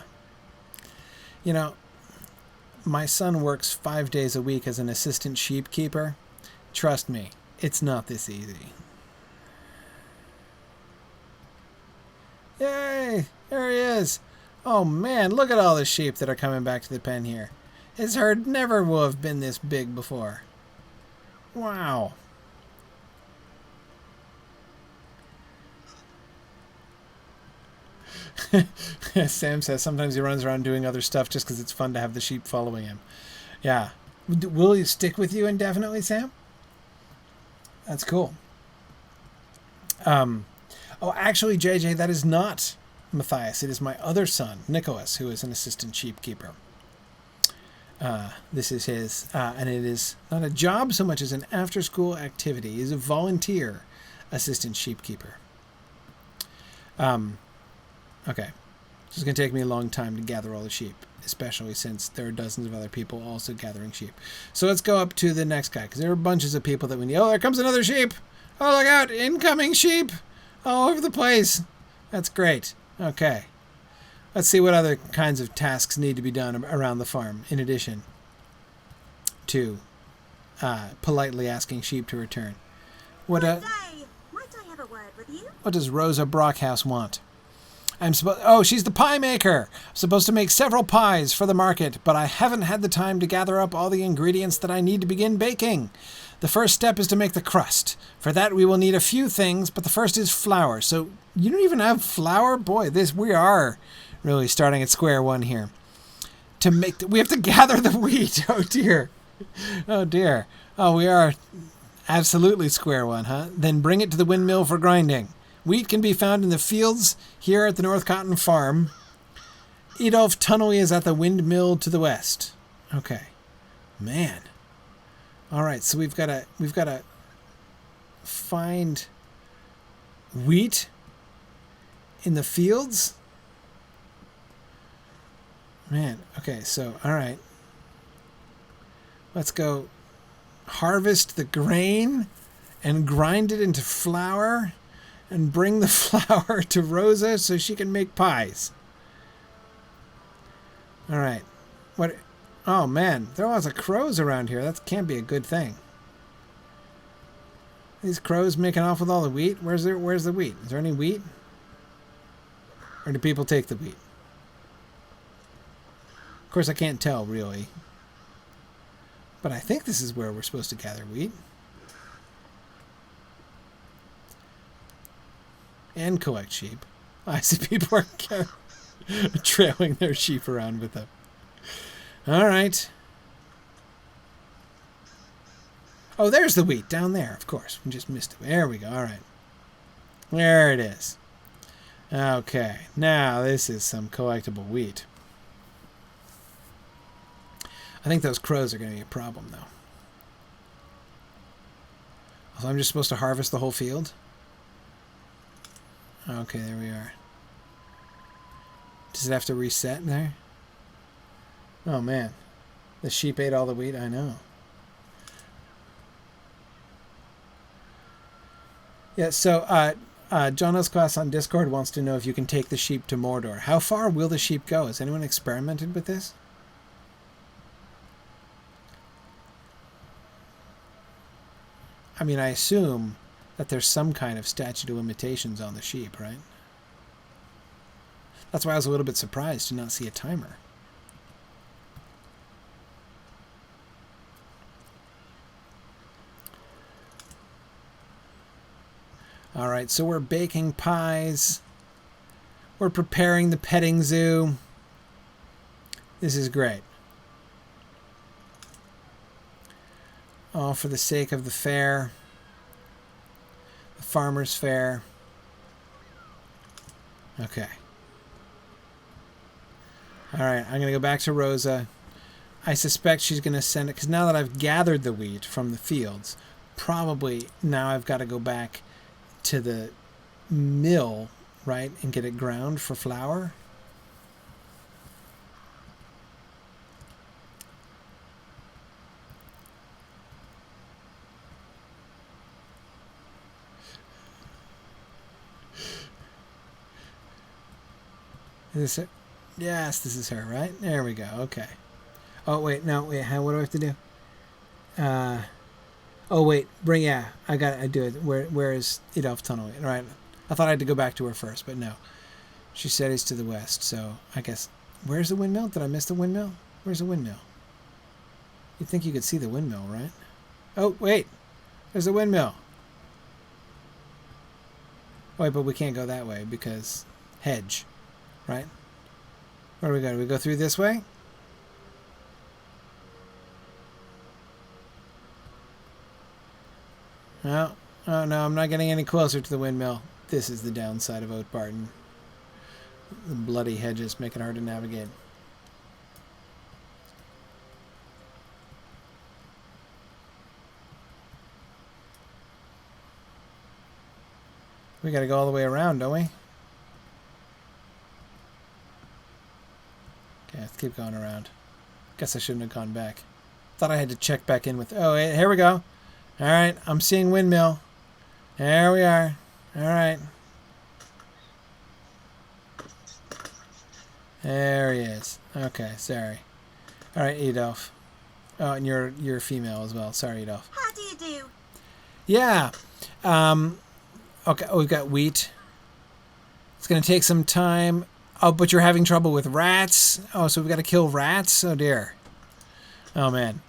You know, my son works 5 days a week as an assistant sheep keeper. Trust me, it's not this easy. Yay! There he is! Oh man, look at all the sheep that are coming back to the pen here. His herd never will have been this big before. Wow. Sam says sometimes he runs around doing other stuff just because it's fun to have the sheep following him. Yeah. Will he stick with you indefinitely, Sam? That's cool. Oh, actually, JJ, that is not Matthias. It is my other son, Nicholas, who is an assistant sheep keeper. This is his, and it is not a job so much as an after-school activity. He is a volunteer assistant sheep keeper. Okay. This is going to take me a long time to gather all the sheep, especially since there are dozens of other people also gathering sheep. So let's go up to the next guy, because there are bunches of people that we need. Oh, there comes another sheep! Oh, look out! Incoming sheep! All over the place! That's great. Okay. Let's see what other kinds of tasks need to be done around the farm, in addition to politely asking sheep to return. What Might I have a word with you? What does Rosa Brockhouse want? Oh, she's the pie maker. I'm supposed to make several pies for the market, but I haven't had the time to gather up all the ingredients that I need to begin baking. The first step is to make the crust. For that, we will need a few things, but the first is flour. So you don't even have flour? Boy, we are really starting at square one here. We have to gather the wheat. Oh, dear. Oh, dear. Oh, we are absolutely square one, huh? Then bring it to the windmill for grinding. Wheat can be found in the fields here at the North Cotton Farm. Edolf Tunnelly is at the windmill to the west. Okay. Man. All right, so we've got to find wheat in the fields. Man, okay, so all right. Let's go harvest the grain and grind it into flour. And bring the flour to Rosa so she can make pies. All right. What? Oh, man. There are lots of crows around here. That can't be a good thing. These crows making off with all the wheat? Where's the wheat? Is there any wheat? Or do people take the wheat? Of course, I can't tell, really. But I think this is where we're supposed to gather wheat. And collect sheep. I see people are trailing their sheep around with them. All right. Oh, there's the wheat down there, of course. We just missed it. There we go. All right. There it is. Okay. Now, this is some collectible wheat. I think those crows are going to be a problem, though. So I'm just supposed to harvest the whole field? Okay, there we are. Does it have to reset there? Oh, man. The sheep ate all the wheat? I know. Yeah, so John Class on Discord wants to know if you can take the sheep to Mordor. How far will the sheep go? Has anyone experimented with this? I mean, I assume that there's some kind of statute of limitations on the sheep, right? That's why I was a little bit surprised to not see a timer. All right, so we're baking pies. We're preparing the petting zoo. This is great. All for the sake of the fair. The farmer's fair. Okay. All right, I'm going to go back to Rosa. I suspect she's going to send it, because now that I've gathered the wheat from the fields, probably now I've got to go back to the mill, right, and get it ground for flour. Is this it? Yes, this is her, right? There we go. Okay. Oh, wait. No, wait. What do I have to do? Oh, wait. I got it. I do it. Where is Edolf Tunnel? Right. I thought I had to go back to her first, but no. She said it's to the west, so I guess... Where's the windmill? Did I miss the windmill? Where's the windmill? You'd think you could see the windmill, right? Oh, wait. There's the windmill. Wait, but we can't go that way because... Hedge. Right? Where do we go? Do we go through this way? No. Oh, no, I'm not getting any closer to the windmill. This is the downside of Oatbarton. The bloody hedges make it hard to navigate. We gotta go all the way around, don't we? Okay, let's keep going around. Guess I shouldn't have gone back. Thought I had to check back in with... Oh, here we go. All right, I'm seeing windmill. There we are. All right. There he is. Okay, sorry. All right, Edolf. Oh, and you're female as well. Sorry, Edolf. How do you do? Yeah. Okay, we've got wheat. It's going to take some time. Oh, but you're having trouble with rats? Oh, so we've got to kill rats? Oh, dear. Oh, man.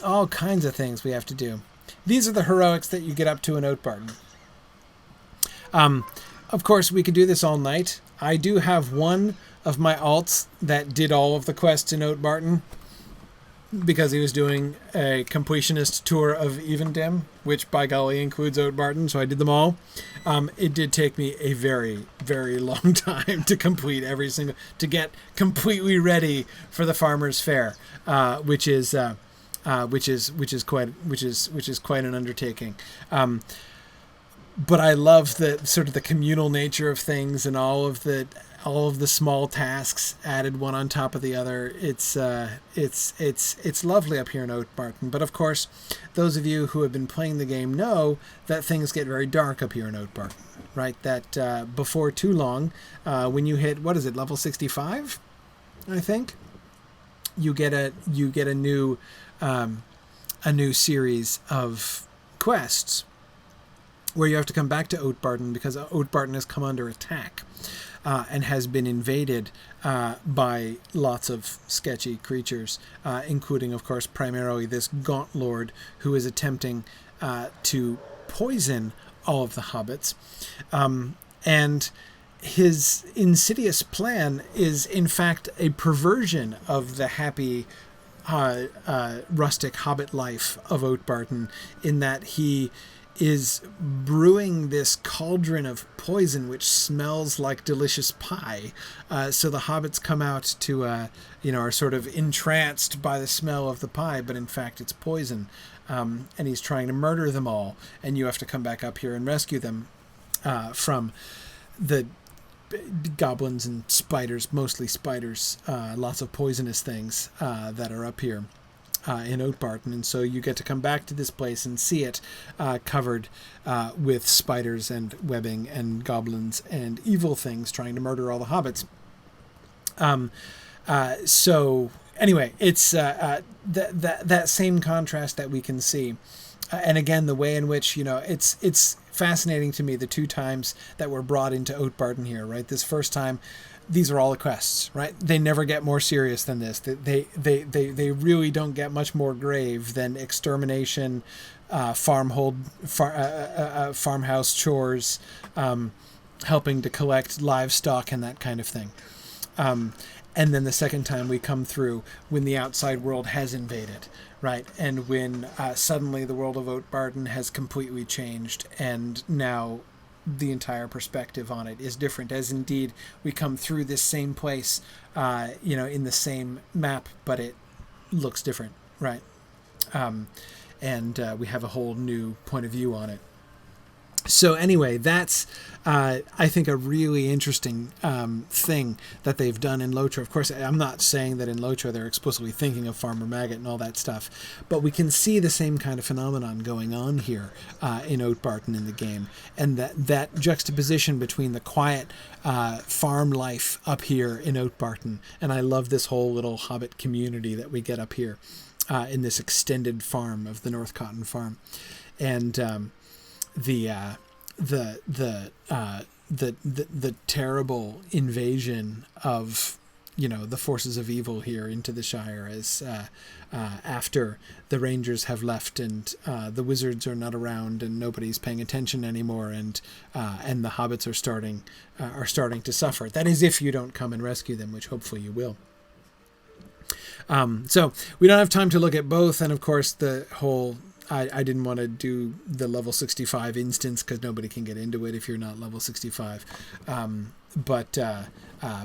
All kinds of things we have to do. These are the heroics that you get up to in Oatbarton. Of course, we could do this all night. I do have one of my alts that did all of the quests in Oatbarton because he was doing a completionist tour of Evendim, which by golly includes Oatbarton, so I did them all. It did take me a very, very long time to complete every single, to get completely ready for the Farmer's Fair, which is quite an undertaking. But I love the sort of the communal nature of things and all of the small tasks added one on top of the other. It's lovely up here in Oatbarton. But of course, those of you who have been playing the game know that things get very dark up here in Oatbarton, right? That before too long, when you hit, what is it, level 65, I think, you get a new series of quests where you have to come back to Oatbarton because Oatbarton has come under attack and has been invaded by lots of sketchy creatures, including, of course, primarily this Gaunt Lord who is attempting to poison all of the hobbits. And his insidious plan is, in fact, a perversion of the happy rustic hobbit life of Oatbarton, in that he is brewing this cauldron of poison which smells like delicious pie. So the hobbits come out to, are sort of entranced by the smell of the pie, but in fact it's poison. And he's trying to murder them all, and you have to come back up here and rescue them. from the goblins and spiders, mostly spiders, lots of poisonous things that are up here in Oatbarton. And so you get to come back to this place and see it covered with spiders and webbing and goblins and evil things trying to murder all the hobbits. So anyway, it's that same contrast that we can see. And again, the way in which, it's fascinating to me, the two times that we're brought into Oatbarton here, right? This first time, these are all the quests, right? They never get more serious than this. They really don't get much more grave than extermination, farmhouse chores, helping to collect livestock and that kind of thing. And then the second time we come through when the outside world has invaded, right? And when suddenly the world of Oatbarton has completely changed, and now the entire perspective on it is different, as indeed we come through this same place, in the same map, but it looks different, right? And we have a whole new point of view on it. So anyway, that's, I think, a really interesting thing that they've done in Lotro. Of course, I'm not saying that in Lotro they're explicitly thinking of Farmer Maggot and all that stuff, but we can see the same kind of phenomenon going on here in Oatbarton in the game. And that juxtaposition between the quiet farm life up here in Oatbarton, and I love this whole little hobbit community that we get up here in this extended farm of the North Cotton Farm. And the terrible invasion of the forces of evil here into the Shire as after the Rangers have left and the wizards are not around and nobody's paying attention anymore, and the hobbits are starting to suffer. That is, if you don't come and rescue them, which hopefully you will. So we don't have time to look at both, and of course the whole. I didn't want to do the level 65 instance because nobody can get into it if you're not level 65. But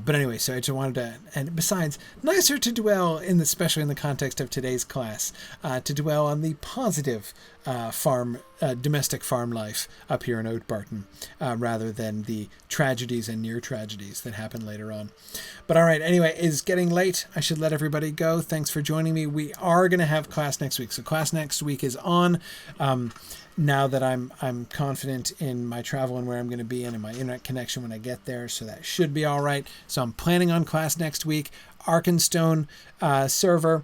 anyway, so I just wanted to, and besides, nicer to dwell especially in the context of today's class, to dwell on the positive domestic farm life up here in Oatbarton, rather than the tragedies and near tragedies that happen later on. But all right, anyway, it's getting late. I should let everybody go. Thanks for joining me. We are going to have class next week. So class next week is on. Now that I'm confident in my travel and where I'm going to be and in my internet connection when I get there, so that should be all right. So I'm planning on class next week, Arkenstone server,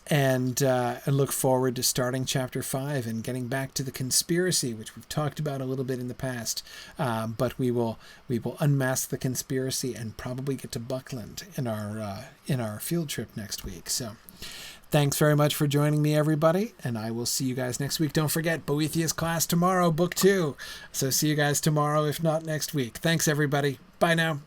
and look forward to starting Chapter 5 and getting back to the conspiracy, which we've talked about a little bit in the past. But we will unmask the conspiracy and probably get to Buckland in our field trip next week. So. Thanks very much for joining me, everybody, and I will see you guys next week. Don't forget, Boethius class tomorrow, Book 2. So see you guys tomorrow, if not next week. Thanks, everybody. Bye now.